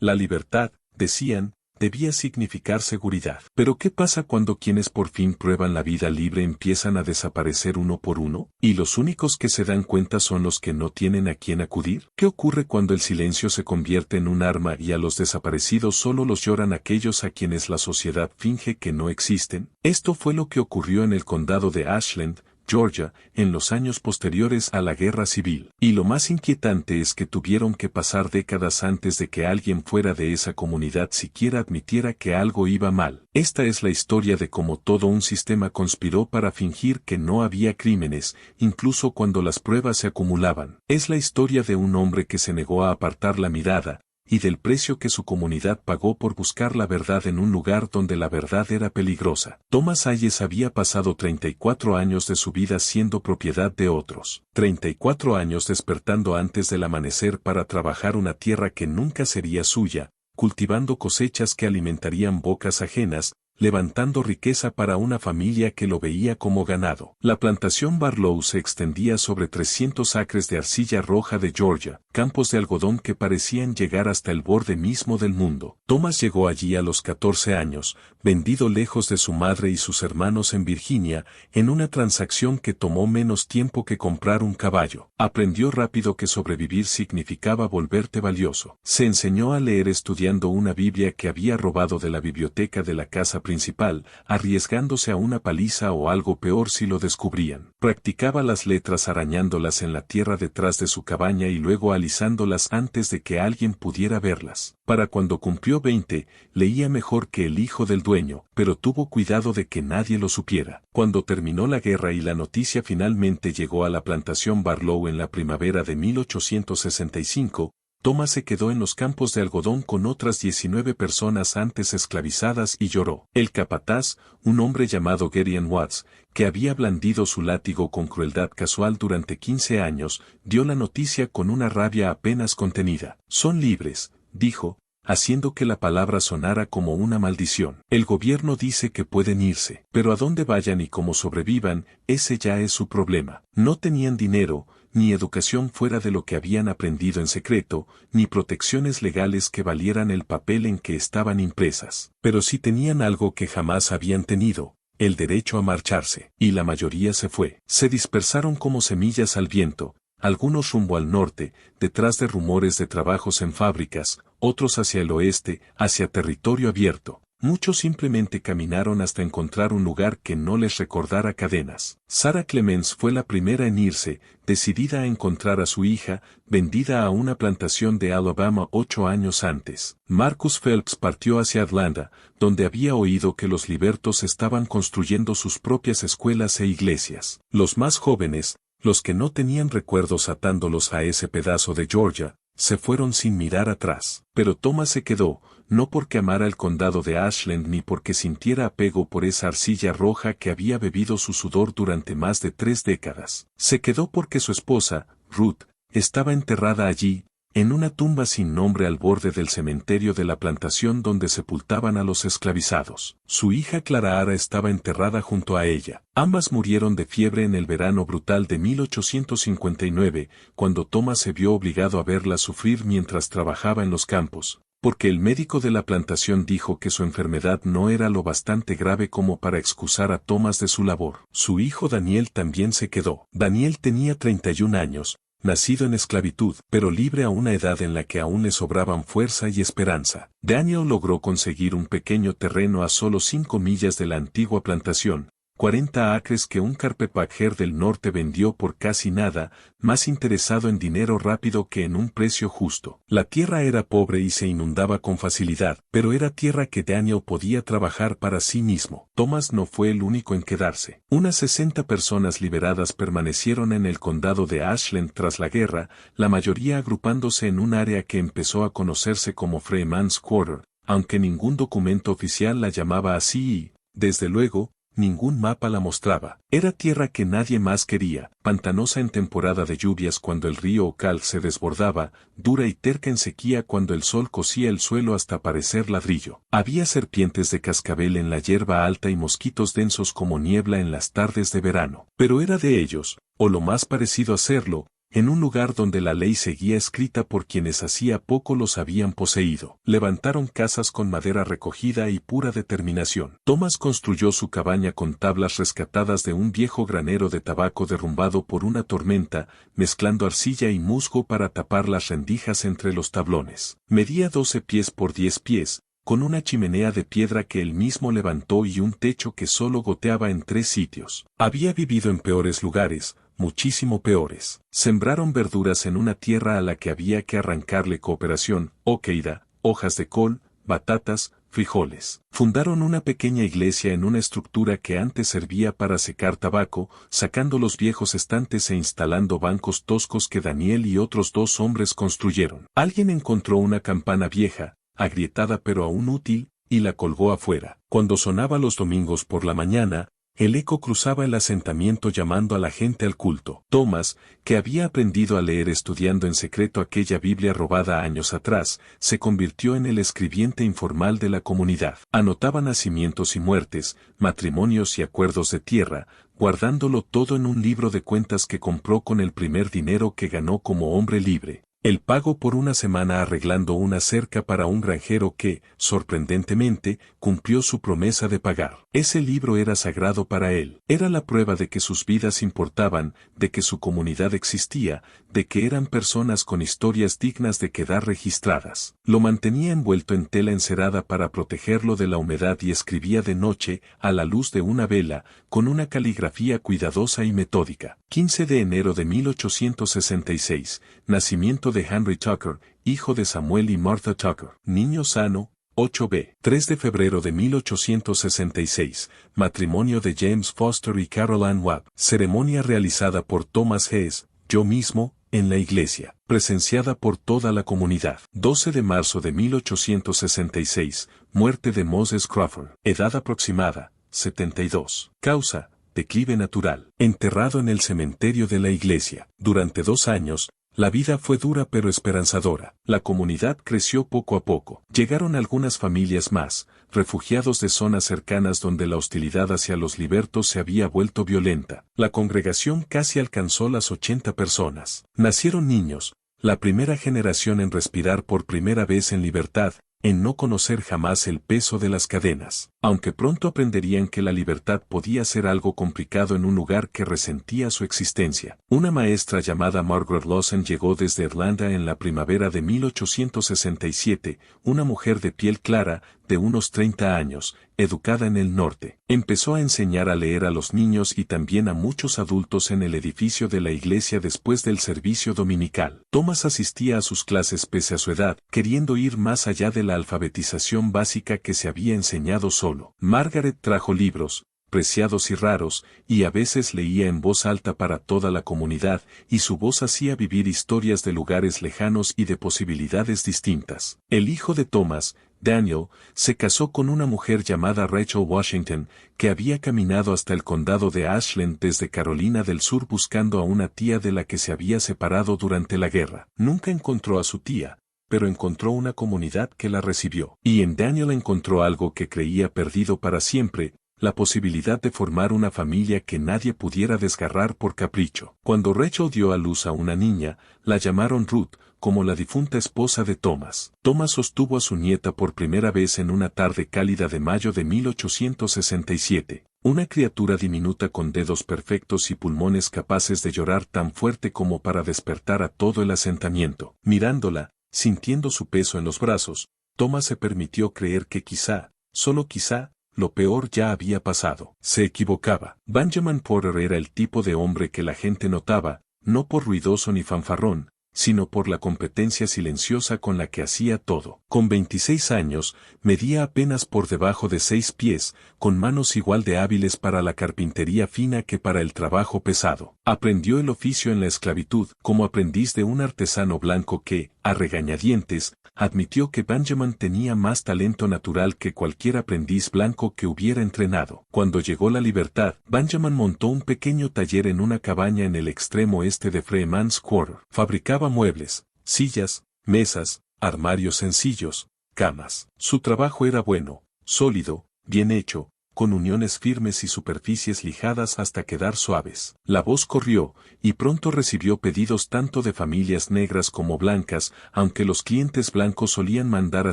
La libertad, decían, debía significar seguridad. Pero ¿qué pasa cuando quienes por fin prueban la vida libre empiezan a desaparecer uno por uno? ¿Y los únicos que se dan cuenta son los que no tienen a quién acudir? ¿Qué ocurre cuando el silencio se convierte en un arma y a los desaparecidos solo los lloran aquellos a quienes la sociedad finge que no existen? Esto fue lo que ocurrió en el condado de Ashland, Georgia, en los años posteriores a la Guerra Civil. Y lo más inquietante es que tuvieron que pasar décadas antes de que alguien fuera de esa comunidad siquiera admitiera que algo iba mal. Esta es la historia de cómo todo un sistema conspiró para fingir que no había crímenes, incluso cuando las pruebas se acumulaban. Es la historia de un hombre que se negó a apartar la mirada, y del precio que su comunidad pagó por buscar la verdad en un lugar donde la verdad era peligrosa. Thomas Hayes había pasado 34 años de su vida siendo propiedad de otros. 34 años despertando antes del amanecer para trabajar una tierra que nunca sería suya, cultivando cosechas que alimentarían bocas ajenas, levantando riqueza para una familia que lo veía como ganado. La plantación Barlow se extendía sobre 300 acres de arcilla roja de Georgia, campos de algodón que parecían llegar hasta el borde mismo del mundo. Thomas llegó allí a los 14 años, vendido lejos de su madre y sus hermanos en Virginia, en una transacción que tomó menos tiempo que comprar un caballo. Aprendió rápido que sobrevivir significaba volverte valioso. Se enseñó a leer estudiando una Biblia que había robado de la biblioteca de la casa principal, arriesgándose a una paliza o algo peor si lo descubrían. Practicaba las letras arañándolas en la tierra detrás de su cabaña y luego alisándolas antes de que alguien pudiera verlas. Para cuando cumplió 20, leía mejor que el hijo del dueño, pero tuvo cuidado de que nadie lo supiera. Cuando terminó la guerra y la noticia finalmente llegó a la plantación Barlow en la primavera de 1865, Thomas se quedó en los campos de algodón con otras 19 personas antes esclavizadas y lloró. El capataz, un hombre llamado Gideon Watts, que había blandido su látigo con crueldad casual durante 15 años, dio la noticia con una rabia apenas contenida. Son libres, dijo, haciendo que la palabra sonara como una maldición. El gobierno dice que pueden irse, pero a dónde vayan y cómo sobrevivan, ese ya es su problema. No tenían dinero, ni educación fuera de lo que habían aprendido en secreto, ni protecciones legales que valieran el papel en que estaban impresas. Pero sí tenían algo que jamás habían tenido, el derecho a marcharse. Y la mayoría se fue. Se dispersaron como semillas al viento, algunos rumbo al norte, detrás de rumores de trabajos en fábricas, otros hacia el oeste, hacia territorio abierto. Muchos simplemente caminaron hasta encontrar un lugar que no les recordara cadenas. Sarah Clemens fue la primera en irse, decidida a encontrar a su hija, vendida a una plantación de Alabama 8 años antes. Marcus Phelps partió hacia Atlanta, donde había oído que los libertos estaban construyendo sus propias escuelas e iglesias. Los más jóvenes, los que no tenían recuerdos atándolos a ese pedazo de Georgia, se fueron sin mirar atrás. Pero Thomas se quedó, no porque amara el condado de Ashland ni porque sintiera apego por esa arcilla roja que había bebido su sudor durante más de 3 décadas. Se quedó porque su esposa, Ruth, estaba enterrada allí, en una tumba sin nombre al borde del cementerio de la plantación donde sepultaban a los esclavizados. Su hija Clara estaba enterrada junto a ella. Ambas murieron de fiebre en el verano brutal de 1859, cuando Thomas se vio obligado a verlas sufrir mientras trabajaba en los campos, porque el médico de la plantación dijo que su enfermedad no era lo bastante grave como para excusar a Thomas de su labor. Su hijo Daniel también se quedó. Daniel tenía 31 años, nacido en esclavitud, pero libre a una edad en la que aún le sobraban fuerza y esperanza. Daniel logró conseguir un pequeño terreno a solo 5 millas de la antigua plantación, 40 acres que un carpetbagger del norte vendió por casi nada, más interesado en dinero rápido que en un precio justo. La tierra era pobre y se inundaba con facilidad, pero era tierra que Daniel podía trabajar para sí mismo. Thomas no fue el único en quedarse. Unas 60 personas liberadas permanecieron en el condado de Ashland tras la guerra, la mayoría agrupándose en un área que empezó a conocerse como Freeman's Quarter, aunque ningún documento oficial la llamaba así y, desde luego, ningún mapa la mostraba. Era tierra que nadie más quería, pantanosa en temporada de lluvias cuando el río Ocal se desbordaba, dura y terca en sequía cuando el sol cocía el suelo hasta parecer ladrillo. Había serpientes de cascabel en la hierba alta y mosquitos densos como niebla en las tardes de verano. Pero era de ellos, o lo más parecido a serlo, en un lugar donde la ley seguía escrita por quienes hacía poco los habían poseído. Levantaron casas con madera recogida y pura determinación. Thomas construyó su cabaña con tablas rescatadas de un viejo granero de tabaco derrumbado por una tormenta, mezclando arcilla y musgo para tapar las rendijas entre los tablones. Medía 12 pies por 10 pies, con una chimenea de piedra que él mismo levantó y un techo que solo goteaba en 3 sitios. Había vivido en peores lugares, muchísimo peores. Sembraron verduras en una tierra a la que había que arrancarle cooperación, oqueida, hojas de col, batatas, frijoles. Fundaron una pequeña iglesia en una estructura que antes servía para secar tabaco, sacando los viejos estantes e instalando bancos toscos que Daniel y otros 2 hombres construyeron. Alguien encontró una campana vieja, agrietada pero aún útil, y la colgó afuera. Cuando sonaba los domingos por la mañana, el eco cruzaba el asentamiento llamando a la gente al culto. Thomas, que había aprendido a leer estudiando en secreto aquella Biblia robada años atrás, se convirtió en el escribiente informal de la comunidad. Anotaba nacimientos y muertes, matrimonios y acuerdos de tierra, guardándolo todo en un libro de cuentas que compró con el primer dinero que ganó como hombre libre. El pago por una semana arreglando una cerca para un granjero que, sorprendentemente, cumplió su promesa de pagar. Ese libro era sagrado para él. Era la prueba de que sus vidas importaban, de que su comunidad existía, de que eran personas con historias dignas de quedar registradas. Lo mantenía envuelto en tela encerada para protegerlo de la humedad y escribía de noche, a la luz de una vela, con una caligrafía cuidadosa y metódica. 15 de enero de 1866, nacimiento de Henry Tucker, hijo de Samuel y Martha Tucker. Niño sano, 8b. 3 de febrero de 1866, matrimonio de James Foster y Caroline Watt. Ceremonia realizada por Thomas Hess, yo mismo, en la iglesia, presenciada por toda la comunidad. 12 de marzo de 1866, muerte de Moses Crawford. Edad aproximada, 72. Causa, declive natural. Enterrado en el cementerio de la iglesia. Durante 2 años, la vida fue dura pero esperanzadora. La comunidad creció poco a poco. Llegaron algunas familias más, refugiados de zonas cercanas donde la hostilidad hacia los libertos se había vuelto violenta. La congregación casi alcanzó las 80 personas. Nacieron niños, la primera generación en respirar por primera vez en libertad, en no conocer jamás el peso de las cadenas, aunque pronto aprenderían que la libertad podía ser algo complicado en un lugar que resentía su existencia. Una maestra llamada Margaret Lawson llegó desde Irlanda en la primavera de 1867, una mujer de piel clara, de unos 30 años, educada en el norte. Empezó a enseñar a leer a los niños y también a muchos adultos en el edificio de la iglesia después del servicio dominical. Thomas asistía a sus clases pese a su edad, queriendo ir más allá de la alfabetización básica que se había enseñado solo. Margaret trajo libros, preciados y raros, y a veces leía en voz alta para toda la comunidad, y su voz hacía vivir historias de lugares lejanos y de posibilidades distintas. El hijo de Thomas, Daniel, se casó con una mujer llamada Rachel Washington, que había caminado hasta el condado de Ashland desde Carolina del Sur buscando a una tía de la que se había separado durante la guerra. Nunca encontró a su tía, pero encontró una comunidad que la recibió. Y en Daniel encontró algo que creía perdido para siempre, la posibilidad de formar una familia que nadie pudiera desgarrar por capricho. Cuando Rachel dio a luz a una niña, la llamaron Ruth, como la difunta esposa de Thomas. Thomas sostuvo a su nieta por primera vez en una tarde cálida de mayo de 1867. Una criatura diminuta con dedos perfectos y pulmones capaces de llorar tan fuerte como para despertar a todo el asentamiento. Mirándola, sintiendo su peso en los brazos, Thomas se permitió creer que quizá, solo quizá, lo peor ya había pasado. Se equivocaba. Benjamin Porter era el tipo de hombre que la gente notaba, no por ruidoso ni fanfarrón, sino por la competencia silenciosa con la que hacía todo. Con 26 años, medía apenas por debajo de 6 pies, con manos igual de hábiles para la carpintería fina que para el trabajo pesado. Aprendió el oficio en la esclavitud, como aprendiz de un artesano blanco que, a regañadientes, admitió que Benjamin tenía más talento natural que cualquier aprendiz blanco que hubiera entrenado. Cuando llegó la libertad, Benjamin montó un pequeño taller en una cabaña en el extremo este de Freeman's Quarter. Fabricaba muebles, sillas, mesas, armarios sencillos, camas. Su trabajo era bueno, sólido, bien hecho, con uniones firmes y superficies lijadas hasta quedar suaves. La voz corrió, y pronto recibió pedidos tanto de familias negras como blancas, aunque los clientes blancos solían mandar a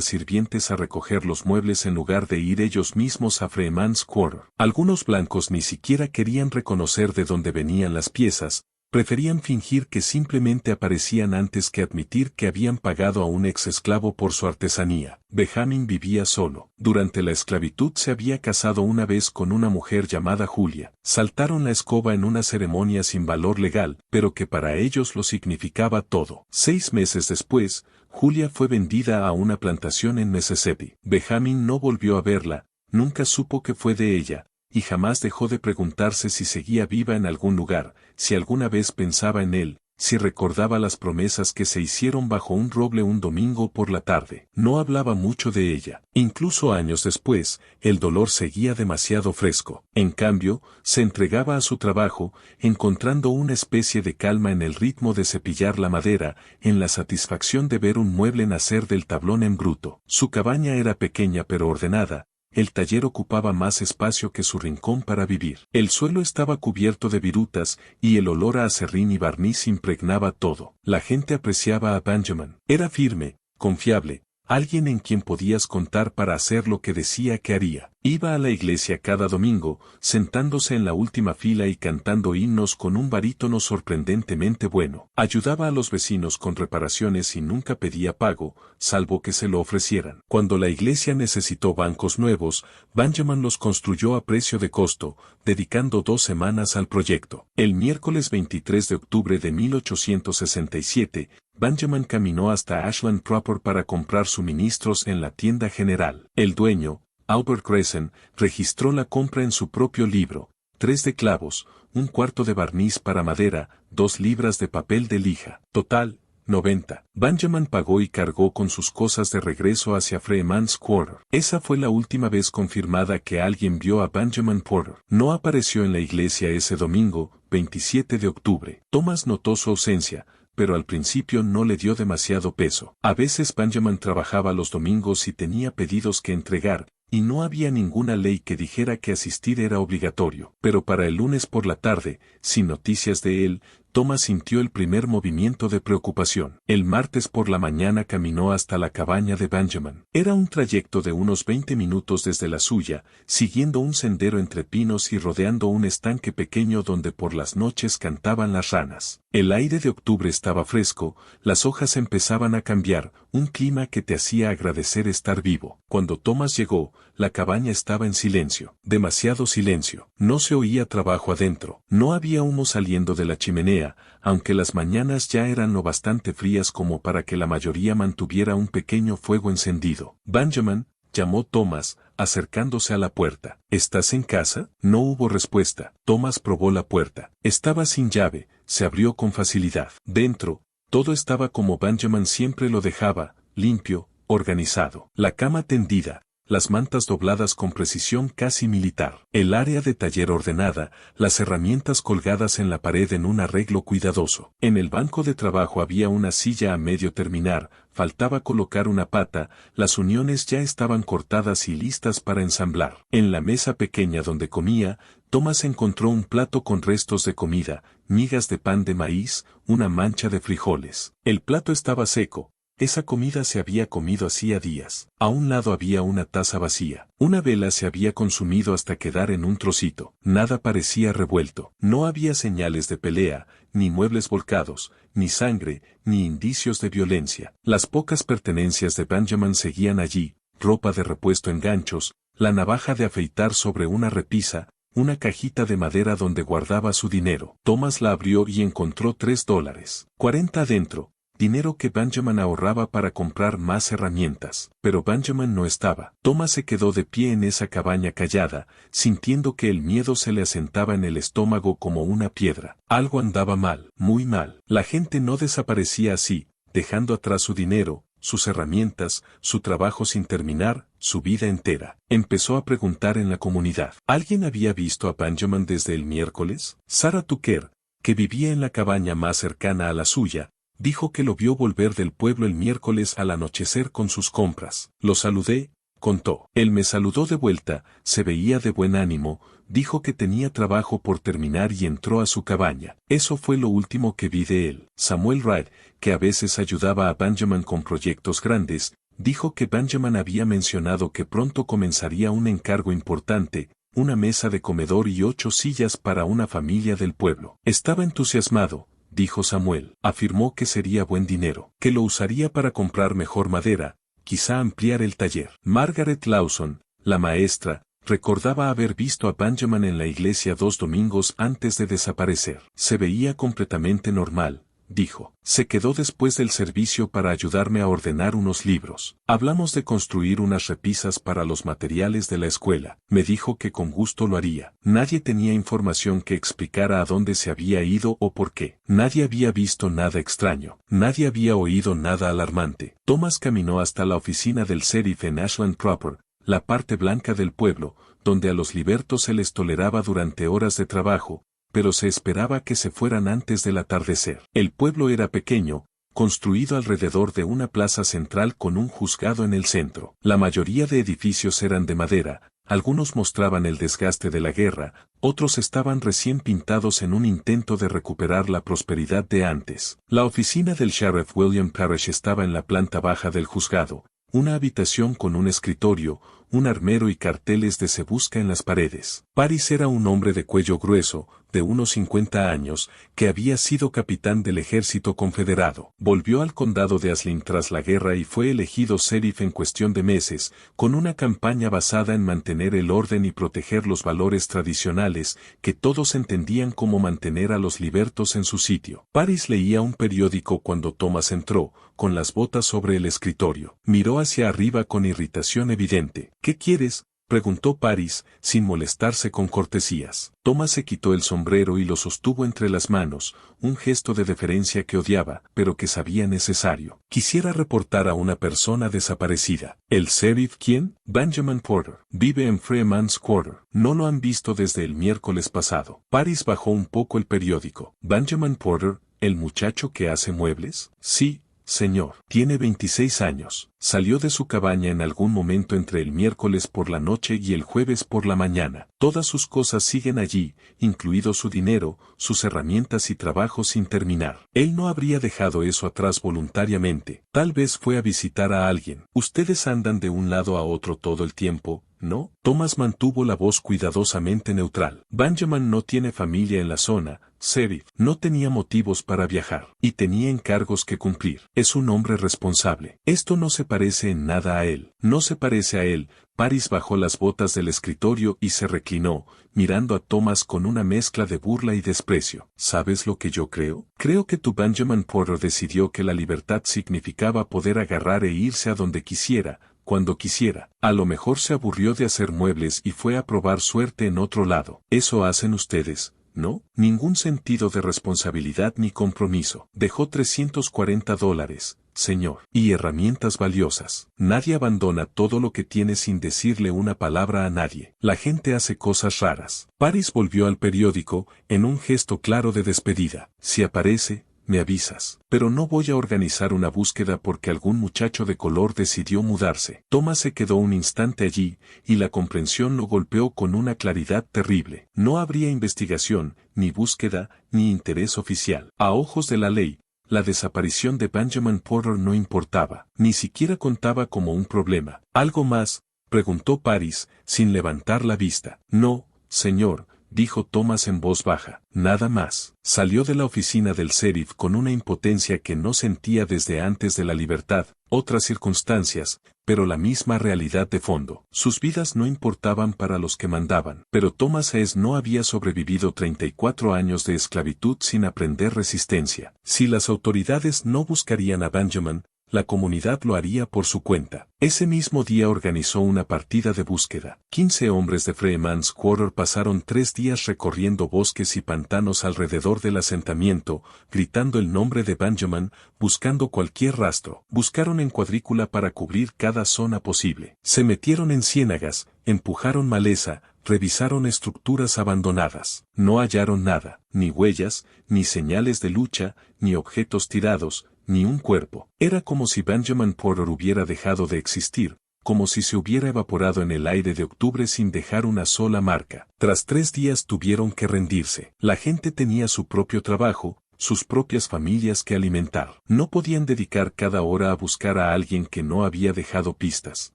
sirvientes a recoger los muebles en lugar de ir ellos mismos a Freeman's Quarter. Algunos blancos ni siquiera querían reconocer de dónde venían las piezas, preferían fingir que simplemente aparecían antes que admitir que habían pagado a un ex esclavo por su artesanía. Benjamin vivía solo. Durante la esclavitud se había casado una vez con una mujer llamada Julia. Saltaron la escoba en una ceremonia sin valor legal, pero que para ellos lo significaba todo. 6 meses después, Julia fue vendida a una plantación en Mississippi. Benjamin no volvió a verla, nunca supo qué fue de ella, y jamás dejó de preguntarse si seguía viva en algún lugar, si alguna vez pensaba en él, si recordaba las promesas que se hicieron bajo un roble un domingo por la tarde. No hablaba mucho de ella. Incluso años después, el dolor seguía demasiado fresco. En cambio, se entregaba a su trabajo, encontrando una especie de calma en el ritmo de cepillar la madera, en la satisfacción de ver un mueble nacer del tablón en bruto. Su cabaña era pequeña pero ordenada. El taller ocupaba más espacio que su rincón para vivir. El suelo estaba cubierto de virutas, y el olor a acerrín y barniz impregnaba todo. La gente apreciaba a Benjamin. Era firme, confiable, alguien en quien podías contar para hacer lo que decía que haría. Iba a la iglesia cada domingo, sentándose en la última fila y cantando himnos con un barítono sorprendentemente bueno. Ayudaba a los vecinos con reparaciones y nunca pedía pago, salvo que se lo ofrecieran. Cuando la iglesia necesitó bancos nuevos, Benjamin los construyó a precio de costo, dedicando 2 semanas al proyecto. El miércoles 23 de octubre de 1867, Benjamin caminó hasta Ashland Proper para comprar suministros en la tienda general. El dueño, Albert Grayson, registró la compra en su propio libro: 3 de clavos, 1/4 de barniz para madera, 2 libras de papel de lija. Total, 90. Benjamin pagó y cargó con sus cosas de regreso hacia Freeman's Quarter. Esa fue la última vez confirmada que alguien vio a Benjamin Porter. No apareció en la iglesia ese domingo, 27 de octubre. Thomas notó su ausencia, pero al principio no le dio demasiado peso. A veces Benjamin trabajaba los domingos y tenía pedidos que entregar, y no había ninguna ley que dijera que asistir era obligatorio. Pero para el lunes por la tarde, sin noticias de él, Thomas sintió el primer movimiento de preocupación. El martes por la mañana caminó hasta la cabaña de Benjamin. Era un trayecto de unos 20 minutos desde la suya, siguiendo un sendero entre pinos y rodeando un estanque pequeño donde por las noches cantaban las ranas. El aire de octubre estaba fresco, las hojas empezaban a cambiar, un clima que te hacía agradecer estar vivo. Cuando Thomas llegó, la cabaña estaba en silencio. Demasiado silencio. No se oía trabajo adentro. No había humo saliendo de la chimenea, aunque las mañanas ya eran lo bastante frías como para que la mayoría mantuviera un pequeño fuego encendido. Benjamin, llamó Thomas, acercándose a la puerta. ¿Estás en casa? No hubo respuesta. Thomas probó la puerta. Estaba sin llave, se abrió con facilidad. Dentro, todo estaba como Benjamin siempre lo dejaba, limpio, organizado. La cama tendida, las mantas dobladas con precisión casi militar. El área de taller ordenada, las herramientas colgadas en la pared en un arreglo cuidadoso. En el banco de trabajo había una silla a medio terminar, faltaba colocar una pata, las uniones ya estaban cortadas y listas para ensamblar. En la mesa pequeña donde comía, Thomas encontró un plato con restos de comida, migas de pan de maíz, una mancha de frijoles. El plato estaba seco. Esa comida se había comido hacía días. A un lado había una taza vacía. Una vela se había consumido hasta quedar en un trocito. Nada parecía revuelto. No había señales de pelea, ni muebles volcados, ni sangre, ni indicios de violencia. Las pocas pertenencias de Benjamin seguían allí: ropa de repuesto en ganchos, la navaja de afeitar sobre una repisa, una cajita de madera donde guardaba su dinero. Thomas la abrió y encontró $3.40 adentro. Dinero que Benjamin ahorraba para comprar más herramientas. Pero Benjamin no estaba. Thomas se quedó de pie en esa cabaña callada, sintiendo que el miedo se le asentaba en el estómago como una piedra. Algo andaba mal, muy mal. La gente no desaparecía así, dejando atrás su dinero, sus herramientas, su trabajo sin terminar, su vida entera. Empezó a preguntar en la comunidad. ¿Alguien había visto a Benjamin desde el miércoles? Sarah Tucker, que vivía en la cabaña más cercana a la suya, dijo que lo vio volver del pueblo el miércoles al anochecer con sus compras. Lo saludé, contó. Él me saludó de vuelta, se veía de buen ánimo, dijo que tenía trabajo por terminar y entró a su cabaña. Eso fue lo último que vi de él. Samuel Wright, que a veces ayudaba a Benjamin con proyectos grandes, dijo que Benjamin había mencionado que pronto comenzaría un encargo importante, una mesa de comedor y 8 sillas para una familia del pueblo. Estaba entusiasmado, dijo Samuel. Afirmó que sería buen dinero, que lo usaría para comprar mejor madera, quizá ampliar el taller. Margaret Lawson, la maestra, recordaba haber visto a Benjamin en la iglesia 2 domingos antes de desaparecer. Se veía completamente normal, dijo. Se quedó después del servicio para ayudarme a ordenar unos libros. Hablamos de construir unas repisas para los materiales de la escuela. Me dijo que con gusto lo haría. Nadie tenía información que explicara a dónde se había ido o por qué. Nadie había visto nada extraño. Nadie había oído nada alarmante. Thomas caminó hasta la oficina del sheriff en Ashland Proper, la parte blanca del pueblo, donde a los libertos se les toleraba durante horas de trabajo, pero se esperaba que se fueran antes del atardecer. El pueblo era pequeño, construido alrededor de una plaza central con un juzgado en el centro. La mayoría de edificios eran de madera, algunos mostraban el desgaste de la guerra, otros estaban recién pintados en un intento de recuperar la prosperidad de antes. La oficina del sheriff William Parrish estaba en la planta baja del juzgado, una habitación con un escritorio, un armero y carteles de "Se busca" en las paredes. Parris era un hombre de cuello grueso, de unos 50 años, que había sido capitán del ejército confederado. Volvió al condado de Ashland tras la guerra y fue elegido sheriff en cuestión de meses, con una campaña basada en mantener el orden y proteger los valores tradicionales, que todos entendían como mantener a los libertos en su sitio. Parris leía un periódico cuando Thomas entró, con las botas sobre el escritorio. Miró hacia arriba con irritación evidente. ¿Qué quieres?, preguntó Parris, sin molestarse con cortesías. Thomas se quitó el sombrero y lo sostuvo entre las manos, un gesto de deferencia que odiaba, pero que sabía necesario. Quisiera reportar a una persona desaparecida. ¿El sheriff quién? Benjamin Porter. Vive en Freeman's Quarter. No lo han visto desde el miércoles pasado. Parris bajó un poco el periódico. ¿Benjamin Porter, el muchacho que hace muebles? Sí, señor. Tiene 26 años. Salió de su cabaña en algún momento entre el miércoles por la noche y el jueves por la mañana. Todas sus cosas siguen allí, incluido su dinero, sus herramientas y trabajo sin terminar. Él no habría dejado eso atrás voluntariamente. Tal vez fue a visitar a alguien. Ustedes andan de un lado a otro todo el tiempo, ¿no? Thomas mantuvo la voz cuidadosamente neutral. Benjamin no tiene familia en la zona, sheriff. No tenía motivos para viajar. Y tenía encargos que cumplir. Es un hombre responsable. Esto no se parece en nada a él. No se parece a él. Parris bajó las botas del escritorio y se reclinó, mirando a Thomas con una mezcla de burla y desprecio. ¿Sabes lo que yo creo? Creo que tu Benjamin Porter decidió que la libertad significaba poder agarrar e irse a donde quisiera, cuando quisiera. A lo mejor se aburrió de hacer muebles y fue a probar suerte en otro lado. Eso hacen ustedes, ¿no? Ningún sentido de responsabilidad ni compromiso. Dejó $340, señor. Y herramientas valiosas. Nadie abandona todo lo que tiene sin decirle una palabra a nadie. La gente hace cosas raras. Parris volvió al periódico, en un gesto claro de despedida. Si aparece, me avisas. Pero no voy a organizar una búsqueda porque algún muchacho de color decidió mudarse. Thomas se quedó un instante allí, y la comprensión lo golpeó con una claridad terrible. No habría investigación, ni búsqueda, ni interés oficial. A ojos de la ley, la desaparición de Benjamin Porter no importaba, ni siquiera contaba como un problema. ¿Algo más?, preguntó Parris, sin levantar la vista. No, señor, dijo Thomas en voz baja. Nada más. Salió de la oficina del sheriff con una impotencia que no sentía desde antes de la libertad, otras circunstancias, pero la misma realidad de fondo. Sus vidas no importaban para los que mandaban. Pero Thomas Hess no había sobrevivido 34 años de esclavitud sin aprender resistencia. Si las autoridades no buscarían a Benjamin, la comunidad lo haría por su cuenta. Ese mismo día organizó una partida de búsqueda. 15 hombres de Freeman's Quarter pasaron 3 días recorriendo bosques y pantanos alrededor del asentamiento, gritando el nombre de Benjamin, buscando cualquier rastro. Buscaron en cuadrícula para cubrir cada zona posible. Se metieron en ciénagas, empujaron maleza, revisaron estructuras abandonadas. No hallaron nada, ni huellas, ni señales de lucha, ni objetos tirados, ni un cuerpo. Era como si Benjamin Porter hubiera dejado de existir, como si se hubiera evaporado en el aire de octubre sin dejar una sola marca. Tras 3 días tuvieron que rendirse. La gente tenía su propio trabajo, sus propias familias que alimentar. No podían dedicar cada hora a buscar a alguien que no había dejado pistas.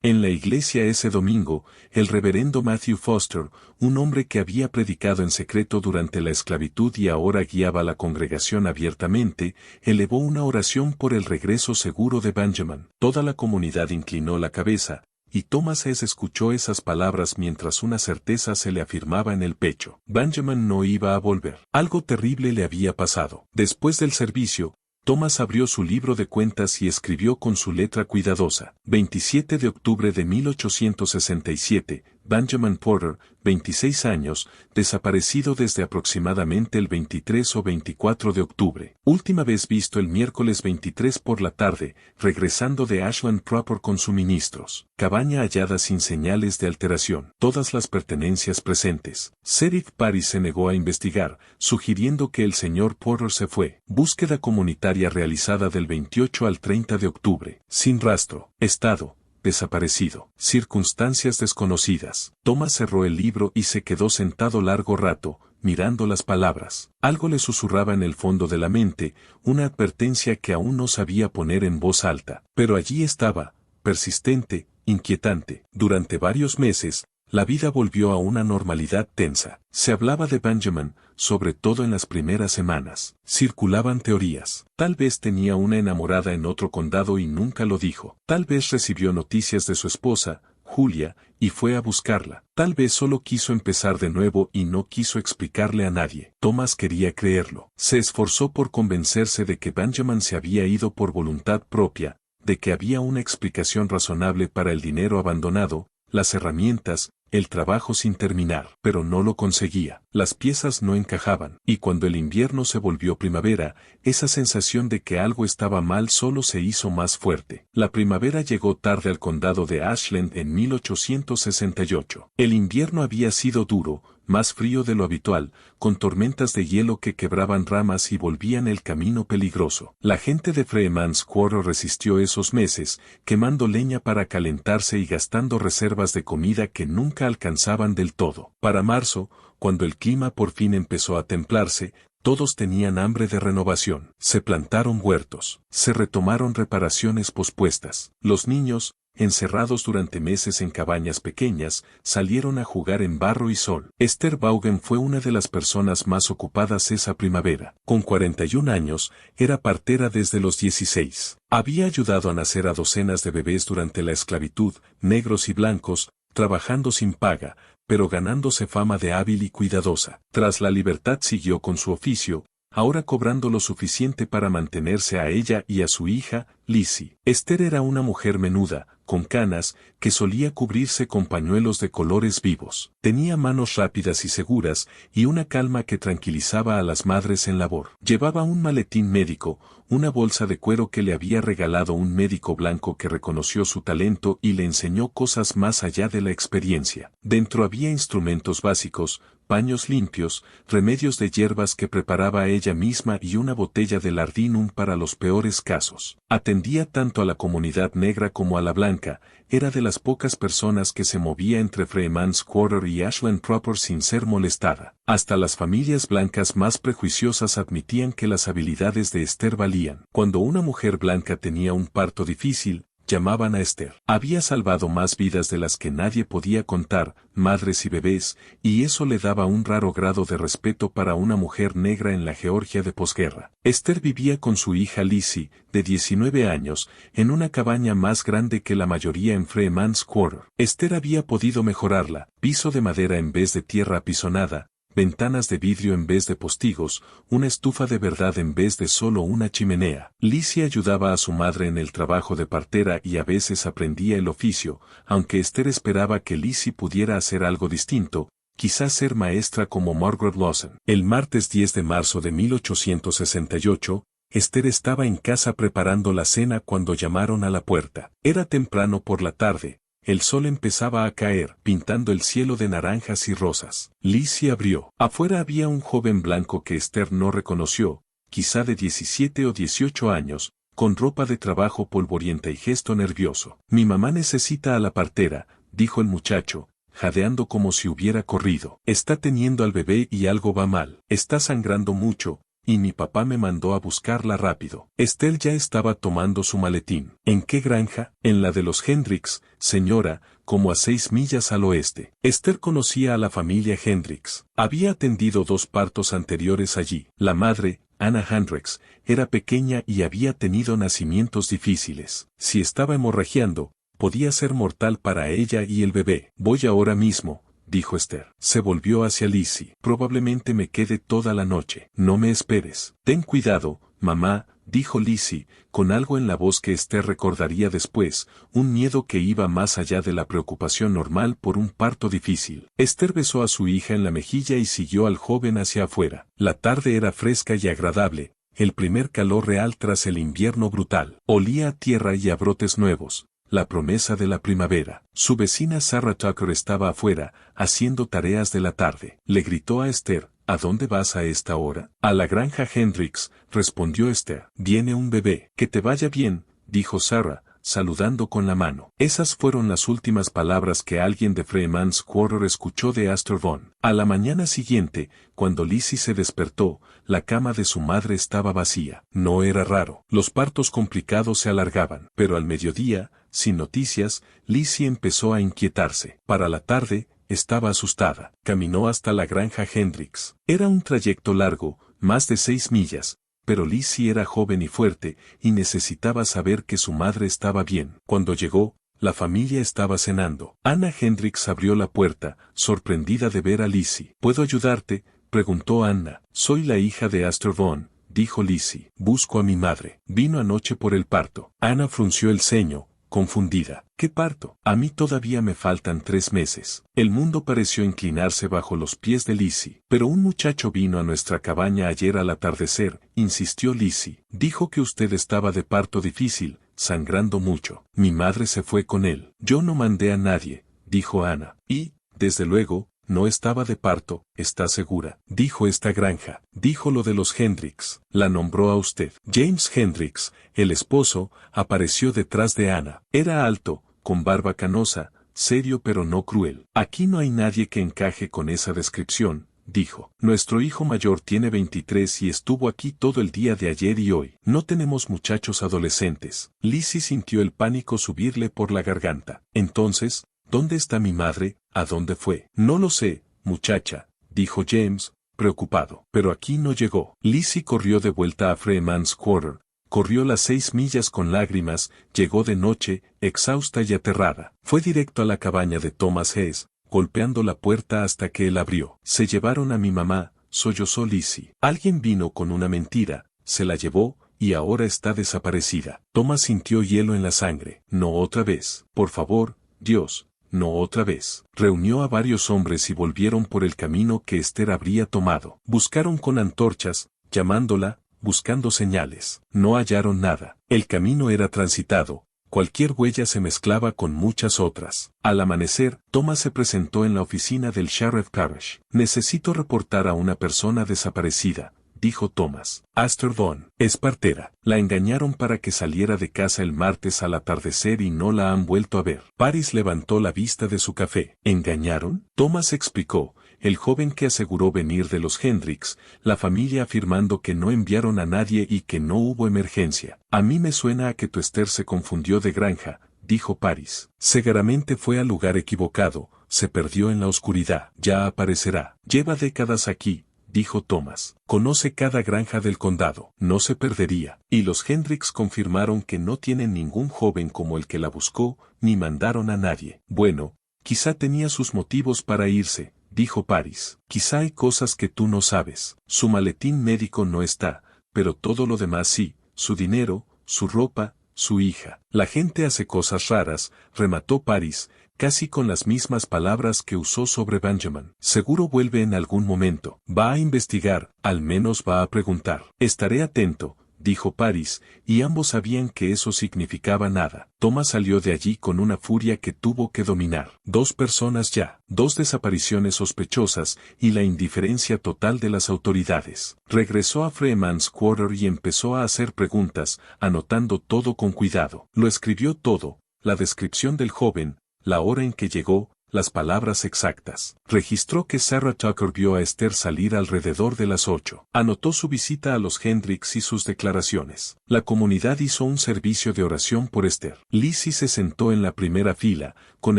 En la iglesia ese domingo, el reverendo Matthew Foster, un hombre que había predicado en secreto durante la esclavitud y ahora guiaba a la congregación abiertamente, elevó una oración por el regreso seguro de Benjamin. Toda la comunidad inclinó la cabeza, y Thomas S. escuchó esas palabras mientras una certeza se le afirmaba en el pecho. Benjamin no iba a volver. Algo terrible le había pasado. Después del servicio, Thomas abrió su libro de cuentas y escribió con su letra cuidadosa. 27 de octubre de 1867, Benjamin Porter, 26 años, desaparecido desde aproximadamente el 23 o 24 de octubre. Última vez visto el miércoles 23 por la tarde, regresando de Ashland Proper con suministros. Cabaña hallada sin señales de alteración. Todas las pertenencias presentes. Sheriff Parry se negó a investigar, sugiriendo que el señor Porter se fue. Búsqueda comunitaria realizada del 28 al 30 de octubre. Sin rastro. Estado. Desaparecido. Circunstancias desconocidas. Thomas cerró el libro y se quedó sentado largo rato, mirando las palabras. Algo le susurraba en el fondo de la mente, una advertencia que aún no sabía poner en voz alta. Pero allí estaba, persistente, inquietante. Durante varios meses, la vida volvió a una normalidad tensa. Se hablaba de Benjamin, sobre todo en las primeras semanas. Circulaban teorías. Tal vez tenía una enamorada en otro condado y nunca lo dijo. Tal vez recibió noticias de su esposa, Julia, y fue a buscarla. Tal vez solo quiso empezar de nuevo y no quiso explicarle a nadie. Thomas quería creerlo. Se esforzó por convencerse de que Benjamin se había ido por voluntad propia, de que había una explicación razonable para el dinero abandonado, las herramientas, el trabajo sin terminar, pero no lo conseguía. Las piezas no encajaban, y cuando el invierno se volvió primavera, esa sensación de que algo estaba mal solo se hizo más fuerte. La primavera llegó tarde al condado de Ashland en 1868. El invierno había sido duro, más frío de lo habitual, con tormentas de hielo que quebraban ramas y volvían el camino peligroso. La gente de Freeman's Quarter resistió esos meses, quemando leña para calentarse y gastando reservas de comida que nunca alcanzaban del todo. Para marzo, cuando el clima por fin empezó a templarse, todos tenían hambre de renovación. Se plantaron huertos. Se retomaron reparaciones pospuestas. Los niños, encerrados durante meses en cabañas pequeñas, salieron a jugar en barro y sol. Esther Vaughan fue una de las personas más ocupadas esa primavera. Con 41 años, era partera desde los 16. Había ayudado a nacer a docenas de bebés durante la esclavitud, negros y blancos, trabajando sin paga, pero ganándose fama de hábil y cuidadosa. Tras la libertad siguió con su oficio, ahora cobrando lo suficiente para mantenerse a ella y a su hija, Lizzie. Esther era una mujer menuda, con canas, que solía cubrirse con pañuelos de colores vivos. Tenía manos rápidas y seguras, y una calma que tranquilizaba a las madres en labor. Llevaba un maletín médico, una bolsa de cuero que le había regalado un médico blanco que reconoció su talento y le enseñó cosas más allá de la experiencia. Dentro había instrumentos básicos, paños limpios, remedios de hierbas que preparaba ella misma y una botella de lardinum para los peores casos. Atendía tanto a la comunidad negra como a la blanca, era de las pocas personas que se movía entre Freeman's Quarter y Ashland Proper sin ser molestada. Hasta las familias blancas más prejuiciosas admitían que las habilidades de Esther valían. Cuando una mujer blanca tenía un parto difícil, llamaban a Esther. Había salvado más vidas de las que nadie podía contar, madres y bebés, y eso le daba un raro grado de respeto para una mujer negra en la Georgia de posguerra. Esther vivía con su hija Lizzie, de 19 años, en una cabaña más grande que la mayoría en Freeman's Quarter. Esther había podido mejorarla, piso de madera en vez de tierra apisonada, ventanas de vidrio en vez de postigos, una estufa de verdad en vez de solo una chimenea. Lizzie ayudaba a su madre en el trabajo de partera y a veces aprendía el oficio, aunque Esther esperaba que Lizzie pudiera hacer algo distinto, quizás ser maestra como Margaret Lawson. El martes 10 de marzo de 1868, Esther estaba en casa preparando la cena cuando llamaron a la puerta. Era temprano por la tarde. El sol empezaba a caer, pintando el cielo de naranjas y rosas. Lizzie abrió. Afuera había un joven blanco que Esther no reconoció, quizá de 17 o 18 años, con ropa de trabajo polvorienta y gesto nervioso. Mi mamá necesita a la partera, dijo el muchacho, jadeando como si hubiera corrido. Está teniendo al bebé y algo va mal. Está sangrando mucho, y mi papá me mandó a buscarla rápido. Esther ya estaba tomando su maletín. ¿En qué granja? En la de los Hendricks, señora, como a 6 millas al oeste. Esther conocía a la familia Hendricks. Había atendido 2 partos anteriores allí. La madre, Anna Hendricks, era pequeña y había tenido nacimientos difíciles. Si estaba hemorragiando, podía ser mortal para ella y el bebé. Voy ahora mismo, dijo Esther. Se volvió hacia Lizzie. Probablemente me quede toda la noche. No me esperes. Ten cuidado, mamá, dijo Lizzie, con algo en la voz que Esther recordaría después, un miedo que iba más allá de la preocupación normal por un parto difícil. Esther besó a su hija en la mejilla y siguió al joven hacia afuera. La tarde era fresca y agradable, el primer calor real tras el invierno brutal. Olía a tierra y a brotes nuevos, la promesa de la primavera. Su vecina Sarah Tucker estaba afuera, haciendo tareas de la tarde. Le gritó a Esther, ¿a dónde vas a esta hora? A la granja Hendricks, respondió Esther. Viene un bebé. Que te vaya bien, dijo Sarah, saludando con la mano. Esas fueron las últimas palabras que alguien de Freeman's Quarter escuchó de Astor Vaughan. A la mañana siguiente, cuando Lizzie se despertó, la cama de su madre estaba vacía. No era raro. Los partos complicados se alargaban. Pero al mediodía, sin noticias, Lizzie empezó a inquietarse. Para la tarde, estaba asustada. Caminó hasta la granja Hendricks. Era un trayecto largo, más de 6 millas, pero Lizzie era joven y fuerte, y necesitaba saber que su madre estaba bien. Cuando llegó, la familia estaba cenando. Anna Hendricks abrió la puerta, sorprendida de ver a Lizzie. ¿Puedo ayudarte?, preguntó Anna. Soy la hija de Astor Vaughan, dijo Lizzie. Busco a mi madre. Vino anoche por el parto. Anna frunció el ceño, confundida. ¿Qué parto? A mí todavía me faltan 3 meses. El mundo pareció inclinarse bajo los pies de Lizzie. Pero un muchacho vino a nuestra cabaña ayer al atardecer, insistió Lizzie. Dijo que usted estaba de parto difícil, sangrando mucho. Mi madre se fue con él. Yo no mandé a nadie, dijo Anna. Y, desde luego, no estaba de parto, ¿está segura? Dijo esta granja. Dijo lo de los Hendricks. La nombró a usted. James Hendricks, el esposo, apareció detrás de Anna. Era alto, con barba canosa, serio pero no cruel. Aquí no hay nadie que encaje con esa descripción, dijo. Nuestro hijo mayor tiene 23 y estuvo aquí todo el día de ayer y hoy. No tenemos muchachos adolescentes. Lizzie sintió el pánico subirle por la garganta. Entonces, ¿dónde está mi madre? ¿A dónde fue? No lo sé, muchacha, dijo James, preocupado. Pero aquí no llegó. Lizzie corrió de vuelta a Freeman's Quarter. Corrió las 6 millas con lágrimas, llegó de noche, exhausta y aterrada. Fue directo a la cabaña de Thomas Hess, golpeando la puerta hasta que él abrió. Se llevaron a mi mamá, sollozó Lizzie. Alguien vino con una mentira, se la llevó, y ahora está desaparecida. Thomas sintió hielo en la sangre. No otra vez. Por favor, Dios. No otra vez. Reunió a varios hombres y volvieron por el camino que Esther habría tomado. Buscaron con antorchas, llamándola, buscando señales. No hallaron nada. El camino era transitado. Cualquier huella se mezclaba con muchas otras. Al amanecer, Thomas se presentó en la oficina del Sheriff Parrish. Necesito reportar a una persona desaparecida, dijo Thomas. Astor Vaughan es partera. La engañaron para que saliera de casa el martes al atardecer y no la han vuelto a ver. Paris levantó la vista de su café. ¿Engañaron? Thomas explicó. El joven que aseguró venir de los Hendricks, la familia afirmando que no enviaron a nadie y que no hubo emergencia. A mí me suena a que tu Esther se confundió de granja, dijo Paris. Seguramente fue al lugar equivocado, se perdió en la oscuridad. Ya aparecerá. Lleva décadas aquí, dijo Thomas. Conoce cada granja del condado. No se perdería. Y los Hendricks confirmaron que no tienen ningún joven como el que la buscó, ni mandaron a nadie. Bueno, quizá tenía sus motivos para irse, dijo Paris. Quizá hay cosas que tú no sabes. Su maletín médico no está, pero todo lo demás sí, su dinero, su ropa, su hija. La gente hace cosas raras, remató Paris, casi con las mismas palabras que usó sobre Benjamin. Seguro vuelve en algún momento. Va a investigar, al menos va a preguntar. Estaré atento, dijo Paris, y ambos sabían que eso significaba nada. Thomas salió de allí con una furia que tuvo que dominar. 2 personas ya, 2 desapariciones sospechosas y la indiferencia total de las autoridades. Regresó a Freeman's Quarter y empezó a hacer preguntas, anotando todo con cuidado. Lo escribió todo, la descripción del joven, la hora en que llegó, las palabras exactas. Registró que Sarah Tucker vio a Esther salir alrededor de las 8. Anotó su visita a los Hendricks y sus declaraciones. La comunidad hizo un servicio de oración por Esther. Lizzie se sentó en la primera fila, con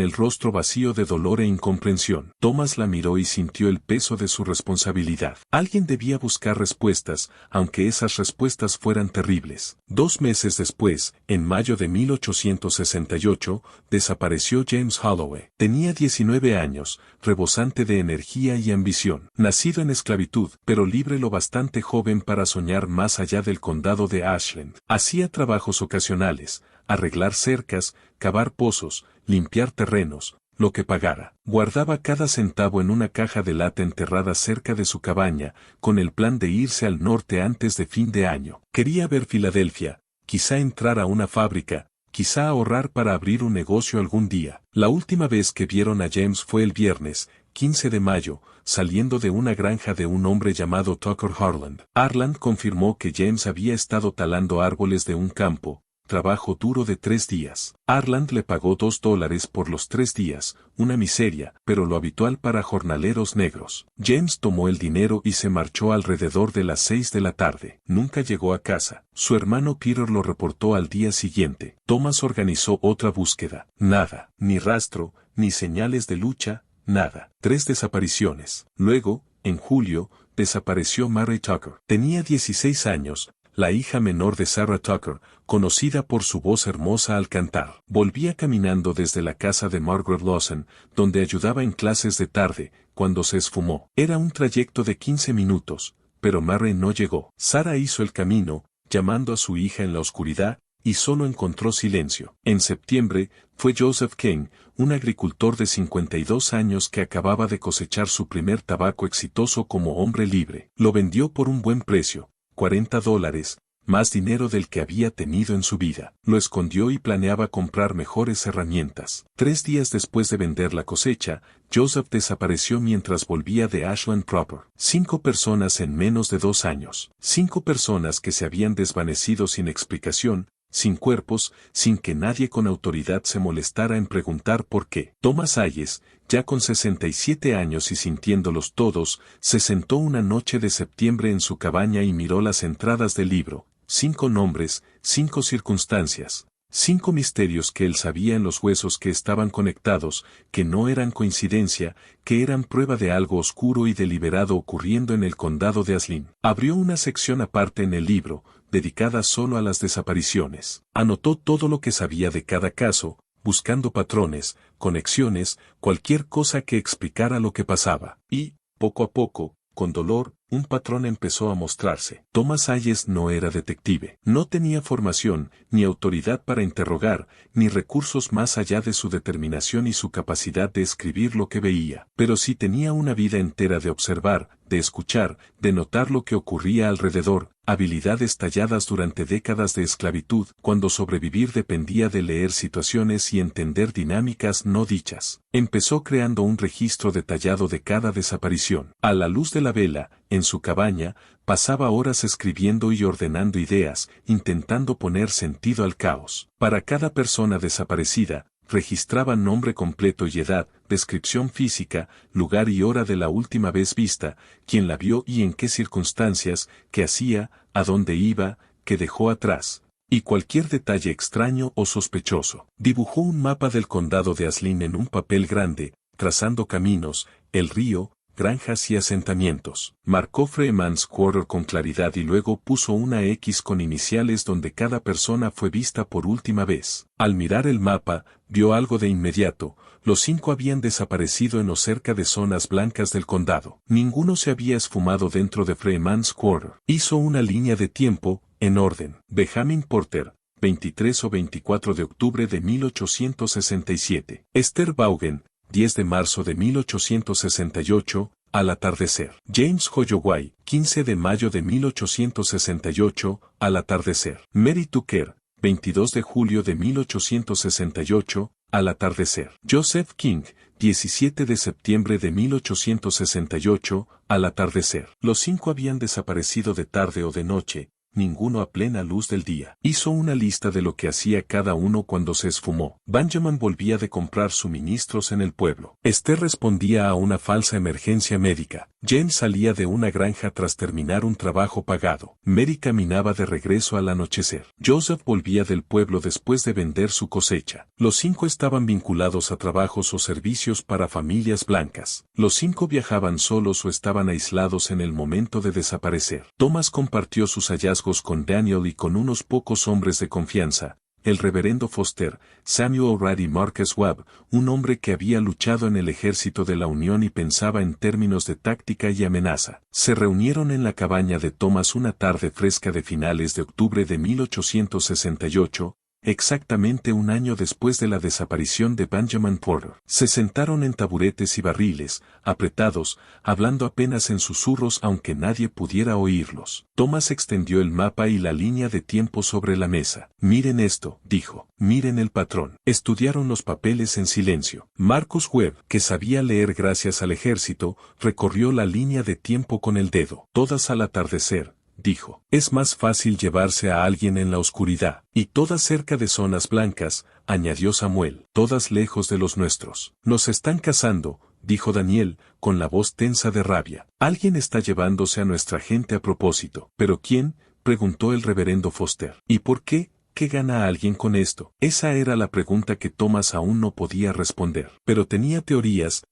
el rostro vacío de dolor e incomprensión. Thomas la miró y sintió el peso de su responsabilidad. Alguien debía buscar respuestas, aunque esas respuestas fueran terribles. 2 meses después, en mayo de 1868, desapareció James Holloway. Tenía 19 años, rebosante de energía y ambición. Nacido en esclavitud, pero libre lo bastante joven para soñar más allá del condado de Ashland. Hacía trabajos ocasionales, arreglar cercas, cavar pozos, limpiar terrenos, lo que pagara. Guardaba cada centavo en una caja de lata enterrada cerca de su cabaña, con el plan de irse al norte antes de fin de año. Quería ver Filadelfia, quizá entrar a una fábrica, quizá ahorrar para abrir un negocio algún día. La última vez que vieron a James fue el viernes, 15 de mayo, saliendo de una granja de un hombre llamado Tucker Harland. Harland confirmó que James había estado talando árboles de un campo, trabajo duro de 3 días. Harland le pagó $2 por los 3 días, una miseria, pero lo habitual para jornaleros negros. James tomó el dinero y se marchó alrededor de las 6 de la tarde. Nunca llegó a casa. Su hermano Peter lo reportó al día siguiente. Thomas organizó otra búsqueda. Nada, ni rastro, ni señales de lucha, nada. 3 desapariciones. Luego, en julio, desapareció Mary Tucker. Tenía 16 años, la hija menor de Sarah Tucker, conocida por su voz hermosa al cantar. Volvía caminando desde la casa de Margaret Lawson, donde ayudaba en clases de tarde, cuando se esfumó. Era un trayecto de 15 minutos, pero Mary no llegó. Sarah hizo el camino, llamando a su hija en la oscuridad, y solo encontró silencio. En septiembre, fue Joseph King, un agricultor de 52 años que acababa de cosechar su primer tabaco exitoso como hombre libre. Lo vendió por un buen precio, $40, más dinero del que había tenido en su vida. Lo escondió y planeaba comprar mejores herramientas. 3 días después de vender la cosecha, Joseph desapareció mientras volvía de Ashland Proper. 5 personas en menos de 2 años. 5 personas que se habían desvanecido sin explicación, sin cuerpos, sin que nadie con autoridad se molestara en preguntar por qué. Thomas Hayes, ya con 67 años y sintiéndolos todos, se sentó una noche de septiembre en su cabaña y miró las entradas del libro. 5 nombres, 5 circunstancias, 5 misterios que él sabía en los huesos que estaban conectados, que no eran coincidencia, que eran prueba de algo oscuro y deliberado ocurriendo en el condado de Ashland. Abrió una sección aparte en el libro, dedicada solo a las desapariciones. Anotó todo lo que sabía de cada caso, buscando patrones, conexiones, cualquier cosa que explicara lo que pasaba. Y, poco a poco, con dolor, un patrón empezó a mostrarse. Thomas Hayes no era detective. No tenía formación, ni autoridad para interrogar, ni recursos más allá de su determinación y su capacidad de escribir lo que veía. Pero sí tenía una vida entera de observar, de escuchar, de notar lo que ocurría alrededor, habilidades talladas durante décadas de esclavitud, cuando sobrevivir dependía de leer situaciones y entender dinámicas no dichas. Empezó creando un registro detallado de cada desaparición. A la luz de la vela, en su cabaña, pasaba horas escribiendo y ordenando ideas, intentando poner sentido al caos. Para cada persona desaparecida, registraba nombre completo y edad, descripción física, lugar y hora de la última vez vista, quién la vio y en qué circunstancias, qué hacía, a dónde iba, qué dejó atrás, y cualquier detalle extraño o sospechoso. Dibujó un mapa del condado de Ashland en un papel grande, trazando caminos, el río, granjas y asentamientos. Marcó Freeman's Quarter con claridad y luego puso una X con iniciales donde cada persona fue vista por última vez. Al mirar el mapa, vio algo de inmediato. Los 5 habían desaparecido en o cerca de zonas blancas del condado. Ninguno se había esfumado dentro de Freeman's Quarter. Hizo una línea de tiempo, en orden. Benjamin Porter, 23 o 24 de octubre de 1867. Esther Vaughan, 10 de marzo de 1868, al atardecer. James Holloway, 15 de mayo de 1868, al atardecer. Mary Tucker, 22 de julio de 1868, al atardecer. Joseph King, 17 de septiembre de 1868, al atardecer. Los 5 habían desaparecido de tarde o de noche, ninguno a plena luz del día. Hizo una lista de lo que hacía cada uno cuando se esfumó. Benjamin volvía de comprar suministros en el pueblo. Esther respondía a una falsa emergencia médica. James salía de una granja tras terminar un trabajo pagado. Mary caminaba de regreso al anochecer. Joseph volvía del pueblo después de vender su cosecha. Los 5 estaban vinculados a trabajos o servicios para familias blancas. Los 5 viajaban solos o estaban aislados en el momento de desaparecer. Thomas compartió sus hallazgos con Daniel y con unos pocos hombres de confianza, el reverendo Foster, Samuel Wright y Marcus Webb, un hombre que había luchado en el ejército de la Unión y pensaba en términos de táctica y amenaza. Se reunieron en la cabaña de Thomas una tarde fresca de finales de octubre de 1868, exactamente un año después de la desaparición de Benjamin Porter. Se sentaron en taburetes y barriles, apretados, hablando apenas en susurros aunque nadie pudiera oírlos. Thomas extendió el mapa y la línea de tiempo sobre la mesa. Miren esto, dijo. Miren el patrón. Estudiaron los papeles en silencio. Marcus Webb, que sabía leer gracias al ejército, recorrió la línea de tiempo con el dedo. Todas al atardecer, dijo. Es más fácil llevarse a alguien en la oscuridad. Y todas cerca de zonas blancas, añadió Samuel. Todas lejos de los nuestros. Nos están cazando, dijo Daniel, con la voz tensa de rabia. Alguien está llevándose a nuestra gente a propósito. ¿Pero quién? Preguntó el reverendo Foster. ¿Y por qué? ¿Qué gana alguien con esto? Esa era la pregunta que Thomas aún no podía responder. Pero tenía teorías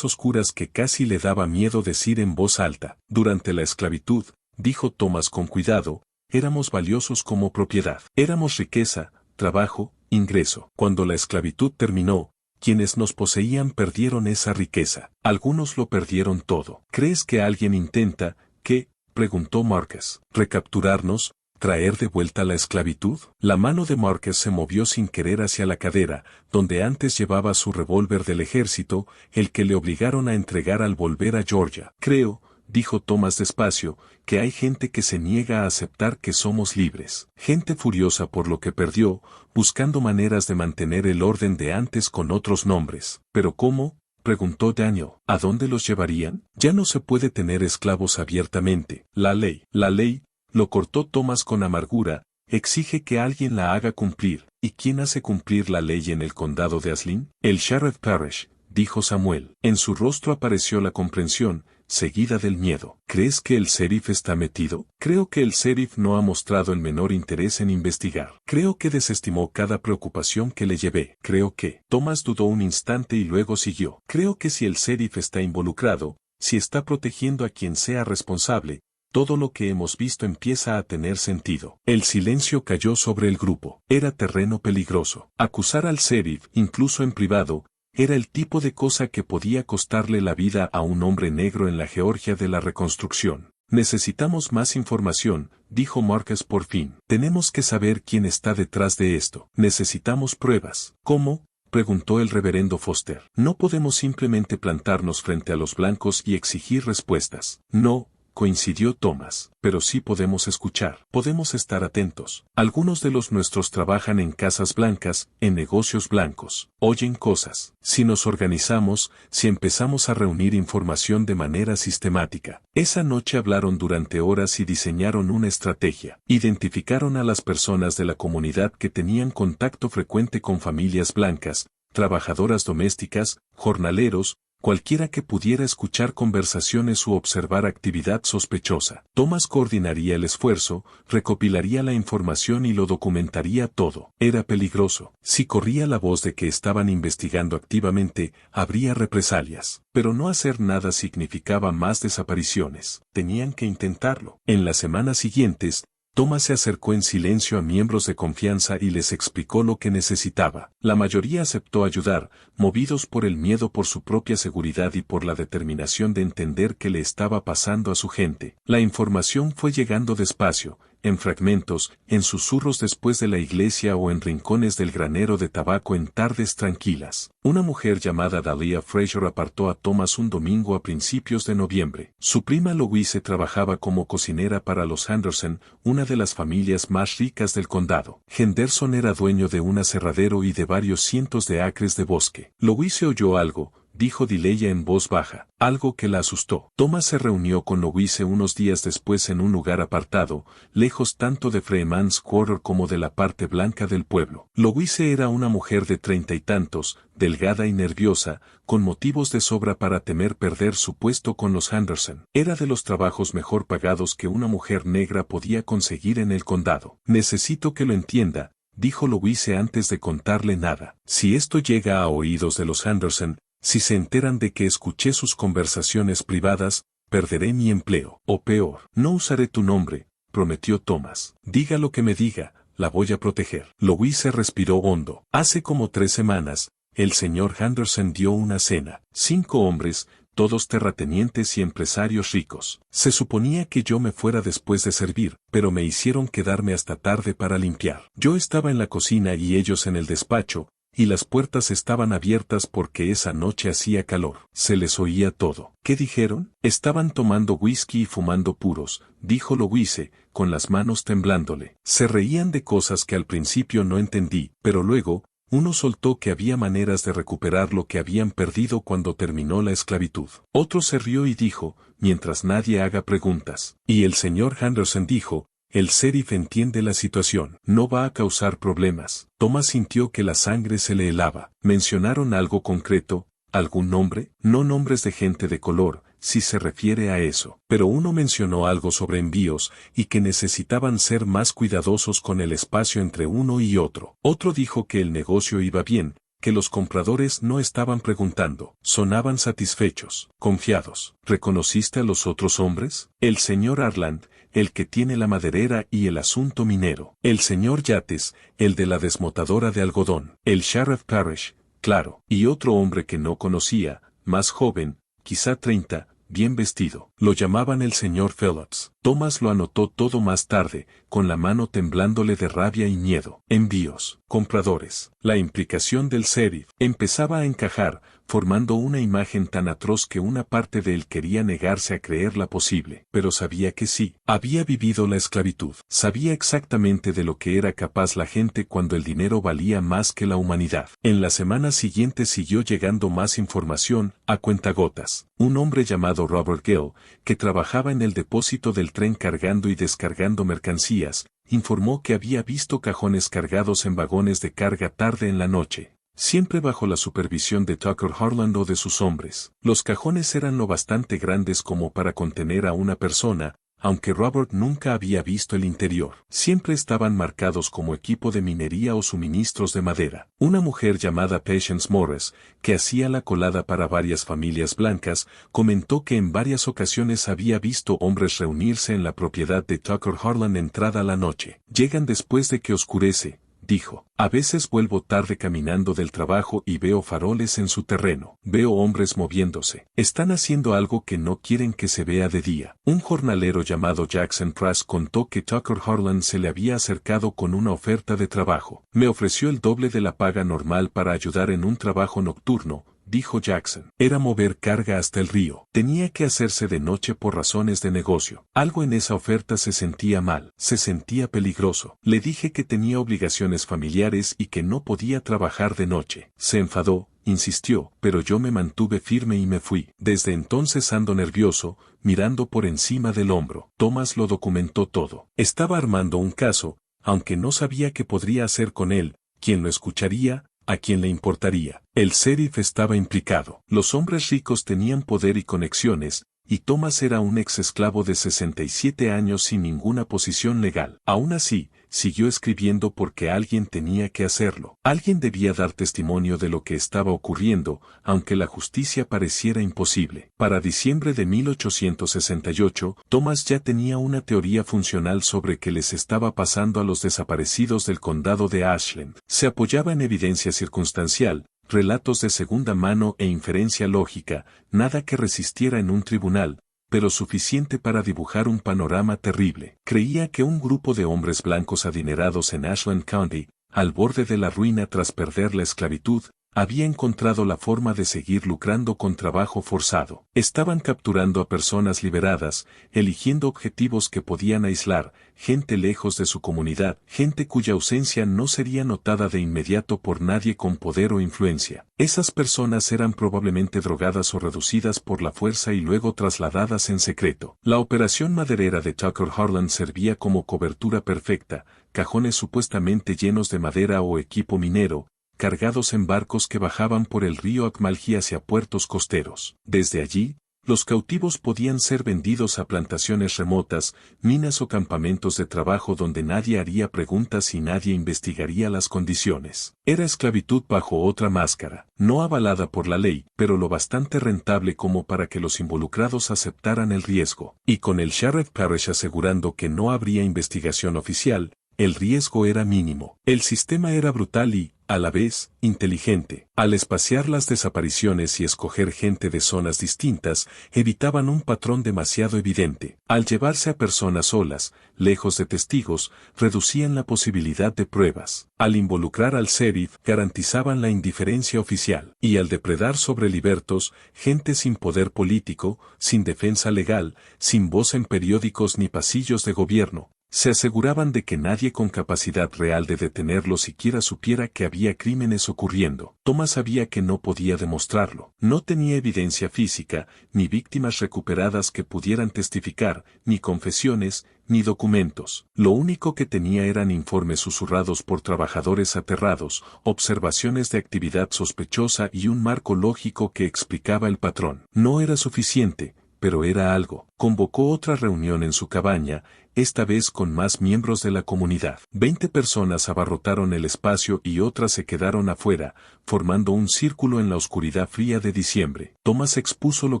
oscuras que casi le daba miedo decir en voz alta. Durante la esclavitud, dijo Thomas con cuidado, éramos valiosos como propiedad. Éramos riqueza, trabajo, ingreso. Cuando la esclavitud terminó, quienes nos poseían perdieron esa riqueza. Algunos lo perdieron todo. ¿Crees que alguien intenta, qué? Preguntó Marcus. ¿Recapturarnos? ¿Traer de vuelta la esclavitud? La mano de Marcus se movió sin querer hacia la cadera, donde antes llevaba su revólver del ejército, el que le obligaron a entregar al volver a Georgia. Creo, dijo Thomas despacio, que hay gente que se niega a aceptar que somos libres. Gente furiosa por lo que perdió, buscando maneras de mantener el orden de antes con otros nombres. ¿Pero cómo? Preguntó Daniel. ¿A dónde los llevarían? Ya no se puede tener esclavos abiertamente. La ley, lo cortó Thomas con amargura, exige que alguien la haga cumplir. ¿Y quién hace cumplir la ley en el condado de Aslin? El Sheriff Parrish, dijo Samuel. En su rostro apareció la comprensión, seguida del miedo. ¿Crees que el sheriff está metido? Creo que el sheriff no ha mostrado el menor interés en investigar. Creo que desestimó cada preocupación que le llevé. Creo que... Thomas dudó un instante y luego siguió. Creo que si el sheriff está involucrado, si está protegiendo a quien sea responsable, todo lo que hemos visto empieza a tener sentido. El silencio cayó sobre el grupo. Era terreno peligroso. Acusar al sheriff, incluso en privado, era el tipo de cosa que podía costarle la vida a un hombre negro en la Georgia de la Reconstrucción. Necesitamos más información, dijo Marcus por fin. Tenemos que saber quién está detrás de esto. Necesitamos pruebas. ¿Cómo? Preguntó el reverendo Foster. No podemos simplemente plantarnos frente a los blancos y exigir respuestas. No, coincidió Thomas, pero sí podemos escuchar, podemos estar atentos. Algunos de los nuestros trabajan en casas blancas, en negocios blancos, oyen cosas. Si nos organizamos, si empezamos a reunir información de manera sistemática. Esa noche hablaron durante horas y diseñaron una estrategia. Identificaron a las personas de la comunidad que tenían contacto frecuente con familias blancas, trabajadoras domésticas, jornaleros, cualquiera que pudiera escuchar conversaciones u observar actividad sospechosa. Thomas coordinaría el esfuerzo, recopilaría la información y lo documentaría todo. Era peligroso. Si corría la voz de que estaban investigando activamente, habría represalias. Pero no hacer nada significaba más desapariciones. Tenían que intentarlo. En las semanas siguientes, Thomas se acercó en silencio a miembros de confianza y les explicó lo que necesitaba. La mayoría aceptó ayudar, movidos por el miedo por su propia seguridad y por la determinación de entender qué le estaba pasando a su gente. La información fue llegando despacio, en fragmentos, en susurros después de la iglesia o en rincones del granero de tabaco en tardes tranquilas. Una mujer llamada Dahlia Fraser apartó a Thomas un domingo a principios de noviembre. Su prima Louise trabajaba como cocinera para los Henderson, una de las familias más ricas del condado. Henderson era dueño de un aserradero y de varios cientos de acres de bosque. Louise oyó algo, dijo Delia en voz baja, algo que la asustó. Thomas se reunió con Louise unos días después en un lugar apartado, lejos tanto de Freeman's Quarter como de la parte blanca del pueblo. Louise era una mujer de 30 y tantos, delgada y nerviosa, con motivos de sobra para temer perder su puesto con los Henderson. Era de los trabajos mejor pagados que una mujer negra podía conseguir en el condado. Necesito que lo entienda, dijo Louise antes de contarle nada. Si esto llega a oídos de los Henderson, si se enteran de que escuché sus conversaciones privadas, perderé mi empleo. O peor, no usaré tu nombre, prometió Thomas. Diga lo que me diga, la voy a proteger. Louise respiró hondo. Hace como 3 semanas, el señor Henderson dio una cena. 5 hombres, todos terratenientes y empresarios ricos. Se suponía que yo me fuera después de servir, pero me hicieron quedarme hasta tarde para limpiar. Yo estaba en la cocina y ellos en el despacho, y las puertas estaban abiertas porque esa noche hacía calor. Se les oía todo. ¿Qué dijeron? Estaban tomando whisky y fumando puros, dijo Louise, con las manos temblándole. Se reían de cosas que al principio no entendí, pero luego, uno soltó que había maneras de recuperar lo que habían perdido cuando terminó la esclavitud. Otro se rió y dijo, mientras nadie haga preguntas. Y el señor Henderson dijo, el sheriff entiende la situación, no va a causar problemas. Thomas sintió que la sangre se le helaba. ¿Mencionaron algo concreto? ¿Algún nombre? No nombres de gente de color, si se refiere a eso. Pero uno mencionó algo sobre envíos, y que necesitaban ser más cuidadosos con el espacio entre uno y otro. Otro dijo que el negocio iba bien, que los compradores no estaban preguntando, sonaban satisfechos, confiados. ¿Reconociste a los otros hombres? El señor Arland, el que tiene la maderera y el asunto minero. El señor Yates, el de la desmotadora de algodón. El sheriff Parrish, claro. Y otro hombre que no conocía, más joven, quizá 30, bien vestido. Lo llamaban el señor Phillips. Thomas lo anotó todo más tarde, con la mano temblándole de rabia y miedo. Envíos, compradores. La implicación del sheriff empezaba a encajar, formando una imagen tan atroz que una parte de él quería negarse a creerla posible. Pero sabía que sí, había vivido la esclavitud. Sabía exactamente de lo que era capaz la gente cuando el dinero valía más que la humanidad. En la semana siguiente siguió llegando más información, a cuentagotas. Un hombre llamado Robert Gill, que trabajaba en el depósito del tren cargando y descargando mercancías, informó que había visto cajones cargados en vagones de carga tarde en la noche, siempre bajo la supervisión de Tucker Harland o de sus hombres. Los cajones eran lo bastante grandes como para contener a una persona, aunque Robert nunca había visto el interior. Siempre estaban marcados como equipo de minería o suministros de madera. Una mujer llamada Patience Morris, que hacía la colada para varias familias blancas, comentó que en varias ocasiones había visto hombres reunirse en la propiedad de Tucker Harland entrada la noche. Llegan después de que oscurece, dijo. A veces vuelvo tarde caminando del trabajo y veo faroles en su terreno. Veo hombres moviéndose. Están haciendo algo que no quieren que se vea de día. Un jornalero llamado Jackson Prass contó que Tucker Harland se le había acercado con una oferta de trabajo. Me ofreció el doble de la paga normal para ayudar en un trabajo nocturno, dijo Jackson. Era mover carga hasta el río. Tenía que hacerse de noche por razones de negocio. Algo en esa oferta se sentía mal, se sentía peligroso. Le dije que tenía obligaciones familiares y que no podía trabajar de noche. Se enfadó, insistió, pero yo me mantuve firme y me fui. Desde entonces ando nervioso, mirando por encima del hombro. Thomas lo documentó todo. Estaba armando un caso, aunque no sabía qué podría hacer con él, quién lo escucharía, a quién le importaría. El sheriff estaba implicado. Los hombres ricos tenían poder y conexiones, y Thomas era un ex esclavo de 67 años sin ninguna posición legal. Aún así, siguió escribiendo porque alguien tenía que hacerlo. Alguien debía dar testimonio de lo que estaba ocurriendo, aunque la justicia pareciera imposible. Para diciembre de 1868, Thomas ya tenía una teoría funcional sobre qué les estaba pasando a los desaparecidos del condado de Ashland. Se apoyaba en evidencia circunstancial, relatos de segunda mano e inferencia lógica, nada que resistiera en un tribunal, pero suficiente para dibujar un panorama terrible. Creía que un grupo de hombres blancos adinerados en Ashland County, al borde de la ruina tras perder la esclavitud, había encontrado la forma de seguir lucrando con trabajo forzado. Estaban capturando a personas liberadas, eligiendo objetivos que podían aislar, gente lejos de su comunidad, gente cuya ausencia no sería notada de inmediato por nadie con poder o influencia. Esas personas eran probablemente drogadas o reducidas por la fuerza y luego trasladadas en secreto. La operación maderera de Tucker Harlan servía como cobertura perfecta, cajones supuestamente llenos de madera o equipo minero, cargados en barcos que bajaban por el río Acmalgi hacia puertos costeros. Desde allí, los cautivos podían ser vendidos a plantaciones remotas, minas o campamentos de trabajo donde nadie haría preguntas y nadie investigaría las condiciones. Era esclavitud bajo otra máscara, no avalada por la ley, pero lo bastante rentable como para que los involucrados aceptaran el riesgo. Y con el Sheriff Parrish asegurando que no habría investigación oficial, el riesgo era mínimo. El sistema era brutal y, a la vez, inteligente. Al espaciar las desapariciones y escoger gente de zonas distintas, evitaban un patrón demasiado evidente. Al llevarse a personas solas, lejos de testigos, reducían la posibilidad de pruebas. Al involucrar al sheriff, garantizaban la indiferencia oficial. Y al depredar sobre libertos, gente sin poder político, sin defensa legal, sin voz en periódicos ni pasillos de gobierno, se aseguraban de que nadie con capacidad real de detenerlo siquiera supiera que había crímenes ocurriendo. Thomas sabía que no podía demostrarlo. No tenía evidencia física, ni víctimas recuperadas que pudieran testificar, ni confesiones, ni documentos. Lo único que tenía eran informes susurrados por trabajadores aterrados, observaciones de actividad sospechosa y un marco lógico que explicaba el patrón. No era suficiente, pero era algo. Convocó otra reunión en su cabaña, esta vez con más miembros de la comunidad. 20 personas abarrotaron el espacio y otras se quedaron afuera, formando un círculo en la oscuridad fría de diciembre. Thomas expuso lo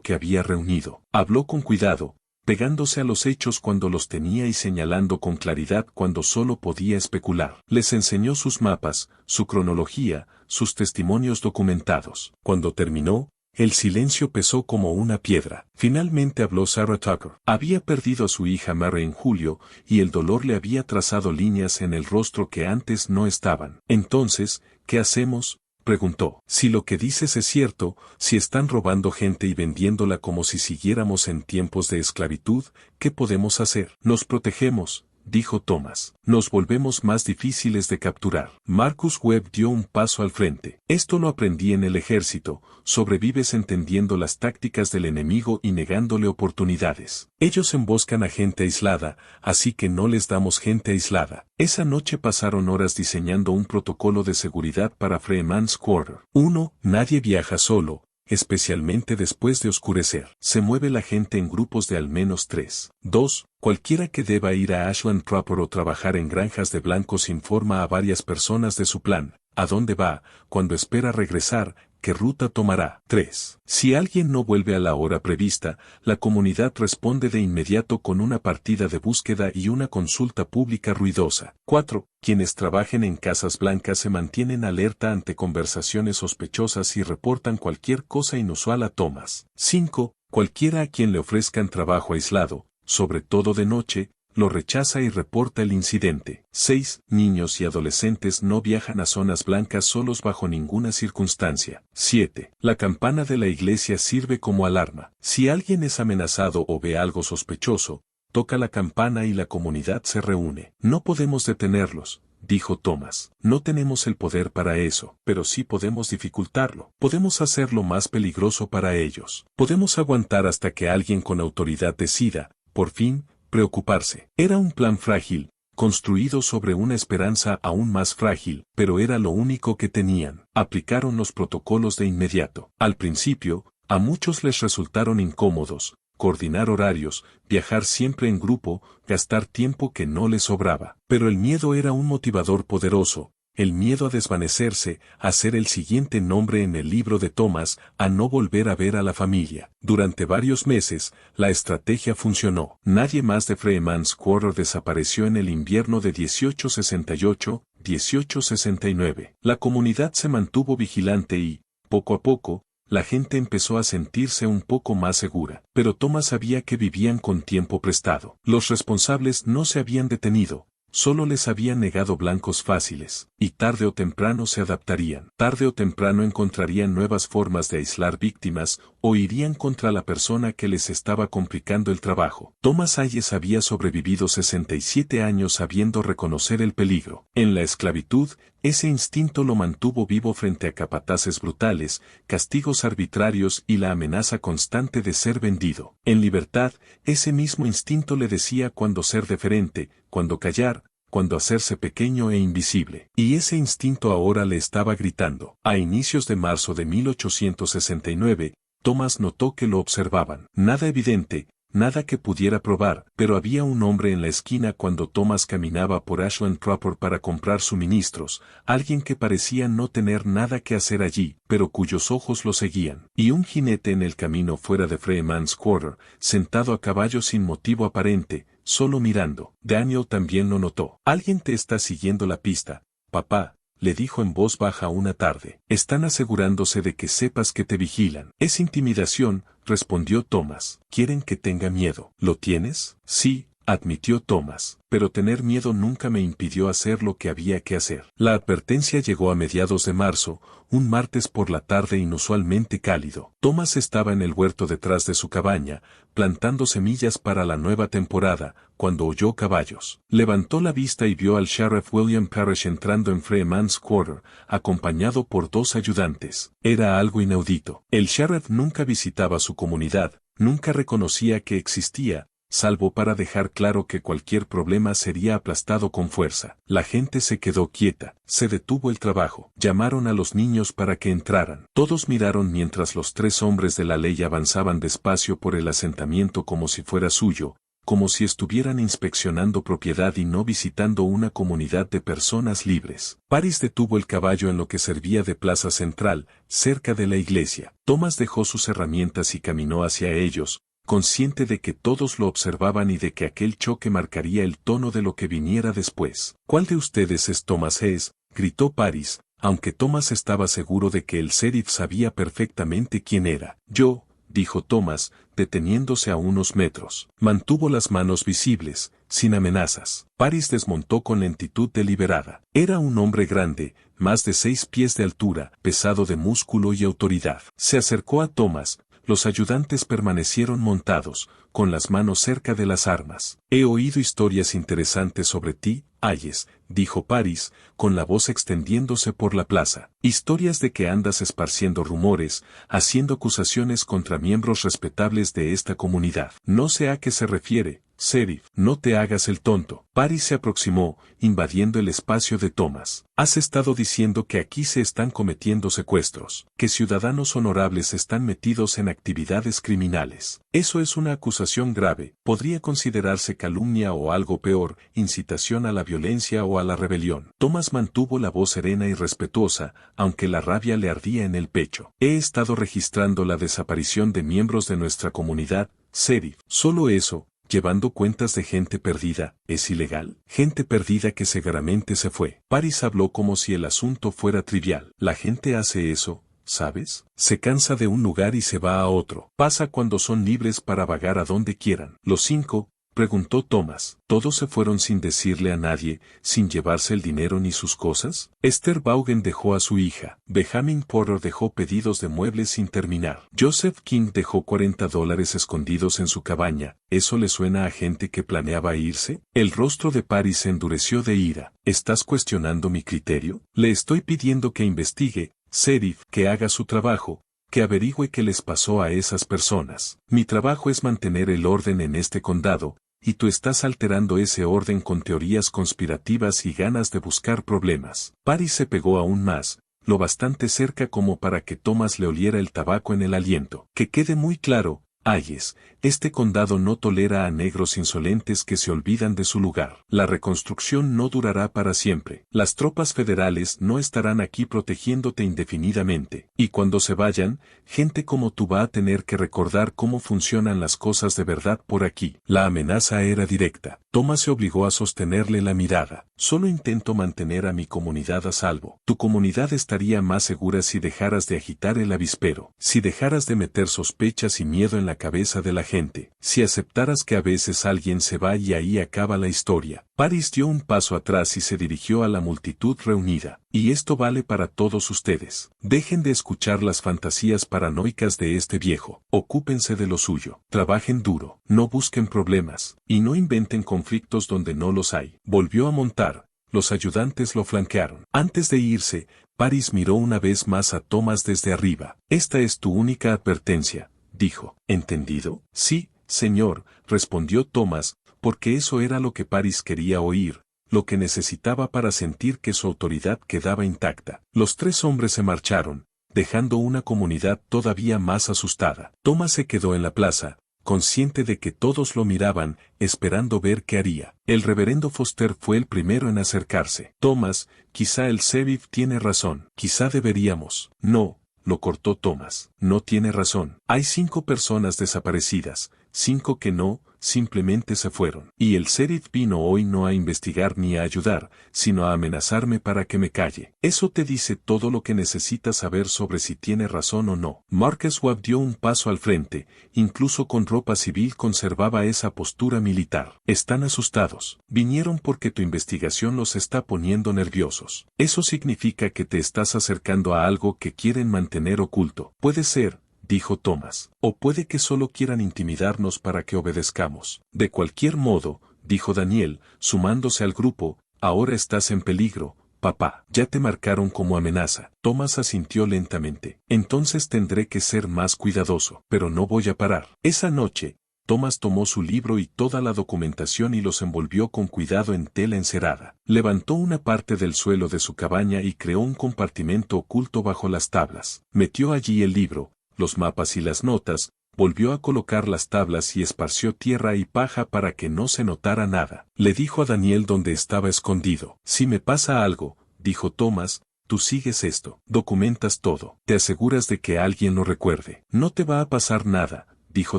que había reunido. Habló con cuidado, pegándose a los hechos cuando los tenía y señalando con claridad cuando solo podía especular. Les enseñó sus mapas, su cronología, sus testimonios documentados. Cuando terminó, el silencio pesó como una piedra. Finalmente habló Sarah Tucker. Había perdido a su hija Mary en julio, y el dolor le había trazado líneas en el rostro que antes no estaban. Entonces, ¿qué hacemos?, preguntó. Si lo que dices es cierto, si están robando gente y vendiéndola como si siguiéramos en tiempos de esclavitud, ¿qué podemos hacer? Nos protegemos, dijo Thomas. Nos volvemos más difíciles de capturar. Marcus Webb dio un paso al frente. Esto lo aprendí en el ejército. Sobrevives entendiendo las tácticas del enemigo y negándole oportunidades. Ellos emboscan a gente aislada, así que no les damos gente aislada. Esa noche pasaron horas diseñando un protocolo de seguridad para Freeman's Quarter. 1. Nadie viaja solo, especialmente después de oscurecer. Se mueve la gente en grupos de al menos 3. 2. Cualquiera que deba ir a Ashland Proper o trabajar en granjas de blancos informa a varias personas de su plan, a dónde va, cuando espera regresar, qué ruta tomará. 3. Si alguien no vuelve a la hora prevista, la comunidad responde de inmediato con una partida de búsqueda y una consulta pública ruidosa. 4. Quienes trabajen en casas blancas se mantienen alerta ante conversaciones sospechosas y reportan cualquier cosa inusual a Thomas. 5. Cualquiera a quien le ofrezcan trabajo aislado, sobre todo de noche, lo rechaza y reporta el incidente. 6. Niños y adolescentes no viajan a zonas blancas solos bajo ninguna circunstancia. 7. La campana de la iglesia sirve como alarma. Si alguien es amenazado o ve algo sospechoso, toca la campana y la comunidad se reúne. No podemos detenerlos, dijo Thomas. No tenemos el poder para eso, pero sí podemos dificultarlo. Podemos hacerlo más peligroso para ellos. Podemos aguantar hasta que alguien con autoridad decida, por fin, preocuparse. Era un plan frágil, construido sobre una esperanza aún más frágil, pero era lo único que tenían. Aplicaron los protocolos de inmediato. Al principio, a muchos les resultaron incómodos, coordinar horarios, viajar siempre en grupo, gastar tiempo que no les sobraba. Pero el miedo era un motivador poderoso. El miedo a desvanecerse, a ser el siguiente nombre en el libro de Thomas, a no volver a ver a la familia. Durante varios meses, la estrategia funcionó. Nadie más de Freeman's Quarter desapareció en el invierno de 1868-1869. La comunidad se mantuvo vigilante y, poco a poco, la gente empezó a sentirse un poco más segura. Pero Thomas sabía que vivían con tiempo prestado. Los responsables no se habían detenido. Solo les habían negado blancos fáciles, y tarde o temprano se adaptarían. Tarde o temprano encontrarían nuevas formas de aislar víctimas, o irían contra la persona que les estaba complicando el trabajo. Thomas Hayes había sobrevivido 67 años sabiendo reconocer el peligro. En la esclavitud, ese instinto lo mantuvo vivo frente a capataces brutales, castigos arbitrarios y la amenaza constante de ser vendido. En libertad, ese mismo instinto le decía cuándo ser deferente, cuándo callar, cuándo hacerse pequeño e invisible. Y ese instinto ahora le estaba gritando. A inicios de marzo de 1869, Thomas notó que lo observaban. Nada evidente, nada que pudiera probar, pero había un hombre en la esquina cuando Thomas caminaba por Ashland Cropper para comprar suministros, alguien que parecía no tener nada que hacer allí, pero cuyos ojos lo seguían, y un jinete en el camino fuera de Freeman's Quarter, sentado a caballo sin motivo aparente, solo mirando. Daniel también lo notó. Alguien te está siguiendo la pista, papá, le dijo en voz baja una tarde. Están asegurándose de que sepas que te vigilan. Es intimidación, respondió Thomas. Quieren que tenga miedo. ¿Lo tienes? Sí, admitió Thomas, pero tener miedo nunca me impidió hacer lo que había que hacer. La advertencia llegó a mediados de marzo, un martes por la tarde inusualmente cálido. Thomas estaba en el huerto detrás de su cabaña, plantando semillas para la nueva temporada, cuando oyó caballos. Levantó la vista y vio al sheriff William Parrish entrando en Freeman's Quarter, acompañado por 2 ayudantes. Era algo inaudito. El sheriff nunca visitaba su comunidad, nunca reconocía que existía, salvo para dejar claro que cualquier problema sería aplastado con fuerza. La gente se quedó quieta, se detuvo el trabajo. Llamaron a los niños para que entraran. Todos miraron mientras los 3 hombres de la ley avanzaban despacio por el asentamiento como si fuera suyo, como si estuvieran inspeccionando propiedad y no visitando una comunidad de personas libres. Paris detuvo el caballo en lo que servía de plaza central, cerca de la iglesia. Thomas dejó sus herramientas y caminó hacia ellos, consciente de que todos lo observaban y de que aquel choque marcaría el tono de lo que viniera después. ¿Cuál de ustedes es Thomas Hayes?, gritó Paris, aunque Thomas estaba seguro de que el sheriff sabía perfectamente quién era. Yo, dijo Thomas, deteniéndose a unos metros. Mantuvo las manos visibles, sin amenazas. Paris desmontó con lentitud deliberada. Era un hombre grande, más de 6 pies de altura, pesado de músculo y autoridad. Se acercó a Thomas. Los ayudantes permanecieron montados, con las manos cerca de las armas. He oído historias interesantes sobre ti, Hayes, dijo Paris, con la voz extendiéndose por la plaza. Historias de que andas esparciendo rumores, haciendo acusaciones contra miembros respetables de esta comunidad. No sé a qué se refiere, sheriff. No te hagas el tonto. Paris se aproximó, invadiendo el espacio de Thomas. Has estado diciendo que aquí se están cometiendo secuestros, que ciudadanos honorables están metidos en actividades criminales. Eso es una acusación grave, podría considerarse calumnia o algo peor, incitación a la violencia o a la rebelión. Thomas mantuvo la voz serena y respetuosa, aunque la rabia le ardía en el pecho. He estado registrando la desaparición de miembros de nuestra comunidad, sheriff. Solo eso, llevando cuentas de gente perdida, ¿es ilegal? Gente perdida que seguramente se fue. Paris habló como si el asunto fuera trivial. La gente hace eso, ¿sabes? Se cansa de un lugar y se va a otro. Pasa cuando son libres para vagar a donde quieran. Los 5, preguntó Thomas. ¿Todos se fueron sin decirle a nadie, sin llevarse el dinero ni sus cosas? Esther Vaughan dejó a su hija. Benjamin Porter dejó pedidos de muebles sin terminar. Joseph King dejó $40 escondidos en su cabaña. ¿Eso le suena a gente que planeaba irse? El rostro de Paris se endureció de ira. ¿Estás cuestionando mi criterio? Le estoy pidiendo que investigue, sheriff, que haga su trabajo, que averigüe qué les pasó a esas personas. Mi trabajo es mantener el orden en este condado, y tú estás alterando ese orden con teorías conspirativas y ganas de buscar problemas. Paris se pegó aún más, lo bastante cerca como para que Thomas le oliera el tabaco en el aliento. Que quede muy claro, Hayes, este condado no tolera a negros insolentes que se olvidan de su lugar. La reconstrucción no durará para siempre. Las tropas federales no estarán aquí protegiéndote indefinidamente. Y cuando se vayan, gente como tú va a tener que recordar cómo funcionan las cosas de verdad por aquí. La amenaza era directa. Thomas se obligó a sostenerle la mirada. Solo intento mantener a mi comunidad a salvo. Tu comunidad estaría más segura si dejaras de agitar el avispero, si dejaras de meter sospechas y miedo en la cabeza de la gente, si aceptaras que a veces alguien se va y ahí acaba la historia. Paris dio un paso atrás y se dirigió a la multitud reunida. Y esto vale para todos ustedes. Dejen de escuchar las fantasías paranoicas de este viejo. Ocúpense de lo suyo. Trabajen duro. No busquen problemas. Y no inventen conflictos donde no los hay. Volvió a montar. Los ayudantes lo flanquearon. Antes de irse, Paris miró una vez más a Thomas desde arriba. Esta es tu única advertencia, dijo. ¿Entendido? Sí, señor, respondió Thomas, porque eso era lo que Paris quería oír, lo que necesitaba para sentir que su autoridad quedaba intacta. Los tres hombres se marcharon, dejando una comunidad todavía más asustada. Thomas se quedó en la plaza, consciente de que todos lo miraban, esperando ver qué haría. El reverendo Foster fue el primero en acercarse. Thomas, quizá el sheriff tiene razón. Quizá deberíamos. No, lo cortó Thomas. No tiene razón. Hay 5 personas desaparecidas, 5 que no, simplemente se fueron. Y el sheriff vino hoy no a investigar ni a ayudar, sino a amenazarme para que me calle. Eso te dice todo lo que necesitas saber sobre si tiene razón o no. Marcus Webb dio un paso al frente, incluso con ropa civil conservaba esa postura militar. Están asustados. Vinieron porque tu investigación los está poniendo nerviosos. Eso significa que te estás acercando a algo que quieren mantener oculto. Puede ser, dijo Thomas, o puede que solo quieran intimidarnos para que obedezcamos. De cualquier modo, dijo Daniel, sumándose al grupo, ahora estás en peligro, papá. Ya te marcaron como amenaza. Thomas asintió lentamente. Entonces tendré que ser más cuidadoso, pero no voy a parar. Esa noche, Thomas tomó su libro y toda la documentación y los envolvió con cuidado en tela encerada. Levantó una parte del suelo de su cabaña y creó un compartimento oculto bajo las tablas. Metió allí el libro, los mapas y las notas, volvió a colocar las tablas y esparció tierra y paja para que no se notara nada. Le dijo a Daniel dónde estaba escondido. Si me pasa algo, dijo Thomas, tú sigues esto, documentas todo, te aseguras de que alguien lo recuerde. No te va a pasar nada, dijo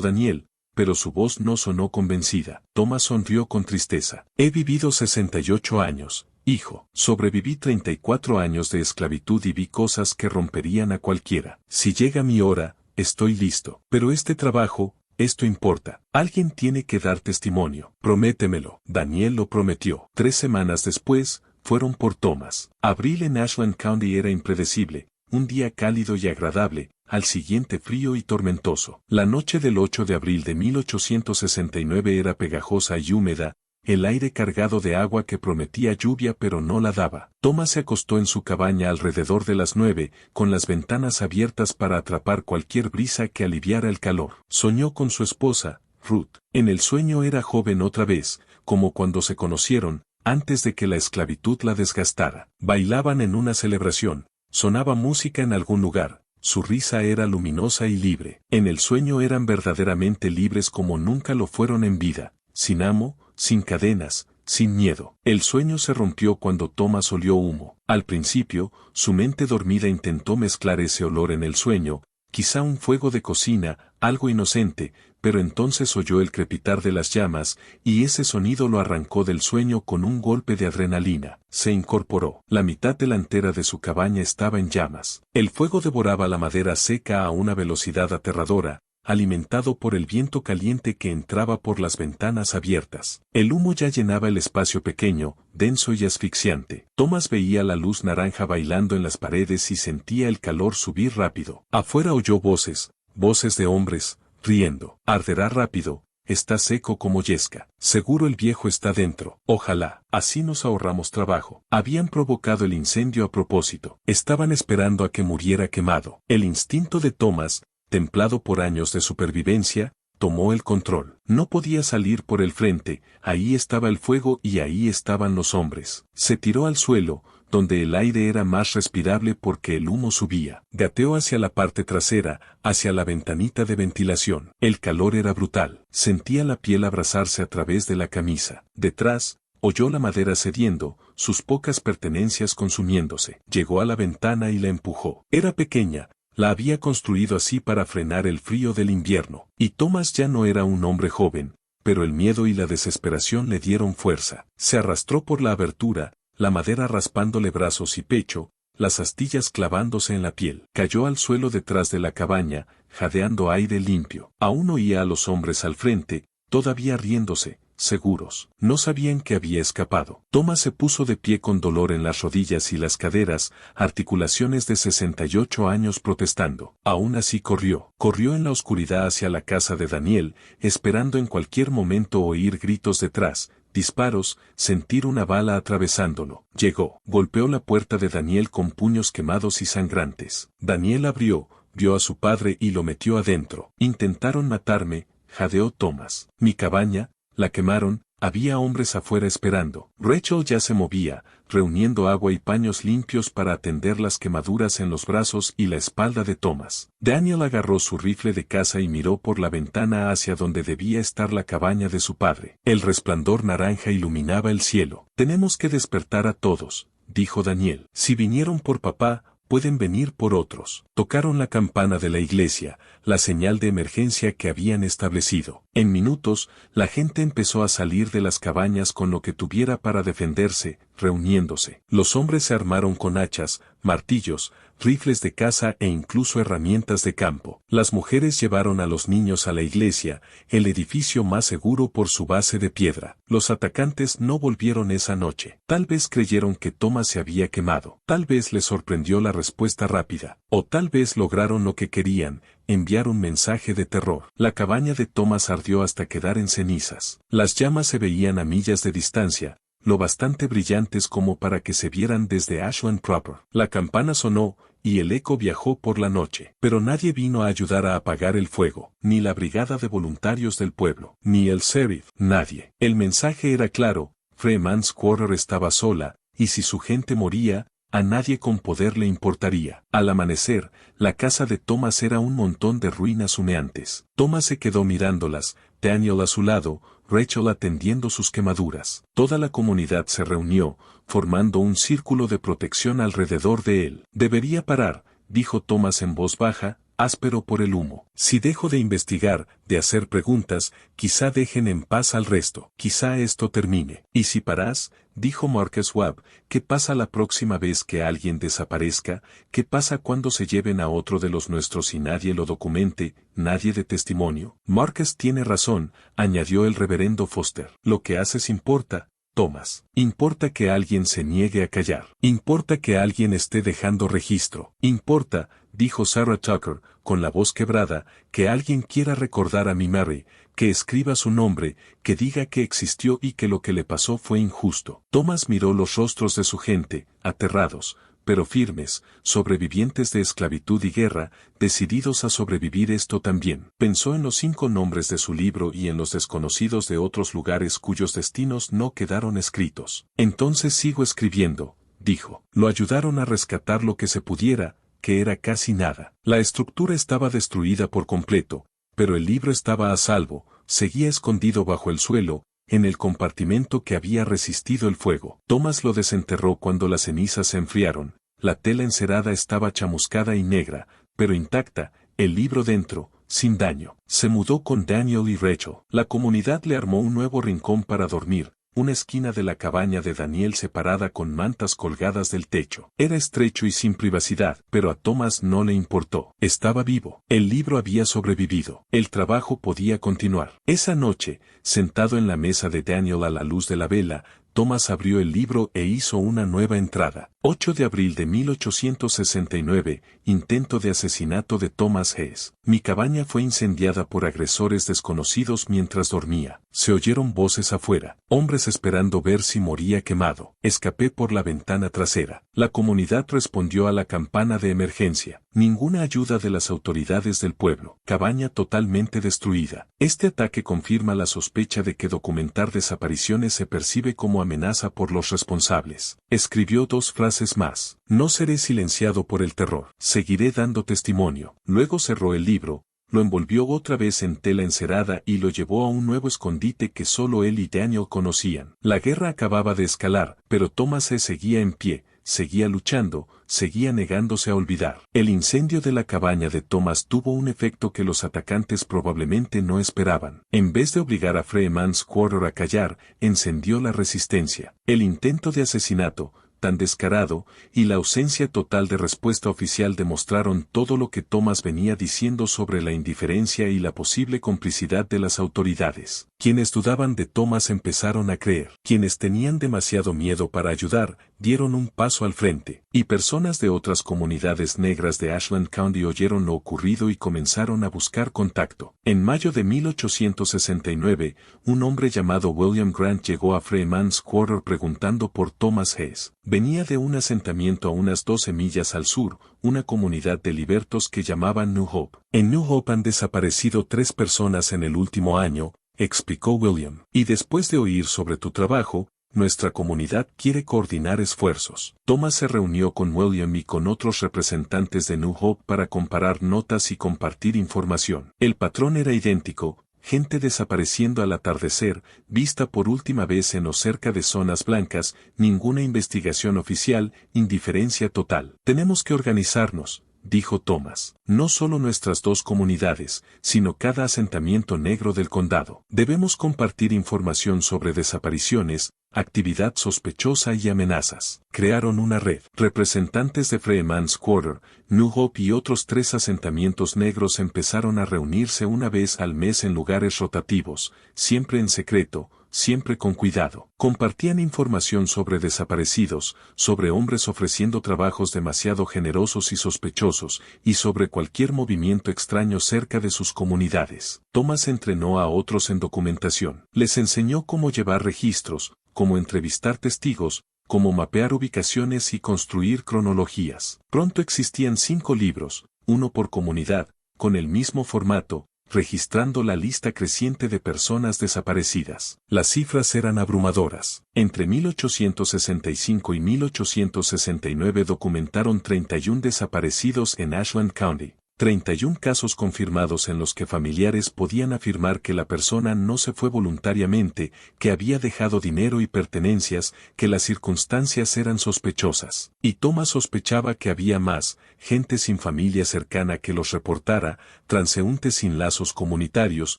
Daniel, pero su voz no sonó convencida. Thomas sonrió con tristeza. He vivido 68 años. Hijo, sobreviví 34 años de esclavitud y vi cosas que romperían a cualquiera. Si llega mi hora, estoy listo. Pero este trabajo, esto importa. Alguien tiene que dar testimonio. Prométemelo. Daniel lo prometió. 3 semanas después, fueron por Thomas. Abril en Ashland County era impredecible, un día cálido y agradable, al siguiente frío y tormentoso. La noche del 8 de abril de 1869 era pegajosa y húmeda, el aire cargado de agua que prometía lluvia pero no la daba. Thomas se acostó en su cabaña alrededor de las 9, con las ventanas abiertas para atrapar cualquier brisa que aliviara el calor. Soñó con su esposa, Ruth. En el sueño era joven otra vez, como cuando se conocieron, antes de que la esclavitud la desgastara. Bailaban en una celebración, sonaba música en algún lugar. Su risa era luminosa y libre. En el sueño eran verdaderamente libres como nunca lo fueron en vida, sin amo, sin cadenas, sin miedo. El sueño se rompió cuando Thomas olió humo. Al principio, su mente dormida intentó mezclar ese olor en el sueño, quizá un fuego de cocina, algo inocente, pero entonces oyó el crepitar de las llamas, y ese sonido lo arrancó del sueño con un golpe de adrenalina. Se incorporó. La mitad delantera de su cabaña estaba en llamas. El fuego devoraba la madera seca a una velocidad aterradora, alimentado por el viento caliente que entraba por las ventanas abiertas. El humo ya llenaba el espacio pequeño, denso y asfixiante. Thomas veía la luz naranja bailando en las paredes y sentía el calor subir rápido. Afuera oyó voces, voces de hombres, riendo. Arderá rápido, está seco como yesca. Seguro el viejo está dentro. Ojalá, así nos ahorramos trabajo. Habían provocado el incendio a propósito. Estaban esperando a que muriera quemado. El instinto de Thomas, templado por años de supervivencia, tomó el control. No podía salir por el frente, ahí estaba el fuego y ahí estaban los hombres. Se tiró al suelo, donde el aire era más respirable porque el humo subía. Gateó hacia la parte trasera, hacia la ventanita de ventilación. El calor era brutal. Sentía la piel abrasarse a través de la camisa. Detrás, oyó la madera cediendo, sus pocas pertenencias consumiéndose. Llegó a la ventana y la empujó. Era pequeña. La había construido así para frenar el frío del invierno. Y Thomas ya no era un hombre joven, pero el miedo y la desesperación le dieron fuerza. Se arrastró por la abertura, la madera raspándole brazos y pecho, las astillas clavándose en la piel. Cayó al suelo detrás de la cabaña, jadeando aire limpio. Aún oía a los hombres al frente, todavía riéndose, seguros. No sabían que había escapado. Thomas se puso de pie con dolor en las rodillas y las caderas, articulaciones de 68 años protestando. Aún así corrió. Corrió en la oscuridad hacia la casa de Daniel, esperando en cualquier momento oír gritos detrás, disparos, sentir una bala atravesándolo. Llegó. Golpeó la puerta de Daniel con puños quemados y sangrantes. Daniel abrió, vio a su padre y lo metió adentro. Intentaron matarme, jadeó Thomas. Mi cabaña, la quemaron, había hombres afuera esperando. Rachel ya se movía, reuniendo agua y paños limpios para atender las quemaduras en los brazos y la espalda de Thomas. Daniel agarró su rifle de caza y miró por la ventana hacia donde debía estar la cabaña de su padre. El resplandor naranja iluminaba el cielo. Tenemos que despertar a todos, dijo Daniel. Si vinieron por papá, pueden venir por otros. Tocaron la campana de la iglesia, la señal de emergencia que habían establecido. En minutos, la gente empezó a salir de las cabañas con lo que tuviera para defenderse, reuniéndose. Los hombres se armaron con hachas, martillos, rifles de caza e incluso herramientas de campo. Las mujeres llevaron a los niños a la iglesia, el edificio más seguro por su base de piedra. Los atacantes no volvieron esa noche. Tal vez creyeron que Thomas se había quemado. Tal vez les sorprendió la respuesta rápida. O tal vez lograron lo que querían, enviar un mensaje de terror. La cabaña de Thomas ardió hasta quedar en cenizas. Las llamas se veían a millas de distancia, lo bastante brillantes como para que se vieran desde Ashland Proper. La campana sonó, y el eco viajó por la noche. Pero nadie vino a ayudar a apagar el fuego, ni la brigada de voluntarios del pueblo, ni el sheriff, nadie. El mensaje era claro, Freeman's Quarter estaba sola, y si su gente moría, a nadie con poder le importaría. Al amanecer, la casa de Thomas era un montón de ruinas humeantes. Thomas se quedó mirándolas, Daniel a su lado, Rachel atendiendo sus quemaduras. Toda la comunidad se reunió, formando un círculo de protección alrededor de él. Debería parar, dijo Thomas en voz baja, áspero por el humo. Si dejo de investigar, de hacer preguntas, quizá dejen en paz al resto. Quizá esto termine. Y si paras, dijo Marcus Webb, ¿qué pasa la próxima vez que alguien desaparezca? ¿Qué pasa cuando se lleven a otro de los nuestros y nadie lo documente, nadie de testimonio? Marcus tiene razón, añadió el reverendo Foster. Lo que haces importa, Thomas. Importa que alguien se niegue a callar. Importa que alguien esté dejando registro. Importa, dijo Sarah Tucker, con la voz quebrada, que alguien quiera recordar a mi Mary, que escriba su nombre, que diga que existió y que lo que le pasó fue injusto. Thomas miró los rostros de su gente, aterrados, pero firmes, sobrevivientes de esclavitud y guerra, decididos a sobrevivir esto también. Pensó en los 5 nombres de su libro y en los desconocidos de otros lugares cuyos destinos no quedaron escritos. Entonces sigo escribiendo, dijo. Lo ayudaron a rescatar lo que se pudiera, que era casi nada. La estructura estaba destruida por completo, pero el libro estaba a salvo, seguía escondido bajo el suelo, en el compartimento que había resistido el fuego. Thomas lo desenterró cuando las cenizas se enfriaron, la tela encerada estaba chamuscada y negra, pero intacta, el libro dentro, sin daño. Se mudó con Daniel y Rachel. La comunidad le armó un nuevo rincón para dormir, una esquina de la cabaña de Daniel separada con mantas colgadas del techo. Era estrecho y sin privacidad, pero a Thomas no le importó. Estaba vivo. El libro había sobrevivido. El trabajo podía continuar. Esa noche, sentado en la mesa de Daniel a la luz de la vela, Thomas abrió el libro e hizo una nueva entrada. 8 de abril de 1869, intento de asesinato de Thomas Hess. Mi cabaña fue incendiada por agresores desconocidos mientras dormía. Se oyeron voces afuera, hombres esperando ver si moría quemado. Escapé por la ventana trasera. La comunidad respondió a la campana de emergencia. Ninguna ayuda de las autoridades del pueblo. Cabaña totalmente destruida. Este ataque confirma la sospecha de que documentar desapariciones se percibe como amenaza por los responsables. Escribió 2 frases más. No seré silenciado por el terror. Seguiré dando testimonio. Luego cerró el libro, lo envolvió otra vez en tela encerada y lo llevó a un nuevo escondite que solo él y Daniel conocían. La guerra acababa de escalar, pero Thomas seguía en pie, seguía luchando, seguía negándose a olvidar. El incendio de la cabaña de Thomas tuvo un efecto que los atacantes probablemente no esperaban. En vez de obligar a Freeman's Quarter a callar, encendió la resistencia. El intento de asesinato, tan descarado, y la ausencia total de respuesta oficial demostraron todo lo que Thomas venía diciendo sobre la indiferencia y la posible complicidad de las autoridades. Quienes dudaban de Thomas empezaron a creer. Quienes tenían demasiado miedo para ayudar, dieron un paso al frente, y personas de otras comunidades negras de Ashland County oyeron lo ocurrido y comenzaron a buscar contacto. En mayo de 1869, un hombre llamado William Grant llegó a Freeman's Quarter preguntando por Thomas Hess. Venía de un asentamiento a unas 12 millas al sur, una comunidad de libertos que llamaban New Hope. En New Hope han desaparecido 3 personas en el último año, explicó William. Y después de oír sobre tu trabajo, nuestra comunidad quiere coordinar esfuerzos. Thomas se reunió con William y con otros representantes de New Hope para comparar notas y compartir información. El patrón era idéntico. Gente desapareciendo al atardecer, vista por última vez en o cerca de zonas blancas, ninguna investigación oficial, indiferencia total. Tenemos que organizarnos, dijo Thomas. No solo nuestras 2 comunidades, sino cada asentamiento negro del condado. Debemos compartir información sobre desapariciones, actividad sospechosa y amenazas. Crearon una red. Representantes de Freeman's Quarter, New Hope y otros 3 asentamientos negros empezaron a reunirse una vez al mes en lugares rotativos, siempre en secreto, siempre con cuidado. Compartían información sobre desaparecidos, sobre hombres ofreciendo trabajos demasiado generosos y sospechosos, y sobre cualquier movimiento extraño cerca de sus comunidades. Thomas entrenó a otros en documentación. Les enseñó cómo llevar registros, cómo entrevistar testigos, cómo mapear ubicaciones y construir cronologías. Pronto existían 5 libros, uno por comunidad, con el mismo formato, registrando la lista creciente de personas desaparecidas. Las cifras eran abrumadoras. Entre 1865 y 1869 documentaron 31 desaparecidos en Ashland County. 31 casos confirmados en los que familiares podían afirmar que la persona no se fue voluntariamente, que había dejado dinero y pertenencias, que las circunstancias eran sospechosas. Y Thomas sospechaba que había más, gente sin familia cercana que los reportara, transeúntes sin lazos comunitarios,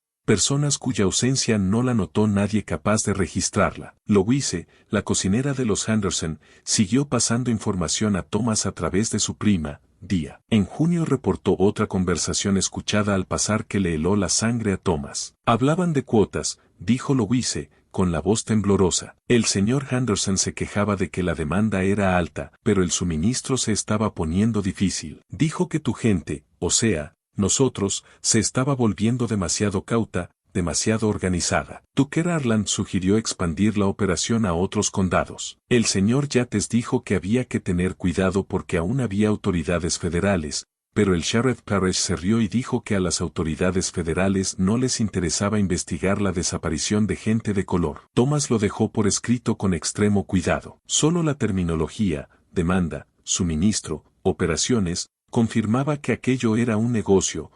personas cuya ausencia no la notó nadie capaz de registrarla. Louise, la cocinera de los Henderson, siguió pasando información a Thomas a través de su prima, Dia. En junio reportó otra conversación escuchada al pasar que le heló la sangre a Thomas. Hablaban de cuotas, dijo Louise, con la voz temblorosa. El señor Henderson se quejaba de que la demanda era alta, pero el suministro se estaba poniendo difícil. Dijo que tu gente, o sea, nosotros, se estaba volviendo demasiado cauta, demasiado organizada. Tucker Arland sugirió expandir la operación a otros condados. El señor Yates dijo que había que tener cuidado porque aún había autoridades federales, pero el sheriff Parrish se rió y dijo que a las autoridades federales no les interesaba investigar la desaparición de gente de color. Thomas lo dejó por escrito con extremo cuidado. Solo la terminología, demanda, suministro, operaciones, confirmaba que aquello era un negocio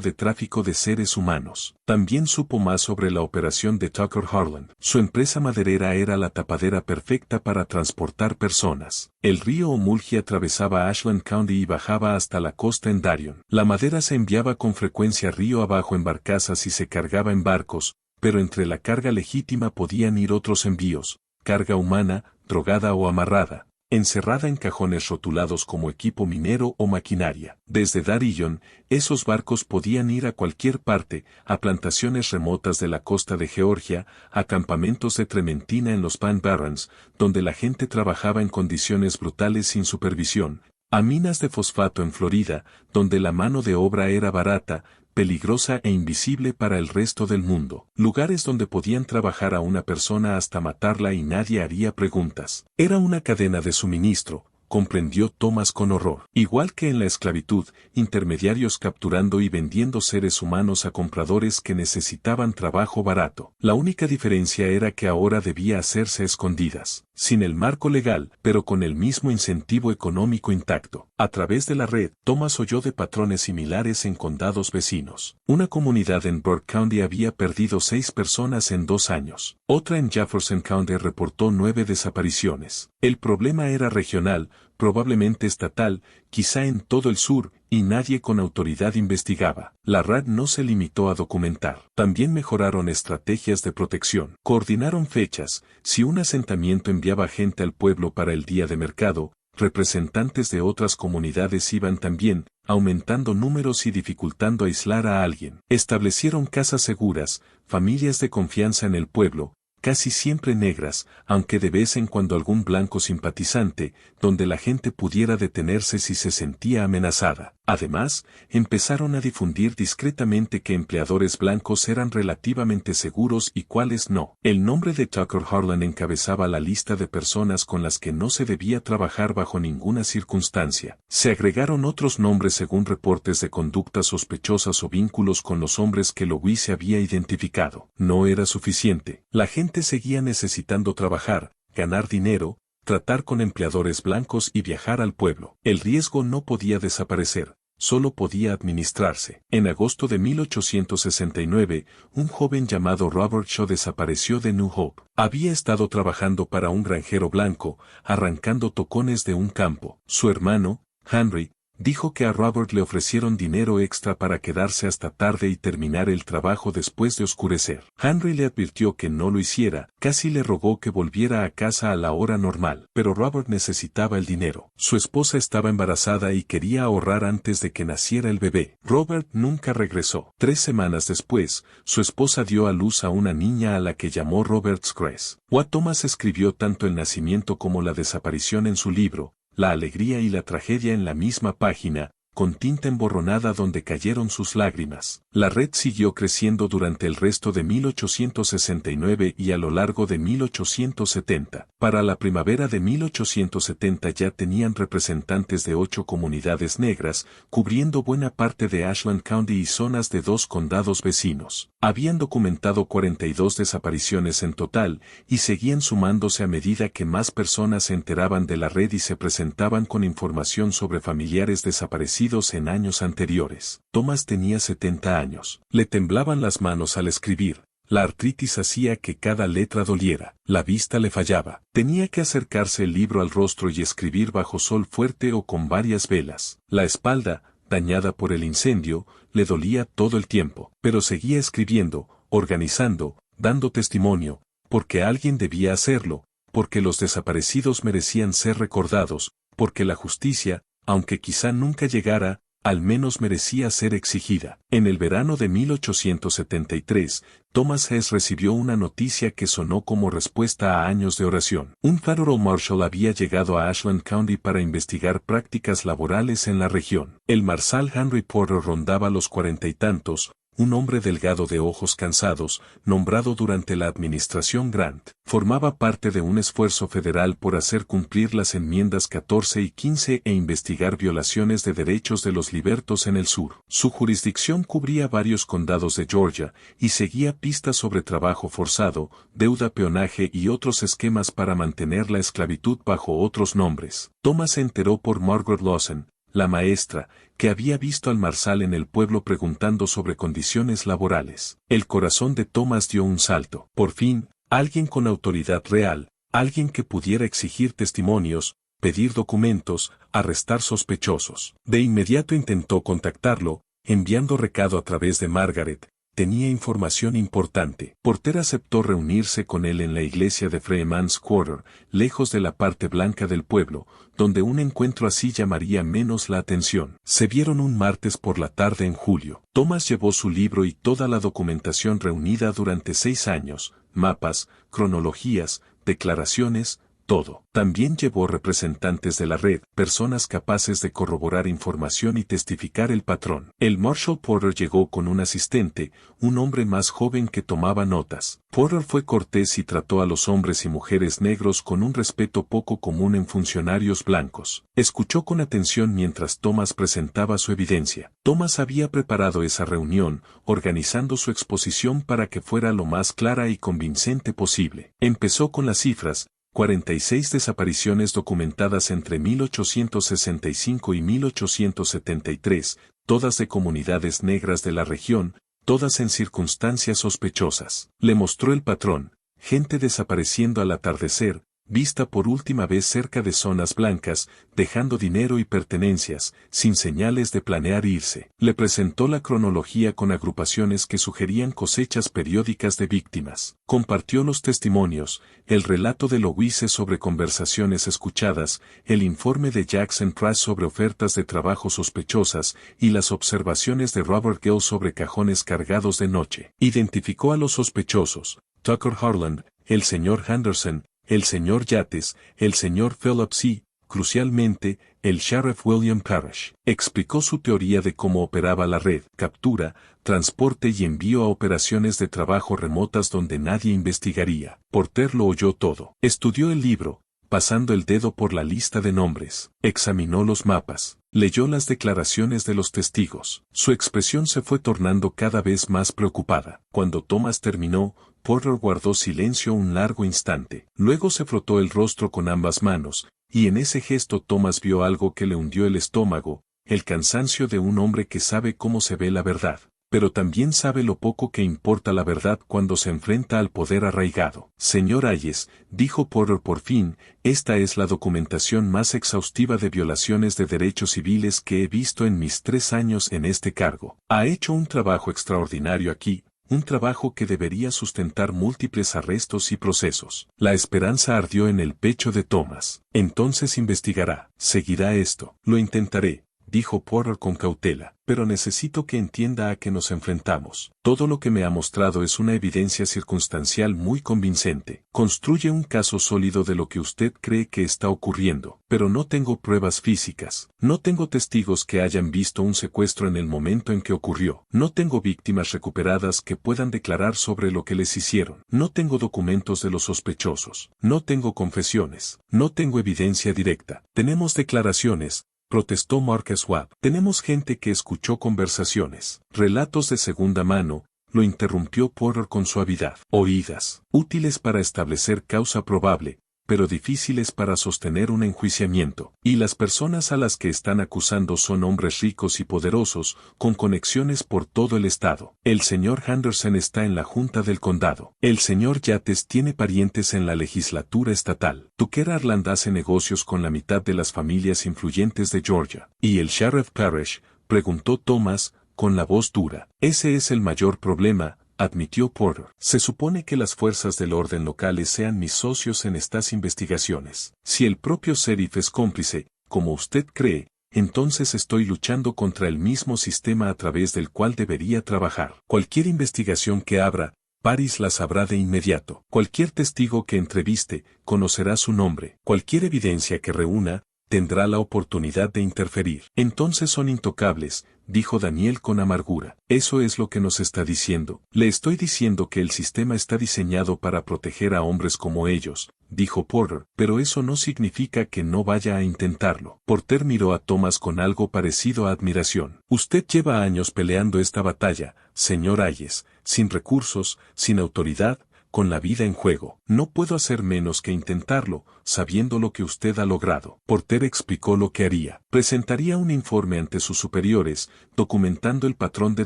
de tráfico de seres humanos. También supo más sobre la operación de Tucker Harlan. Su empresa maderera era la tapadera perfecta para transportar personas. El río Omulji atravesaba Ashland County y bajaba hasta la costa en Darien. La madera se enviaba con frecuencia río abajo en barcazas y se cargaba en barcos, pero entre la carga legítima podían ir otros envíos, carga humana, drogada o amarrada, encerrada en cajones rotulados como equipo minero o maquinaria. Desde Darien, esos barcos podían ir a cualquier parte, a plantaciones remotas de la costa de Georgia, a campamentos de trementina en los Pan Barrens, donde la gente trabajaba en condiciones brutales sin supervisión, a minas de fosfato en Florida, donde la mano de obra era barata, peligrosa e invisible para el resto del mundo. Lugares donde podían trabajar a una persona hasta matarla y nadie haría preguntas. Era una cadena de suministro, comprendió Thomas con horror. Igual que en la esclavitud, intermediarios capturando y vendiendo seres humanos a compradores que necesitaban trabajo barato. La única diferencia era que ahora debía hacerse a escondidas, sin el marco legal, pero con el mismo incentivo económico intacto. A través de la red, Thomas oyó de patrones similares en condados vecinos. Una comunidad en Burke County había perdido 6 personas en 2 años. Otra en Jefferson County reportó 9 desapariciones. El problema era regional, probablemente estatal, quizá en todo el sur, y nadie con autoridad investigaba. La RAD no se limitó a documentar. También mejoraron estrategias de protección. Coordinaron fechas. Si un asentamiento enviaba gente al pueblo para el día de mercado, representantes de otras comunidades iban también, aumentando números y dificultando aislar a alguien. Establecieron casas seguras, familias de confianza en el pueblo, casi siempre negras, aunque de vez en cuando algún blanco simpatizante, donde la gente pudiera detenerse si se sentía amenazada. Además, empezaron a difundir discretamente que empleadores blancos eran relativamente seguros y cuáles no. El nombre de Tucker Harlan encabezaba la lista de personas con las que no se debía trabajar bajo ninguna circunstancia. Se agregaron otros nombres según reportes de conductas sospechosas o vínculos con los hombres que Louis había identificado. No era suficiente. La gente seguía necesitando trabajar, ganar dinero, tratar con empleadores blancos y viajar al pueblo. El riesgo no podía desaparecer, solo podía administrarse. En agosto de 1869, un joven llamado Robert Shaw desapareció de New Hope. Había estado trabajando para un granjero blanco, arrancando tocones de un campo. Su hermano, Henry, dijo que a Robert le ofrecieron dinero extra para quedarse hasta tarde y terminar el trabajo después de oscurecer. Henry le advirtió que no lo hiciera, casi le rogó que volviera a casa a la hora normal, pero Robert necesitaba el dinero. Su esposa estaba embarazada y quería ahorrar antes de que naciera el bebé. Robert nunca regresó. 3 semanas después, su esposa dio a luz a una niña a la que llamó Robert's Grace. Watt Thomas escribió tanto el nacimiento como la desaparición en su libro, La alegría y la tragedia en la misma página, con tinta emborronada donde cayeron sus lágrimas. La red siguió creciendo durante el resto de 1869 y a lo largo de 1870. Para la primavera de 1870 ya tenían representantes de 8 comunidades negras, cubriendo buena parte de Ashland County y zonas de 2 condados vecinos. Habían documentado 42 desapariciones en total, y seguían sumándose a medida que más personas se enteraban de la red y se presentaban con información sobre familiares desaparecidos en años anteriores. Thomas tenía 70 años. Le temblaban las manos al escribir. La artritis hacía que cada letra doliera. La vista le fallaba. Tenía que acercarse el libro al rostro y escribir bajo sol fuerte o con varias velas. La espalda, dañada por el incendio, le dolía todo el tiempo. Pero seguía escribiendo, organizando, dando testimonio, porque alguien debía hacerlo, porque los desaparecidos merecían ser recordados, porque la justicia, aunque quizá nunca llegara, al menos merecía ser exigida. En el verano de 1873, Thomas Hess recibió una noticia que sonó como respuesta a años de oración. Un federal marshal había llegado a Ashland County para investigar prácticas laborales en la región. El marshal Henry Porter rondaba los 40 y tantos, un hombre delgado de ojos cansados, nombrado durante la administración Grant. Formaba parte de un esfuerzo federal por hacer cumplir las enmiendas 14 y 15 e investigar violaciones de derechos de los libertos en el sur. Su jurisdicción cubría varios condados de Georgia, y seguía pistas sobre trabajo forzado, deuda, peonaje y otros esquemas para mantener la esclavitud bajo otros nombres. Thomas se enteró por Margaret Lawson, la maestra, que había visto al marshal en el pueblo preguntando sobre condiciones laborales. El corazón de Thomas dio un salto. Por fin, alguien con autoridad real, alguien que pudiera exigir testimonios, pedir documentos, arrestar sospechosos. De inmediato intentó contactarlo, enviando recado a través de Margaret. Tenía información importante. Porter aceptó reunirse con él en la iglesia de Freeman's Quarter, lejos de la parte blanca del pueblo, donde un encuentro así llamaría menos la atención. Se vieron un martes por la tarde en julio. Thomas llevó su libro y toda la documentación reunida durante 6 años, mapas, cronologías, declaraciones, todo. También llevó representantes de la red, personas capaces de corroborar información y testificar el patrón. El Marshal Porter llegó con un asistente, un hombre más joven que tomaba notas. Porter fue cortés y trató a los hombres y mujeres negros con un respeto poco común en funcionarios blancos. Escuchó con atención mientras Thomas presentaba su evidencia. Thomas había preparado esa reunión, organizando su exposición para que fuera lo más clara y convincente posible. Empezó con las cifras: 46 desapariciones documentadas entre 1865 y 1873, todas de comunidades negras de la región, todas en circunstancias sospechosas. Le mostró el patrón: gente desapareciendo al atardecer, vista por última vez cerca de zonas blancas, dejando dinero y pertenencias, sin señales de planear irse. Le presentó la cronología con agrupaciones que sugerían cosechas periódicas de víctimas. Compartió los testimonios, el relato de Louise sobre conversaciones escuchadas, el informe de Jackson Price sobre ofertas de trabajo sospechosas y las observaciones de Robert Gill sobre cajones cargados de noche. Identificó a los sospechosos: Tucker Harland, el señor Henderson, el señor Yates, el señor Phillips y, crucialmente, el sheriff William Parrish. Explicó su teoría de cómo operaba la red: captura, transporte y envío a operaciones de trabajo remotas donde nadie investigaría. Porter lo oyó todo. Estudió el libro, pasando el dedo por la lista de nombres. Examinó los mapas. Leyó las declaraciones de los testigos. Su expresión se fue tornando cada vez más preocupada. Cuando Thomas terminó, Porter guardó silencio un largo instante. Luego se frotó el rostro con ambas manos, y en ese gesto Thomas vio algo que le hundió el estómago: el cansancio de un hombre que sabe cómo se ve la verdad, pero también sabe lo poco que importa la verdad cuando se enfrenta al poder arraigado. Señor Hayes, dijo Porter por fin, esta es la documentación más exhaustiva de violaciones de derechos civiles que he visto en mis 3 años en este cargo. Ha hecho un trabajo extraordinario aquí. Un trabajo que debería sustentar múltiples arrestos y procesos. La esperanza ardió en el pecho de Thomas. Entonces investigará. Seguirá esto. Lo intentaré, dijo Porter con cautela, pero necesito que entienda a qué nos enfrentamos. Todo lo que me ha mostrado es una evidencia circunstancial muy convincente. Construye un caso sólido de lo que usted cree que está ocurriendo, pero no tengo pruebas físicas. No tengo testigos que hayan visto un secuestro en el momento en que ocurrió. No tengo víctimas recuperadas que puedan declarar sobre lo que les hicieron. No tengo documentos de los sospechosos. No tengo confesiones. No tengo evidencia directa. Tenemos declaraciones, protestó Mark Schwab. Tenemos gente que escuchó conversaciones, relatos de segunda mano, lo interrumpió Porter con suavidad. Oídas, útiles para establecer causa probable, pero difíciles para sostener un enjuiciamiento. Y las personas a las que están acusando son hombres ricos y poderosos, con conexiones por todo el estado. El señor Henderson está en la Junta del Condado. El señor Yates tiene parientes en la legislatura estatal. Tucker Harland hace negocios con la mitad de las familias influyentes de Georgia. ¿Y el sheriff Parrish?, preguntó Thomas, con la voz dura. Ese es el mayor problema, admitió Porter. Se supone que las fuerzas del orden locales sean mis socios en estas investigaciones. Si el propio sheriff es cómplice, como usted cree, entonces estoy luchando contra el mismo sistema a través del cual debería trabajar. Cualquier investigación que abra, Paris la sabrá de inmediato. Cualquier testigo que entreviste, conocerá su nombre. Cualquier evidencia que reúna, tendrá la oportunidad de interferir. Entonces son intocables, dijo Daniel con amargura. Eso es lo que nos está diciendo. Le estoy diciendo que el sistema está diseñado para proteger a hombres como ellos, dijo Porter, pero eso no significa que no vaya a intentarlo. Porter miró a Thomas con algo parecido a admiración. Usted lleva años peleando esta batalla, señor Hayes, sin recursos, sin autoridad, con la vida en juego. No puedo hacer menos que intentarlo, sabiendo lo que usted ha logrado. Porter explicó lo que haría. Presentaría un informe ante sus superiores, documentando el patrón de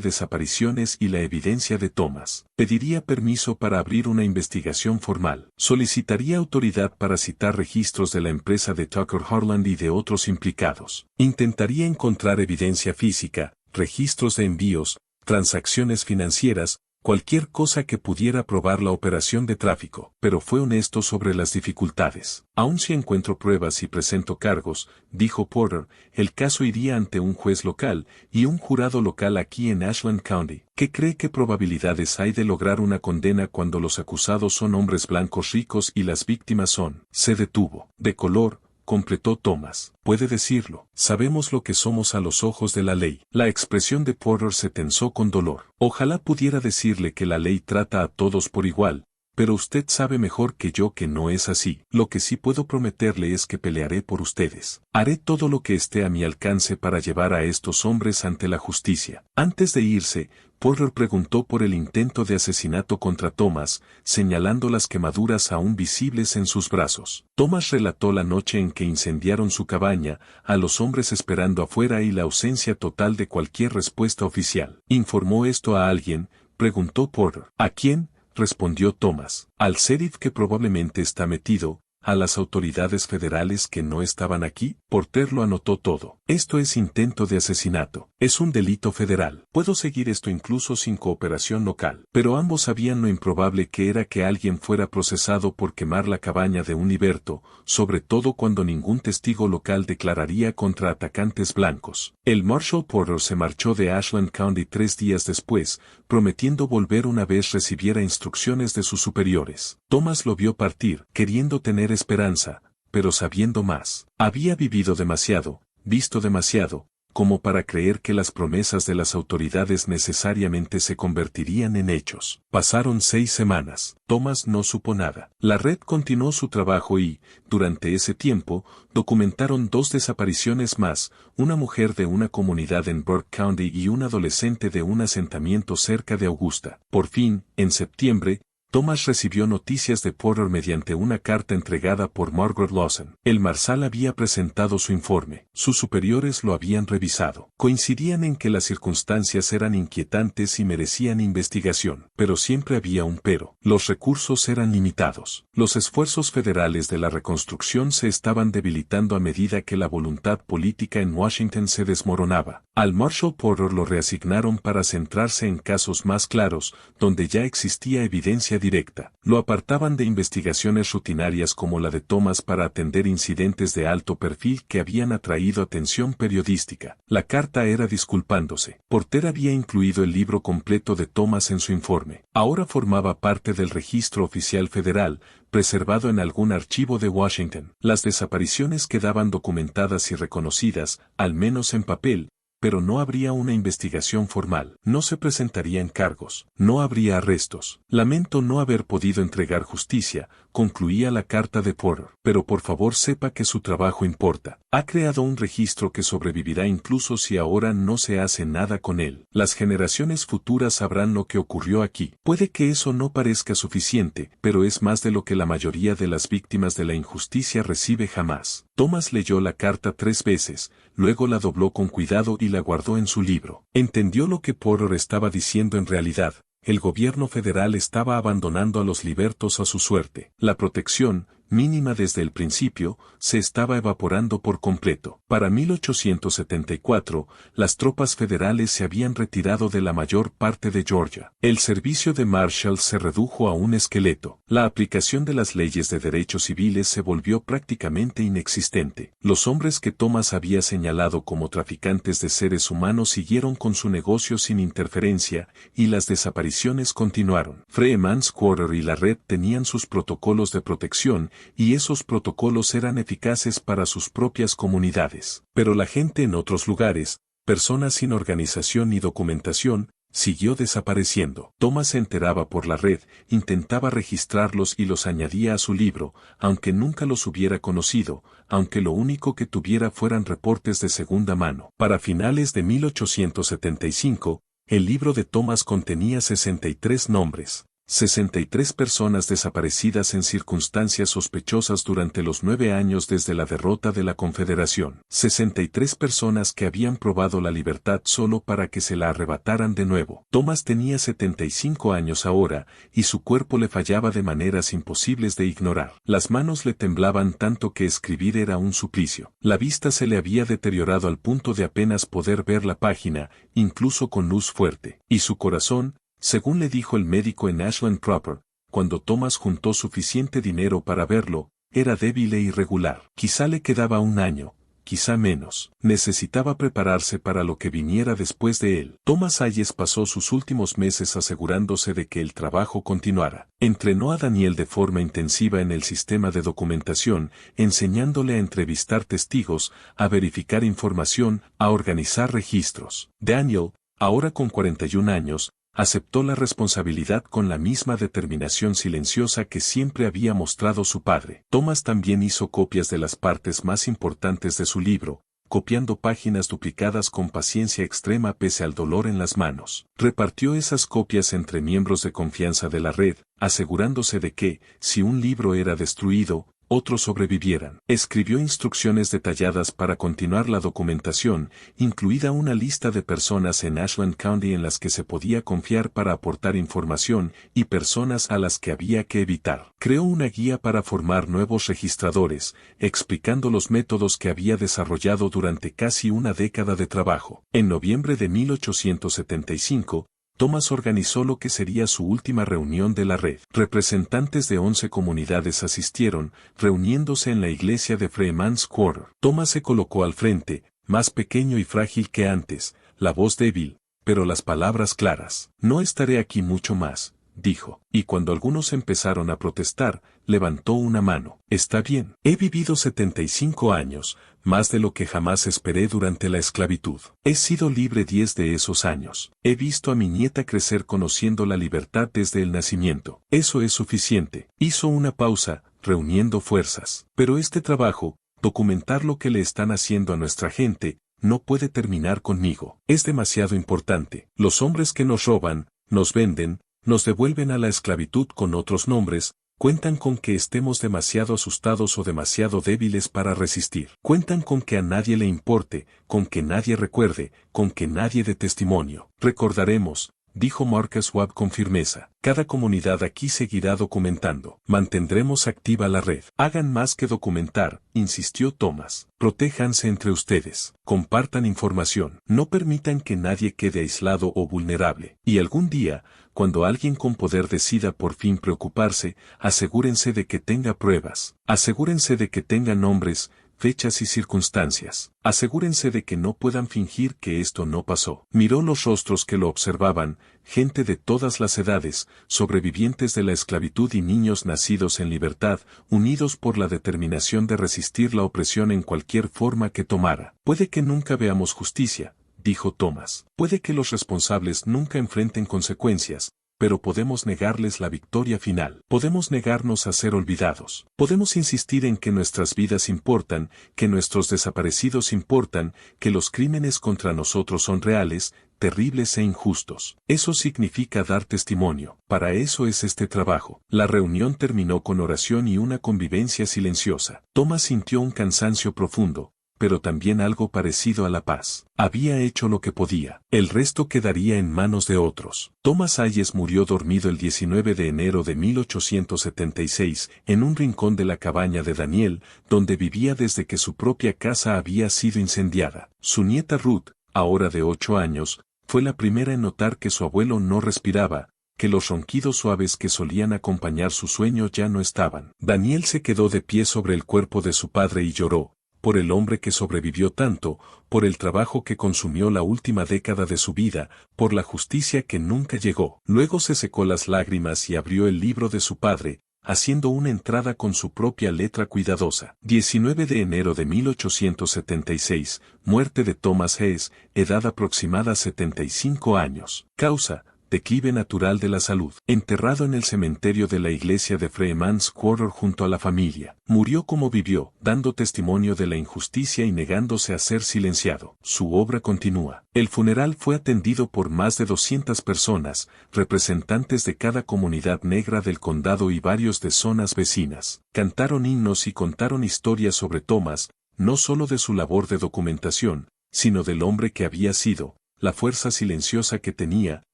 desapariciones y la evidencia de Thomas. Pediría permiso para abrir una investigación formal. Solicitaría autoridad para citar registros de la empresa de Tucker Harland y de otros implicados. Intentaría encontrar evidencia física, registros de envíos, transacciones financieras, cualquier cosa que pudiera probar la operación de tráfico, pero fue honesto sobre las dificultades. Aun si encuentro pruebas y presento cargos, dijo Porter, el caso iría ante un juez local y un jurado local aquí en Ashland County. ¿Qué cree que probabilidades hay de lograr una condena cuando los acusados son hombres blancos ricos y las víctimas son? Se detuvo. De color, completó Thomas. Puede decirlo. Sabemos lo que somos a los ojos de la ley. La expresión de Porter se tensó con dolor. Ojalá pudiera decirle que la ley trata a todos por igual, pero usted sabe mejor que yo que no es así. Lo que sí puedo prometerle es que pelearé por ustedes. Haré todo lo que esté a mi alcance para llevar a estos hombres ante la justicia. Antes de irse, Porter preguntó por el intento de asesinato contra Thomas, señalando las quemaduras aún visibles en sus brazos. Thomas relató la noche en que incendiaron su cabaña, a los hombres esperando afuera y la ausencia total de cualquier respuesta oficial. ¿Informó esto a alguien?, preguntó Porter. ¿A quién?, respondió Thomas. Al sheriff que probablemente está metido, a las autoridades federales que no estaban aquí. Porter lo anotó todo. Esto es intento de asesinato. Es un delito federal. Puedo seguir esto incluso sin cooperación local. Pero ambos sabían lo improbable que era que alguien fuera procesado por quemar la cabaña de un liberto, sobre todo cuando ningún testigo local declararía contra atacantes blancos. El Marshal Porter se marchó de Ashland County 3 días después, prometiendo volver una vez recibiera instrucciones de sus superiores. Thomas lo vio partir, queriendo tener esperanza, pero sabiendo más. Había vivido demasiado, visto demasiado, como para creer que las promesas de las autoridades necesariamente se convertirían en hechos. Pasaron 6 semanas. Thomas no supo nada. La red continuó su trabajo y, durante ese tiempo, documentaron 2 desapariciones más, una mujer de una comunidad en Burke County y un adolescente de un asentamiento cerca de Augusta. Por fin, en septiembre, Thomas recibió noticias de Porter mediante una carta entregada por Margaret Lawson. El Marshal había presentado su informe. Sus superiores lo habían revisado. Coincidían en que las circunstancias eran inquietantes y merecían investigación. Pero siempre había un pero. Los recursos eran limitados. Los esfuerzos federales de la reconstrucción se estaban debilitando a medida que la voluntad política en Washington se desmoronaba. Al Marshal Porter lo reasignaron para centrarse en casos más claros, donde ya existía evidencia directa. Lo apartaban de investigaciones rutinarias como la de Thomas para atender incidentes de alto perfil que habían atraído atención periodística. La carta era disculpándose. Porter había incluido el libro completo de Thomas en su informe. Ahora formaba parte del registro oficial federal, preservado en algún archivo de Washington. Las desapariciones quedaban documentadas y reconocidas, al menos en papel, pero no habría una investigación formal. No se presentarían cargos. No habría arrestos. Lamento no haber podido entregar justicia, concluía la carta de Porter. Pero por favor sepa que su trabajo importa. Ha creado un registro que sobrevivirá incluso si ahora no se hace nada con él. Las generaciones futuras sabrán lo que ocurrió aquí. Puede que eso no parezca suficiente, pero es más de lo que la mayoría de las víctimas de la injusticia recibe jamás. Thomas leyó la carta 3 veces, luego la dobló con cuidado y la guardó en su libro. Entendió lo que Porter estaba diciendo en realidad. El gobierno federal estaba abandonando a los libertos a su suerte. La protección, mínima desde el principio, se estaba evaporando por completo. Para 1874, las tropas federales se habían retirado de la mayor parte de Georgia. El servicio de Marshall se redujo a un esqueleto. La aplicación de las leyes de derechos civiles se volvió prácticamente inexistente. Los hombres que Thomas había señalado como traficantes de seres humanos siguieron con su negocio sin interferencia, y las desapariciones continuaron. Freeman's Quarter y la red tenían sus protocolos de protección, y esos protocolos eran eficaces para sus propias comunidades. Pero la gente en otros lugares, personas sin organización ni documentación, siguió desapareciendo. Thomas se enteraba por la red, intentaba registrarlos y los añadía a su libro, aunque nunca los hubiera conocido, aunque lo único que tuviera fueran reportes de segunda mano. Para finales de 1875, el libro de Thomas contenía 63 nombres. 63 personas desaparecidas en circunstancias sospechosas durante los 9 años desde la derrota de la Confederación. 63 personas que habían probado la libertad solo para que se la arrebataran de nuevo. Thomas tenía 75 años ahora, y su cuerpo le fallaba de maneras imposibles de ignorar. Las manos le temblaban tanto que escribir era un suplicio. La vista se le había deteriorado al punto de apenas poder ver la página, incluso con luz fuerte. Y su corazón, Según le dijo el médico en Ashland Proper, cuando Thomas juntó suficiente dinero para verlo, era débil e irregular. Quizá le quedaba un año, quizá menos. Necesitaba prepararse para lo que viniera después de él. Thomas Hayes pasó sus últimos meses asegurándose de que el trabajo continuara. Entrenó a Daniel de forma intensiva en el sistema de documentación, enseñándole a entrevistar testigos, a verificar información, a organizar registros. Daniel, ahora con 41 años, aceptó la responsabilidad con la misma determinación silenciosa que siempre había mostrado su padre. Thomas también hizo copias de las partes más importantes de su libro, copiando páginas duplicadas con paciencia extrema pese al dolor en las manos. Repartió esas copias entre miembros de confianza de la red, asegurándose de que, si un libro era destruido, otros sobrevivieran. Escribió instrucciones detalladas para continuar la documentación, incluida una lista de personas en Ashland County en las que se podía confiar para aportar información y personas a las que había que evitar. Creó una guía para formar nuevos registradores, explicando los métodos que había desarrollado durante casi una década de trabajo. En noviembre de 1875, Thomas organizó lo que sería su última reunión de la red. Representantes de 11 comunidades asistieron, reuniéndose en la iglesia de Freeman's Quarter. Thomas se colocó al frente, más pequeño y frágil que antes, la voz débil, pero las palabras claras. No estaré aquí mucho más, dijo, y cuando algunos empezaron a protestar, levantó una mano. Está bien, he vivido 75 años, más de lo que jamás esperé durante la esclavitud. He sido libre 10 de esos años. He visto a mi nieta crecer conociendo la libertad desde el nacimiento. Eso es suficiente. Hizo una pausa, reuniendo fuerzas. Pero este trabajo, documentar lo que le están haciendo a nuestra gente, no puede terminar conmigo. Es demasiado importante. Los hombres que nos roban, nos venden, nos devuelven a la esclavitud con otros nombres, cuentan con que estemos demasiado asustados o demasiado débiles para resistir. Cuentan con que a nadie le importe, con que nadie recuerde, con que nadie dé testimonio. Recordaremos, dijo Marcus Webb con firmeza. Cada comunidad aquí seguirá documentando. Mantendremos activa la red. Hagan más que documentar, insistió Thomas. Protéjanse entre ustedes. Compartan información. No permitan que nadie quede aislado o vulnerable. Y algún día, cuando alguien con poder decida por fin preocuparse, asegúrense de que tenga pruebas. Asegúrense de que tenga nombres, fechas y circunstancias. Asegúrense de que no puedan fingir que esto no pasó. Miró los rostros que lo observaban, gente de todas las edades, sobrevivientes de la esclavitud y niños nacidos en libertad, unidos por la determinación de resistir la opresión en cualquier forma que tomara. Puede que nunca veamos justicia, dijo Thomas. Puede que los responsables nunca enfrenten consecuencias, pero podemos negarles la victoria final. Podemos negarnos a ser olvidados. Podemos insistir en que nuestras vidas importan, que nuestros desaparecidos importan, que los crímenes contra nosotros son reales, terribles e injustos. Eso significa dar testimonio. Para eso es este trabajo. La reunión terminó con oración y una convivencia silenciosa. Thomas sintió un cansancio profundo, pero también algo parecido a la paz. Había hecho lo que podía. El resto quedaría en manos de otros. Thomas Hayes murió dormido el 19 de enero de 1876 en un rincón de la cabaña de Daniel, donde vivía desde que su propia casa había sido incendiada. Su nieta Ruth, ahora de 8 años, fue la primera en notar que su abuelo no respiraba, que los ronquidos suaves que solían acompañar su sueño ya no estaban. Daniel se quedó de pie sobre el cuerpo de su padre y lloró, por el hombre que sobrevivió tanto, por el trabajo que consumió la última década de su vida, por la justicia que nunca llegó. Luego se secó las lágrimas y abrió el libro de su padre, haciendo una entrada con su propia letra cuidadosa. 19 de enero de 1876, muerte de Thomas Hayes, edad aproximada 75 años. Causa: declive natural de la salud. Enterrado en el cementerio de la iglesia de Freeman's Quarter junto a la familia. Murió como vivió, dando testimonio de la injusticia y negándose a ser silenciado. Su obra continúa. El funeral fue atendido por más de 200 personas, representantes de cada comunidad negra del condado y varios de zonas vecinas. Cantaron himnos y contaron historias sobre Thomas, no solo de su labor de documentación, sino del hombre que había sido, la fuerza silenciosa que tenía,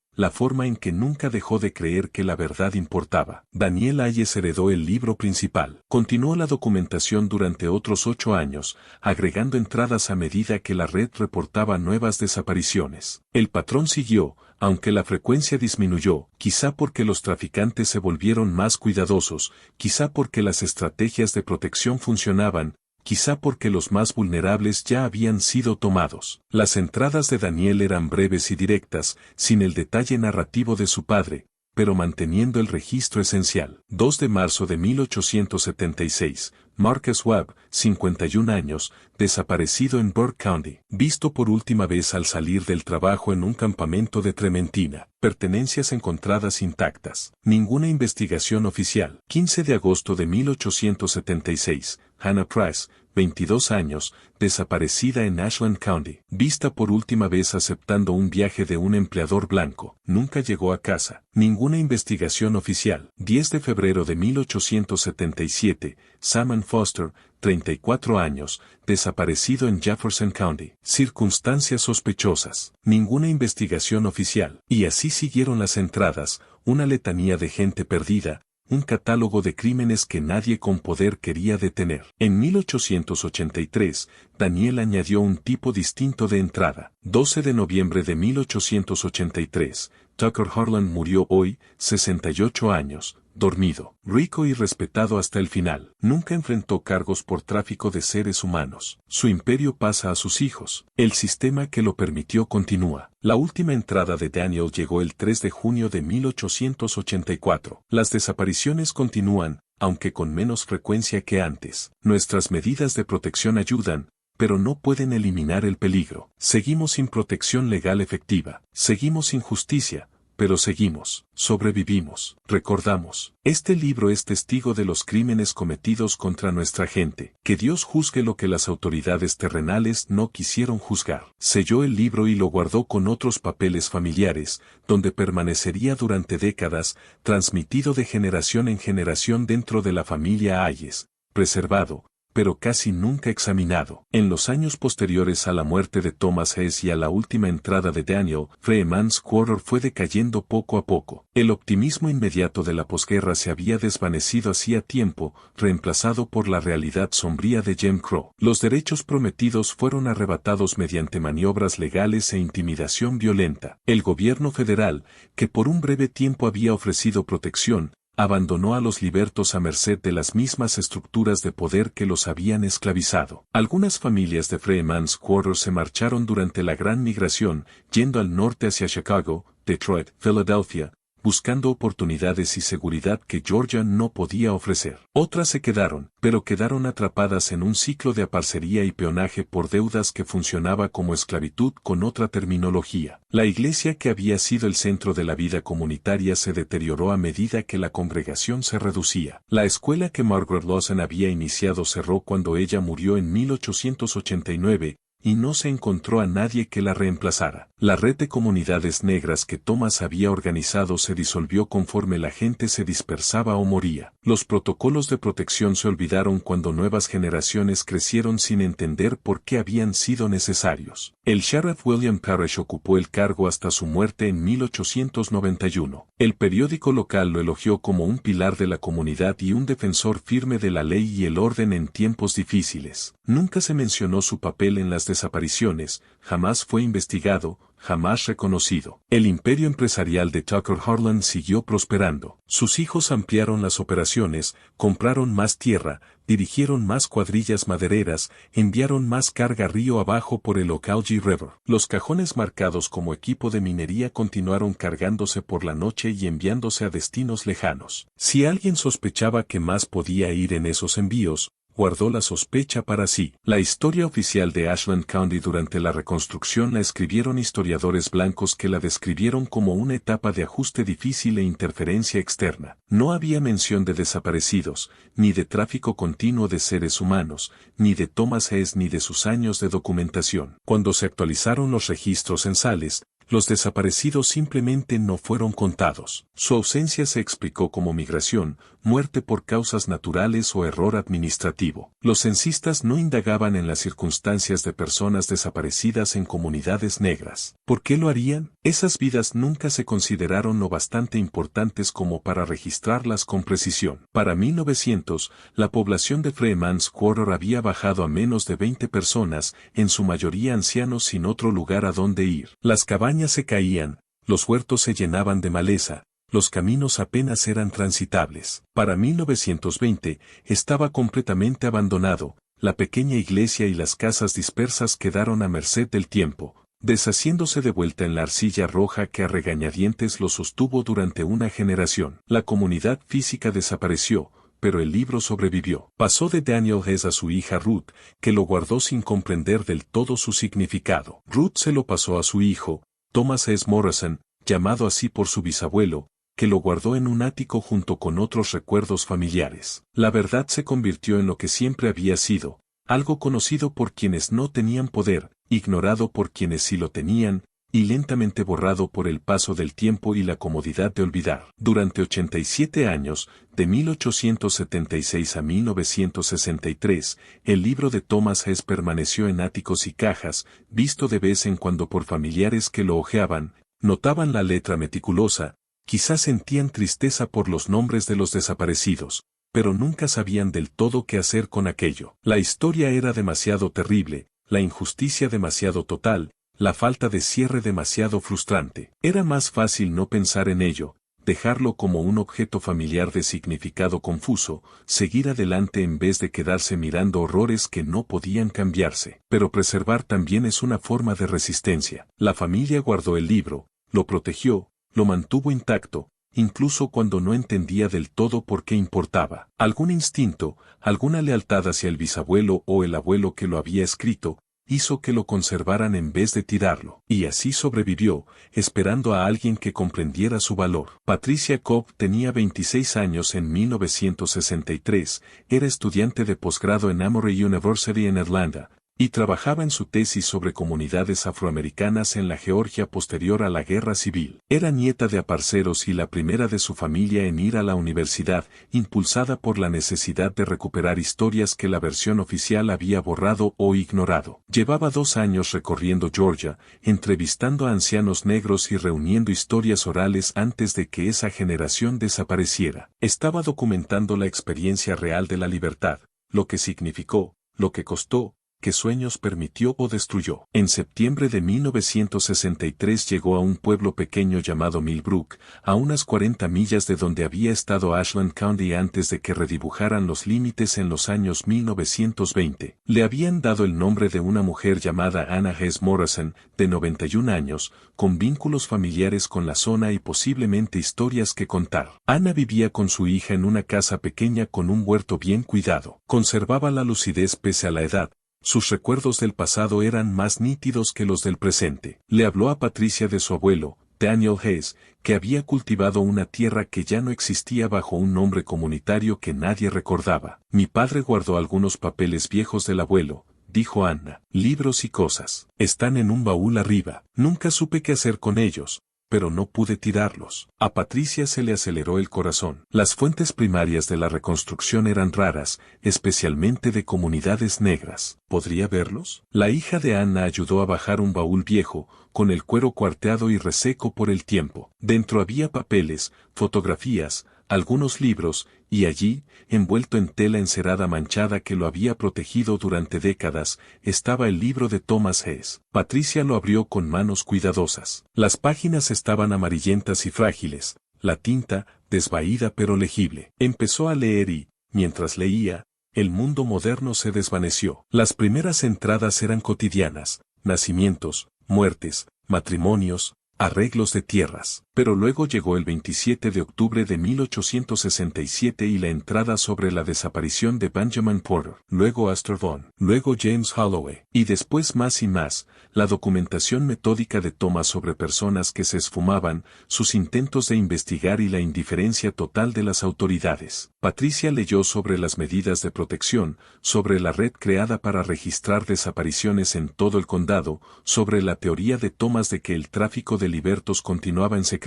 la forma en que nunca dejó de creer que la verdad importaba. Daniel Hayes heredó el libro principal. Continuó la documentación durante otros 8 años, agregando entradas a medida que la red reportaba nuevas desapariciones. El patrón siguió, aunque la frecuencia disminuyó, quizá porque los traficantes se volvieron más cuidadosos, quizá porque las estrategias de protección funcionaban, quizá porque los más vulnerables ya habían sido tomados. Las entradas de Daniel eran breves y directas, sin el detalle narrativo de su padre, pero manteniendo el registro esencial. 2 de marzo de 1876, Marcus Webb, 51 años, desaparecido en Burke County, visto por última vez al salir del trabajo en un campamento de Trementina, pertenencias encontradas intactas. Ninguna investigación oficial. 15 de agosto de 1876, Hannah Price, 22 años, desaparecida en Ashland County, vista por última vez aceptando un viaje de un empleador blanco, nunca llegó a casa. Ninguna investigación oficial. 10 de febrero de 1877, Saman Foster, 34 años, desaparecido en Jefferson County. Circunstancias sospechosas. Ninguna investigación oficial. Y así siguieron las entradas, una letanía de gente perdida, un catálogo de crímenes que nadie con poder quería detener. En 1883, Daniel añadió un tipo distinto de entrada. 12 de noviembre de 1883, Tucker Harlan murió hoy, 68 años, dormido, rico y respetado hasta el final. Nunca enfrentó cargos por tráfico de seres humanos. Su imperio pasa a sus hijos. El sistema que lo permitió continúa. La última entrada de Daniel llegó el 3 de junio de 1884. Las desapariciones continúan, aunque con menos frecuencia que antes. Nuestras medidas de protección ayudan, pero no pueden eliminar el peligro. Seguimos sin protección legal efectiva. Seguimos sin justicia, pero seguimos, sobrevivimos, recordamos. Este libro es testigo de los crímenes cometidos contra nuestra gente. Que Dios juzgue lo que las autoridades terrenales no quisieron juzgar. Selló el libro y lo guardó con otros papeles familiares, donde permanecería durante décadas, transmitido de generación en generación dentro de la familia Hayes, preservado, pero casi nunca examinado. En los años posteriores a la muerte de Thomas Hess y a la última entrada de Daniel, Freeman's Quarter fue decayendo poco a poco. El optimismo inmediato de la posguerra se había desvanecido hacía tiempo, reemplazado por la realidad sombría de Jim Crow. Los derechos prometidos fueron arrebatados mediante maniobras legales e intimidación violenta. El gobierno federal, que por un breve tiempo había ofrecido protección, abandonó a los libertos a merced de las mismas estructuras de poder que los habían esclavizado. Algunas familias de Freeman's Quarter se marcharon durante la Gran Migración, yendo al norte hacia Chicago, Detroit, Filadelfia, buscando oportunidades y seguridad que Georgia no podía ofrecer. Otras se quedaron, pero quedaron atrapadas en un ciclo de aparcería y peonaje por deudas que funcionaba como esclavitud con otra terminología. La iglesia que había sido el centro de la vida comunitaria se deterioró a medida que la congregación se reducía. La escuela que Margaret Lawson había iniciado cerró cuando ella murió en 1889, y no se encontró a nadie que la reemplazara. La red de comunidades negras que Thomas había organizado se disolvió conforme la gente se dispersaba o moría. Los protocolos de protección se olvidaron cuando nuevas generaciones crecieron sin entender por qué habían sido necesarios. El sheriff William Parrish ocupó el cargo hasta su muerte en 1891. El periódico local lo elogió como un pilar de la comunidad y un defensor firme de la ley y el orden en tiempos difíciles. Nunca se mencionó su papel en las desapariciones, jamás fue investigado, jamás reconocido. El imperio empresarial de Tucker Harlan siguió prosperando. Sus hijos ampliaron las operaciones, compraron más tierra, dirigieron más cuadrillas madereras, enviaron más carga río abajo por el Ocalgee River. Los cajones marcados como equipo de minería continuaron cargándose por la noche y enviándose a destinos lejanos. Si alguien sospechaba que más podía ir en esos envíos, guardó la sospecha para sí. La historia oficial de Ashland County durante la reconstrucción la escribieron historiadores blancos que la describieron como una etapa de ajuste difícil e interferencia externa. No había mención de desaparecidos, ni de tráfico continuo de seres humanos, ni de Thomas Hess ni de sus años de documentación. Cuando se actualizaron los registros censales, los desaparecidos simplemente no fueron contados. Su ausencia se explicó como migración, muerte por causas naturales o error administrativo. Los censistas no indagaban en las circunstancias de personas desaparecidas en comunidades negras. ¿Por qué lo harían? Esas vidas nunca se consideraron lo bastante importantes como para registrarlas con precisión. Para 1900, la población de Freeman's Quarter había bajado a menos de 20 personas, en su mayoría ancianos sin otro lugar a donde ir. Las cabañas se caían, los huertos se llenaban de maleza, los caminos apenas eran transitables. Para 1920, estaba completamente abandonado, la pequeña iglesia y las casas dispersas quedaron a merced del tiempo, deshaciéndose de vuelta en la arcilla roja que a regañadientes lo sostuvo durante una generación. La comunidad física desapareció, pero el libro sobrevivió. Pasó de Daniel Hess a su hija Ruth, que lo guardó sin comprender del todo su significado. Ruth se lo pasó a su hijo, Thomas S. Morrison, llamado así por su bisabuelo, que lo guardó en un ático junto con otros recuerdos familiares. La verdad se convirtió en lo que siempre había sido, algo conocido por quienes no tenían poder, ignorado por quienes sí lo tenían, y lentamente borrado por el paso del tiempo y la comodidad de olvidar. Durante 87 años, de 1876 a 1963, el libro de Thomas Hess permaneció en áticos y cajas, visto de vez en cuando por familiares que lo hojeaban, notaban la letra meticulosa, quizás sentían tristeza por los nombres de los desaparecidos, pero nunca sabían del todo qué hacer con aquello. La historia era demasiado terrible, la injusticia demasiado total, la falta de cierre demasiado frustrante. Era más fácil no pensar en ello, dejarlo como un objeto familiar de significado confuso, seguir adelante en vez de quedarse mirando horrores que no podían cambiarse. Pero preservar también es una forma de resistencia. La familia guardó el libro, lo protegió, lo mantuvo intacto, incluso cuando no entendía del todo por qué importaba. Algún instinto, alguna lealtad hacia el bisabuelo o el abuelo que lo había escrito, hizo que lo conservaran en vez de tirarlo. Y así sobrevivió, esperando a alguien que comprendiera su valor. Patricia Cobb tenía 26 años en 1963, era estudiante de posgrado en Emory University en Atlanta, y trabajaba en su tesis sobre comunidades afroamericanas en la Georgia posterior a la Guerra Civil. Era nieta de aparceros y la primera de su familia en ir a la universidad, impulsada por la necesidad de recuperar historias que la versión oficial había borrado o ignorado. Llevaba 2 años recorriendo Georgia, entrevistando a ancianos negros y reuniendo historias orales antes de que esa generación desapareciera. Estaba documentando la experiencia real de la libertad, lo que significó, lo que costó, qué sueños permitió o destruyó. En septiembre de 1963 llegó a un pueblo pequeño llamado Millbrook, a unas 40 millas de donde había estado Ashland County antes de que redibujaran los límites en los años 1920. Le habían dado el nombre de una mujer llamada Anna Hess Morrison, de 91 años, con vínculos familiares con la zona y posiblemente historias que contar. Anna vivía con su hija en una casa pequeña con un huerto bien cuidado. Conservaba la lucidez pese a la edad. Sus recuerdos del pasado eran más nítidos que los del presente. Le habló a Patricia de su abuelo, Daniel Hess, que había cultivado una tierra que ya no existía bajo un nombre comunitario que nadie recordaba. Mi padre guardó algunos papeles viejos del abuelo, dijo Anna. Libros y cosas. Están en un baúl arriba. Nunca supe qué hacer con ellos, pero no pude tirarlos. A Patricia se le aceleró el corazón. Las fuentes primarias de la reconstrucción eran raras, especialmente de comunidades negras. ¿Podría verlos? La hija de Anna ayudó a bajar un baúl viejo, con el cuero cuarteado y reseco por el tiempo. Dentro había papeles, fotografías, algunos libros, y allí, envuelto en tela encerada manchada que lo había protegido durante décadas, estaba el libro de Thomas Hess. Patricia lo abrió con manos cuidadosas. Las páginas estaban amarillentas y frágiles, la tinta, desvaída pero legible. Empezó a leer y, mientras leía, el mundo moderno se desvaneció. Las primeras entradas eran cotidianas, nacimientos, muertes, matrimonios, arreglos de tierras. Pero luego llegó el 27 de octubre de 1867 y la entrada sobre la desaparición de Benjamin Porter, luego Astor Vaughan, luego James Holloway, y después más y más, la documentación metódica de Thomas sobre personas que se esfumaban, sus intentos de investigar y la indiferencia total de las autoridades. Patricia leyó sobre las medidas de protección, sobre la red creada para registrar desapariciones en todo el condado, sobre la teoría de Thomas de que el tráfico de libertos continuaba en secreto,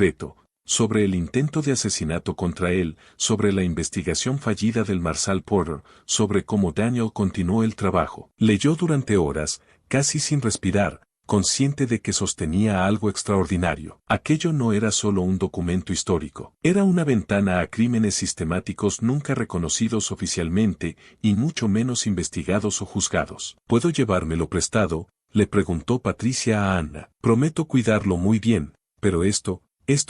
sobre el intento de asesinato contra él, sobre la investigación fallida del Marshal Porter, sobre cómo Daniel continuó el trabajo. Leyó durante horas, casi sin respirar, consciente de que sostenía algo extraordinario. Aquello no era solo un documento histórico, era una ventana a crímenes sistemáticos nunca reconocidos oficialmente, y mucho menos investigados o juzgados. ¿Puedo llevármelo prestado?, le preguntó Patricia a Anna. Prometo cuidarlo muy bien, Pero esto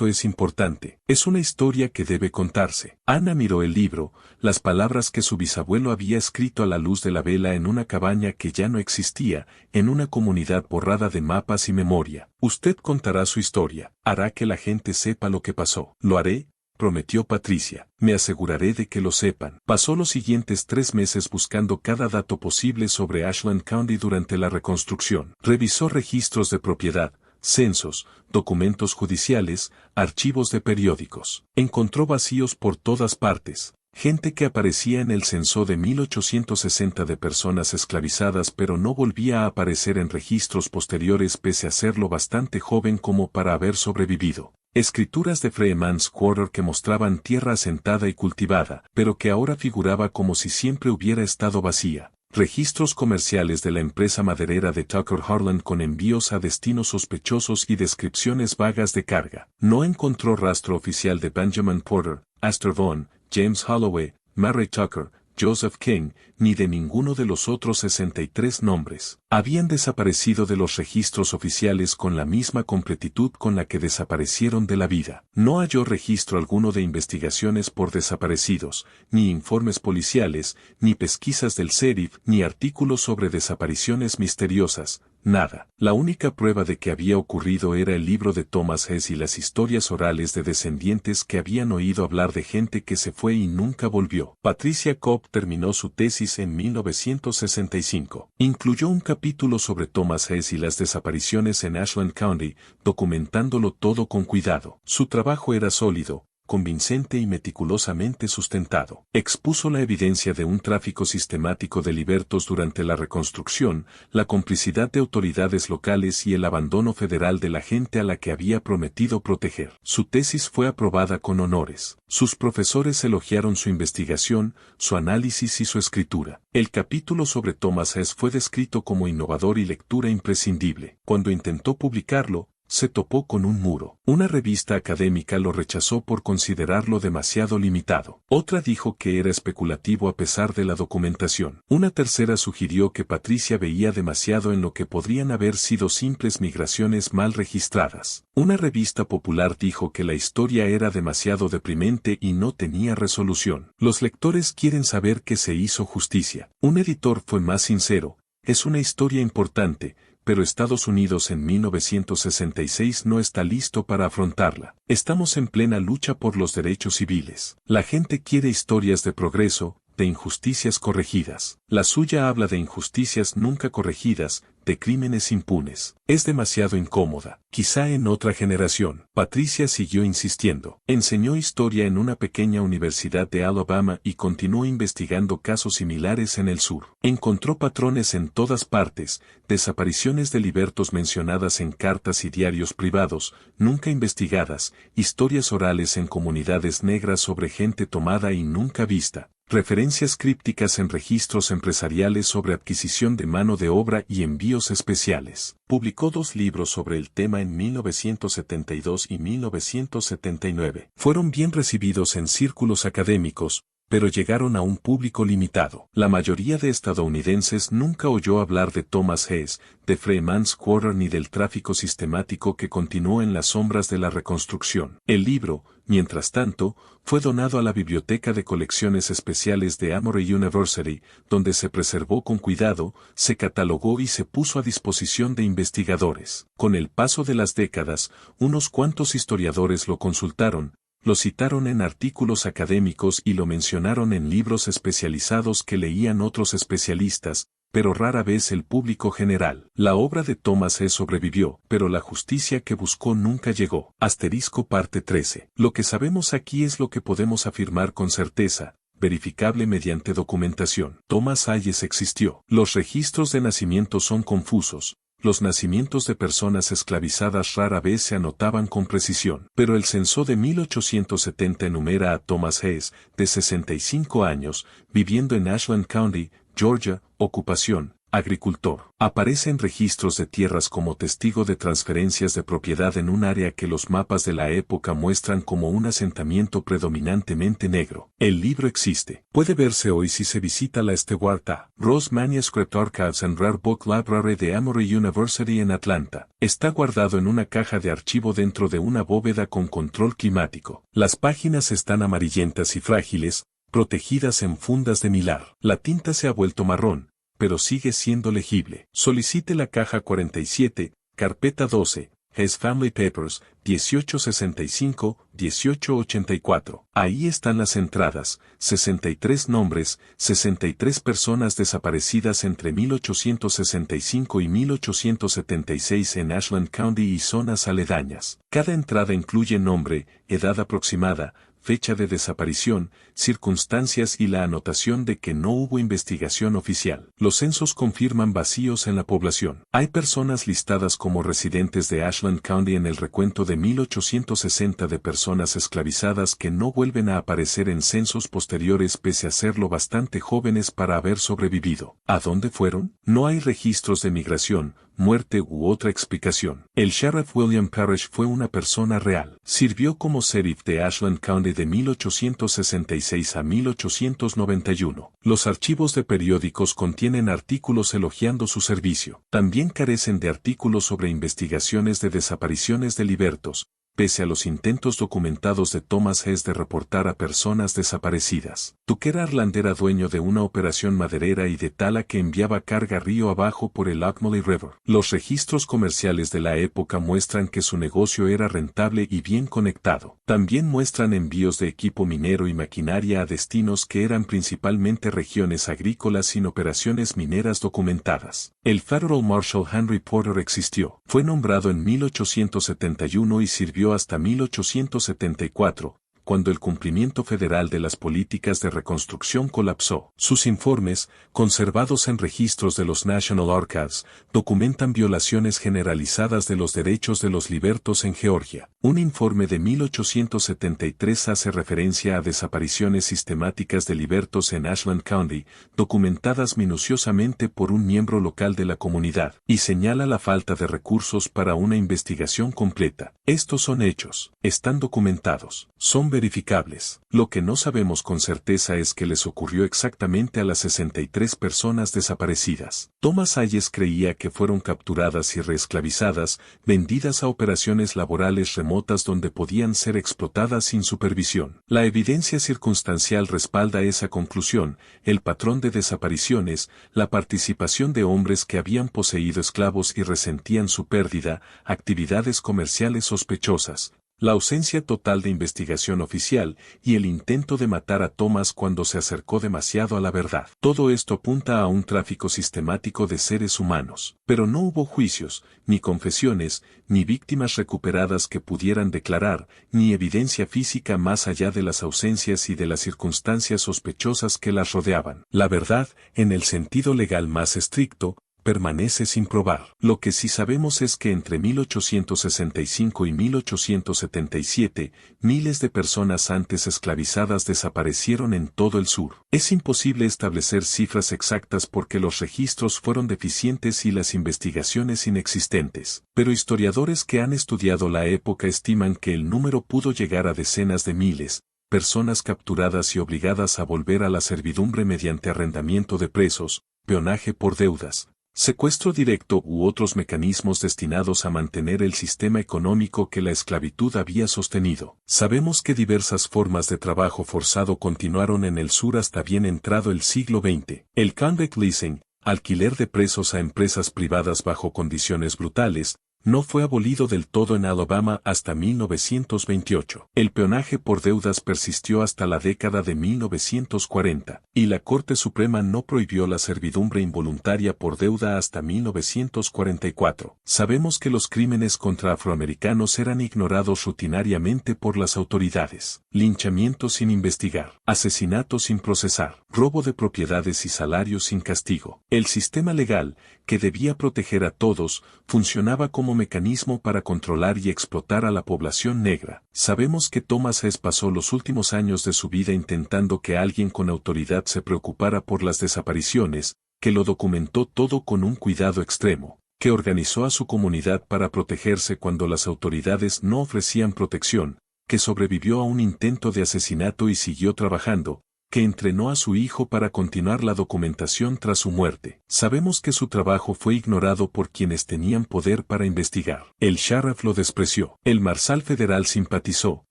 es importante. Es una historia que debe contarse. Ana miró el libro, las palabras que su bisabuelo había escrito a la luz de la vela en una cabaña que ya no existía, en una comunidad borrada de mapas y memoria. Usted contará su historia, hará que la gente sepa lo que pasó. Lo haré, prometió Patricia. Me aseguraré de que lo sepan. Pasó los siguientes 3 meses buscando cada dato posible sobre Ashland County durante la reconstrucción. Revisó registros de propiedad, censos, documentos judiciales, archivos de periódicos. Encontró vacíos por todas partes. Gente que aparecía en el censo de 1860 de personas esclavizadas pero no volvía a aparecer en registros posteriores pese a ser lo bastante joven como para haber sobrevivido. Escrituras de Freeman's Quarter que mostraban tierra asentada y cultivada, pero que ahora figuraba como si siempre hubiera estado vacía. Registros comerciales de la empresa maderera de Tucker Harlan con envíos a destinos sospechosos y descripciones vagas de carga. No encontró rastro oficial de Benjamin Porter, Astor Vaughan, James Holloway, Mary Tucker, Joseph King, ni de ninguno de los otros 63 nombres. Habían desaparecido de los registros oficiales con la misma completitud con la que desaparecieron de la vida. No halló registro alguno de investigaciones por desaparecidos, ni informes policiales, ni pesquisas del sheriff, ni artículos sobre desapariciones misteriosas. Nada. La única prueba de que había ocurrido era el libro de Thomas Hess y las historias orales de descendientes que habían oído hablar de gente que se fue y nunca volvió. Patricia Cobb terminó su tesis en 1965. Incluyó un capítulo sobre Thomas Hess y las desapariciones en Ashland County, documentándolo todo con cuidado. Su trabajo era sólido, convincente y meticulosamente sustentado. Expuso la evidencia de un tráfico sistemático de libertos durante la reconstrucción, la complicidad de autoridades locales y el abandono federal de la gente a la que había prometido proteger. Su tesis fue aprobada con honores. Sus profesores elogiaron su investigación, su análisis y su escritura. El capítulo sobre Thomas Hess fue descrito como innovador y lectura imprescindible. Cuando intentó publicarlo, se topó con un muro. Una revista académica lo rechazó por considerarlo demasiado limitado. Otra dijo que era especulativo a pesar de la documentación. Una tercera sugirió que Patricia veía demasiado en lo que podrían haber sido simples migraciones mal registradas. Una revista popular dijo que la historia era demasiado deprimente y no tenía resolución. Los lectores quieren saber que se hizo justicia. Un editor fue más sincero. Es una historia importante, pero Estados Unidos en 1966 no está listo para afrontarla. Estamos en plena lucha por los derechos civiles. La gente quiere historias de progreso, de injusticias corregidas. La suya habla de injusticias nunca corregidas, de crímenes impunes. Es demasiado incómoda. Quizá en otra generación. Patricia siguió insistiendo. Enseñó historia en una pequeña universidad de Alabama y continuó investigando casos similares en el sur. Encontró patrones en todas partes, desapariciones de libertos mencionadas en cartas y diarios privados, nunca investigadas, historias orales en comunidades negras sobre gente tomada y nunca vista. Referencias crípticas en registros empresariales sobre adquisición de mano de obra y envíos especiales. Publicó 2 libros sobre el tema en 1972 y 1979. Fueron bien recibidos en círculos académicos, pero llegaron a un público limitado. La mayoría de estadounidenses nunca oyó hablar de Thomas Hess, de Freeman's Quarter ni del tráfico sistemático que continuó en las sombras de la reconstrucción. El libro, mientras tanto, fue donado a la Biblioteca de Colecciones Especiales de Emory University, donde se preservó con cuidado, se catalogó y se puso a disposición de investigadores. Con el paso de las décadas, unos cuantos historiadores lo consultaron, lo citaron en artículos académicos y lo mencionaron en libros especializados que leían otros especialistas, pero rara vez el público general. La obra de Thomas Hess sobrevivió, pero la justicia que buscó nunca llegó. Asterisco parte 13. Lo que sabemos aquí es lo que podemos afirmar con certeza, verificable mediante documentación. Thomas Hayes existió. Los registros de nacimiento son confusos. Los nacimientos de personas esclavizadas rara vez se anotaban con precisión, pero el censo de 1870 enumera a Thomas Hess, de 65 años, viviendo en Ashland County, Georgia, ocupación, agricultor. Aparece en registros de tierras como testigo de transferencias de propiedad en un área que los mapas de la época muestran como un asentamiento predominantemente negro. El libro existe. Puede verse hoy si se visita la Stewart A. Ross Manuscript Archives and Rare Book Library de Emory University en Atlanta. Está guardado en una caja de archivo dentro de una bóveda con control climático. Las páginas están amarillentas y frágiles, protegidas en fundas de mylar. La tinta se ha vuelto marrón, pero sigue siendo legible. Solicite la caja 47, carpeta 12, Hess Family Papers, 1865-1884. Ahí están las entradas, 63 nombres, 63 personas desaparecidas entre 1865 y 1876 en Ashland County y zonas aledañas. Cada entrada incluye nombre, edad aproximada, fecha de desaparición, circunstancias y la anotación de que no hubo investigación oficial. Los censos confirman vacíos en la población. Hay personas listadas como residentes de Ashland County en el recuento de 1860 de personas esclavizadas que no vuelven a aparecer en censos posteriores pese a serlo bastante jóvenes para haber sobrevivido. ¿A dónde fueron? No hay registros de migración, muerte u otra explicación. El sheriff William Parrish fue una persona real. Sirvió como sheriff de Ashland County de 1866 a 1891. Los archivos de periódicos contienen artículos elogiando su servicio. También carecen de artículos sobre investigaciones de desapariciones de libertos, pese a los intentos documentados de Thomas Hess de reportar a personas desaparecidas. Tucker Arland era dueño de una operación maderera y de tala que enviaba carga río abajo por el Ogmulgee River. Los registros comerciales de la época muestran que su negocio era rentable y bien conectado. También muestran envíos de equipo minero y maquinaria a destinos que eran principalmente regiones agrícolas sin operaciones mineras documentadas. El Federal Marshal Henry Porter existió. Fue nombrado en 1871 y sirvió hasta 1874, cuando el cumplimiento federal de las políticas de reconstrucción colapsó. Sus informes, conservados en registros de los National Archives, documentan violaciones generalizadas de los derechos de los libertos en Georgia. Un informe de 1873 hace referencia a desapariciones sistemáticas de libertos en Ashland County, documentadas minuciosamente por un miembro local de la comunidad, y señala la falta de recursos para una investigación completa. Estos son hechos, están documentados, son verificables. Lo que no sabemos con certeza es qué les ocurrió exactamente a las 63 personas desaparecidas. Thomas Hayes creía que fueron capturadas y reesclavizadas, vendidas a operaciones laborales remotas donde podían ser explotadas sin supervisión. La evidencia circunstancial respalda esa conclusión, el patrón de desapariciones, la participación de hombres que habían poseído esclavos y resentían su pérdida, actividades comerciales sospechosas, la ausencia total de investigación oficial y el intento de matar a Thomas cuando se acercó demasiado a la verdad. Todo esto apunta a un tráfico sistemático de seres humanos. Pero no hubo juicios, ni confesiones, ni víctimas recuperadas que pudieran declarar, ni evidencia física más allá de las ausencias y de las circunstancias sospechosas que las rodeaban. La verdad, en el sentido legal más estricto, permanece sin probar. Lo que sí sabemos es que entre 1865 y 1877, miles de personas antes esclavizadas desaparecieron en todo el sur. Es imposible establecer cifras exactas porque los registros fueron deficientes y las investigaciones inexistentes, pero historiadores que han estudiado la época estiman que el número pudo llegar a decenas de miles, personas capturadas y obligadas a volver a la servidumbre mediante arrendamiento de presos, peonaje por deudas, secuestro directo u otros mecanismos destinados a mantener el sistema económico que la esclavitud había sostenido. Sabemos que diversas formas de trabajo forzado continuaron en el sur hasta bien entrado el siglo XX. El convict leasing, alquiler de presos a empresas privadas bajo condiciones brutales, no fue abolido del todo en Alabama hasta 1928. El peonaje por deudas persistió hasta la década de 1940, y la Corte Suprema no prohibió la servidumbre involuntaria por deuda hasta 1944. Sabemos que los crímenes contra afroamericanos eran ignorados rutinariamente por las autoridades. Linchamientos sin investigar, asesinatos sin procesar, robo de propiedades y salarios sin castigo. El sistema legal, que debía proteger a todos, funcionaba como como mecanismo para controlar y explotar a la población negra. Sabemos que Thomas Hess pasó los últimos años de su vida intentando que alguien con autoridad se preocupara por las desapariciones, que lo documentó todo con un cuidado extremo, que organizó a su comunidad para protegerse cuando las autoridades no ofrecían protección, que sobrevivió a un intento de asesinato y siguió trabajando, que entrenó a su hijo para continuar la documentación tras su muerte. Sabemos que su trabajo fue ignorado por quienes tenían poder para investigar. El sheriff lo despreció. El Marsal Federal simpatizó,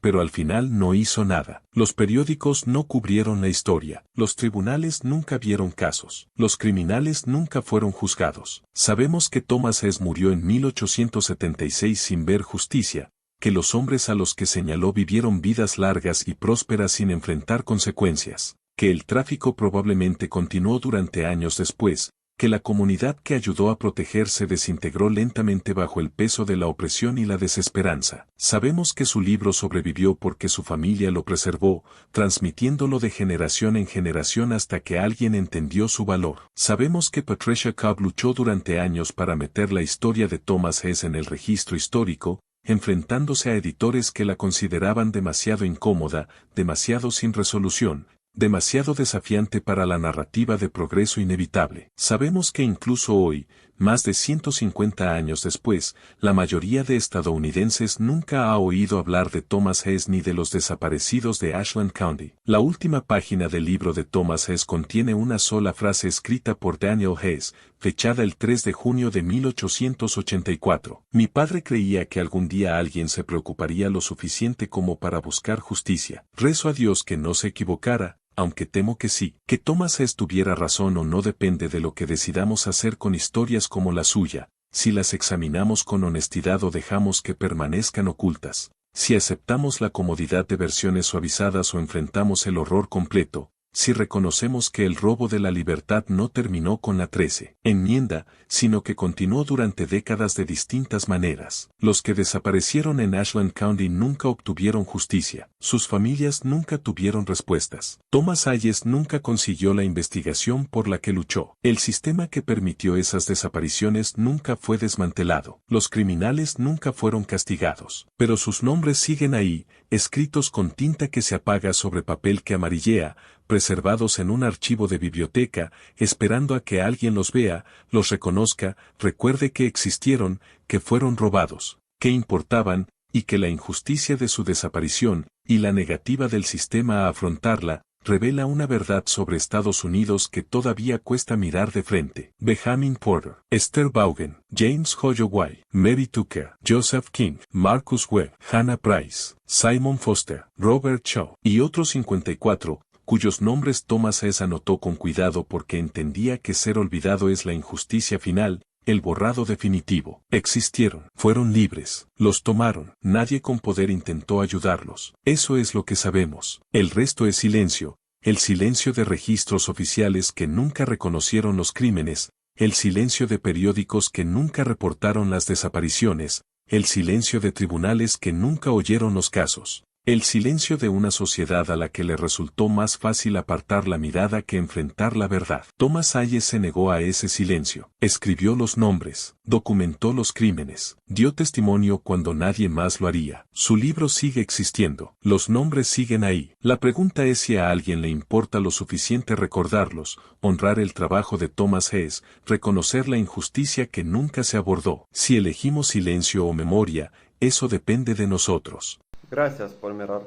pero al final no hizo nada. Los periódicos no cubrieron la historia. Los tribunales nunca vieron casos. Los criminales nunca fueron juzgados. Sabemos que Thomas Hess murió en 1876 sin ver justicia, que los hombres a los que señaló vivieron vidas largas y prósperas sin enfrentar consecuencias, que el tráfico probablemente continuó durante años después, que la comunidad que ayudó a proteger se desintegró lentamente bajo el peso de la opresión y la desesperanza. Sabemos que su libro sobrevivió porque su familia lo preservó, transmitiéndolo de generación en generación hasta que alguien entendió su valor. Sabemos que Patricia Cobb luchó durante años para meter la historia de Thomas Hess en el registro histórico, enfrentándose a editores que la consideraban demasiado incómoda, demasiado sin resolución, demasiado desafiante para la narrativa de progreso inevitable. Sabemos que incluso hoy, más de 150 años después, la mayoría de estadounidenses nunca ha oído hablar de Thomas Hess ni de los desaparecidos de Ashland County. La última página del libro de Thomas Hess contiene una sola frase escrita por Daniel Hess, fechada el 3 de junio de 1884. Mi padre creía que algún día alguien se preocuparía lo suficiente como para buscar justicia. Rezo a Dios que no se equivocara, aunque temo que sí. Que Thomas Hess tuviera razón o no depende de lo que decidamos hacer con historias como la suya, si las examinamos con honestidad o dejamos que permanezcan ocultas, si aceptamos la comodidad de versiones suavizadas o enfrentamos el horror completo, si reconocemos que el robo de la libertad no terminó con la 13 enmienda, sino que continuó durante décadas de distintas maneras. Los que desaparecieron en Ashland County nunca obtuvieron justicia. Sus familias nunca tuvieron respuestas. Thomas Hayes nunca consiguió la investigación por la que luchó. El sistema que permitió esas desapariciones nunca fue desmantelado. Los criminales nunca fueron castigados. Pero sus nombres siguen ahí, escritos con tinta que se apaga sobre papel que amarillea, preservados en un archivo de biblioteca, esperando a que alguien los vea, los reconozca, recuerde que existieron, que fueron robados, que importaban, y que la injusticia de su desaparición, y la negativa del sistema a afrontarla, revela una verdad sobre Estados Unidos que todavía cuesta mirar de frente. Benjamin Porter, Esther Vaughan, James Holloway, Mary Tucker, Joseph King, Marcus Webb, Hannah Price, Simon Foster, Robert Shaw, y otros 54, cuyos nombres Thomas Hess anotó con cuidado porque entendía que ser olvidado es la injusticia final, el borrado definitivo. Existieron, fueron libres, los tomaron, nadie con poder intentó ayudarlos. Eso es lo que sabemos. El resto es silencio, el silencio de registros oficiales que nunca reconocieron los crímenes, el silencio de periódicos que nunca reportaron las desapariciones, el silencio de tribunales que nunca oyeron los casos. El silencio de una sociedad a la que le resultó más fácil apartar la mirada que enfrentar la verdad. Thomas Hayes se negó a ese silencio. Escribió los nombres, documentó los crímenes, dio testimonio cuando nadie más lo haría. Su libro sigue existiendo, los nombres siguen ahí. La pregunta es si a alguien le importa lo suficiente recordarlos, honrar el trabajo de Thomas Hess, reconocer la injusticia que nunca se abordó. Si elegimos silencio o memoria, eso depende de nosotros. Gracias por mirar.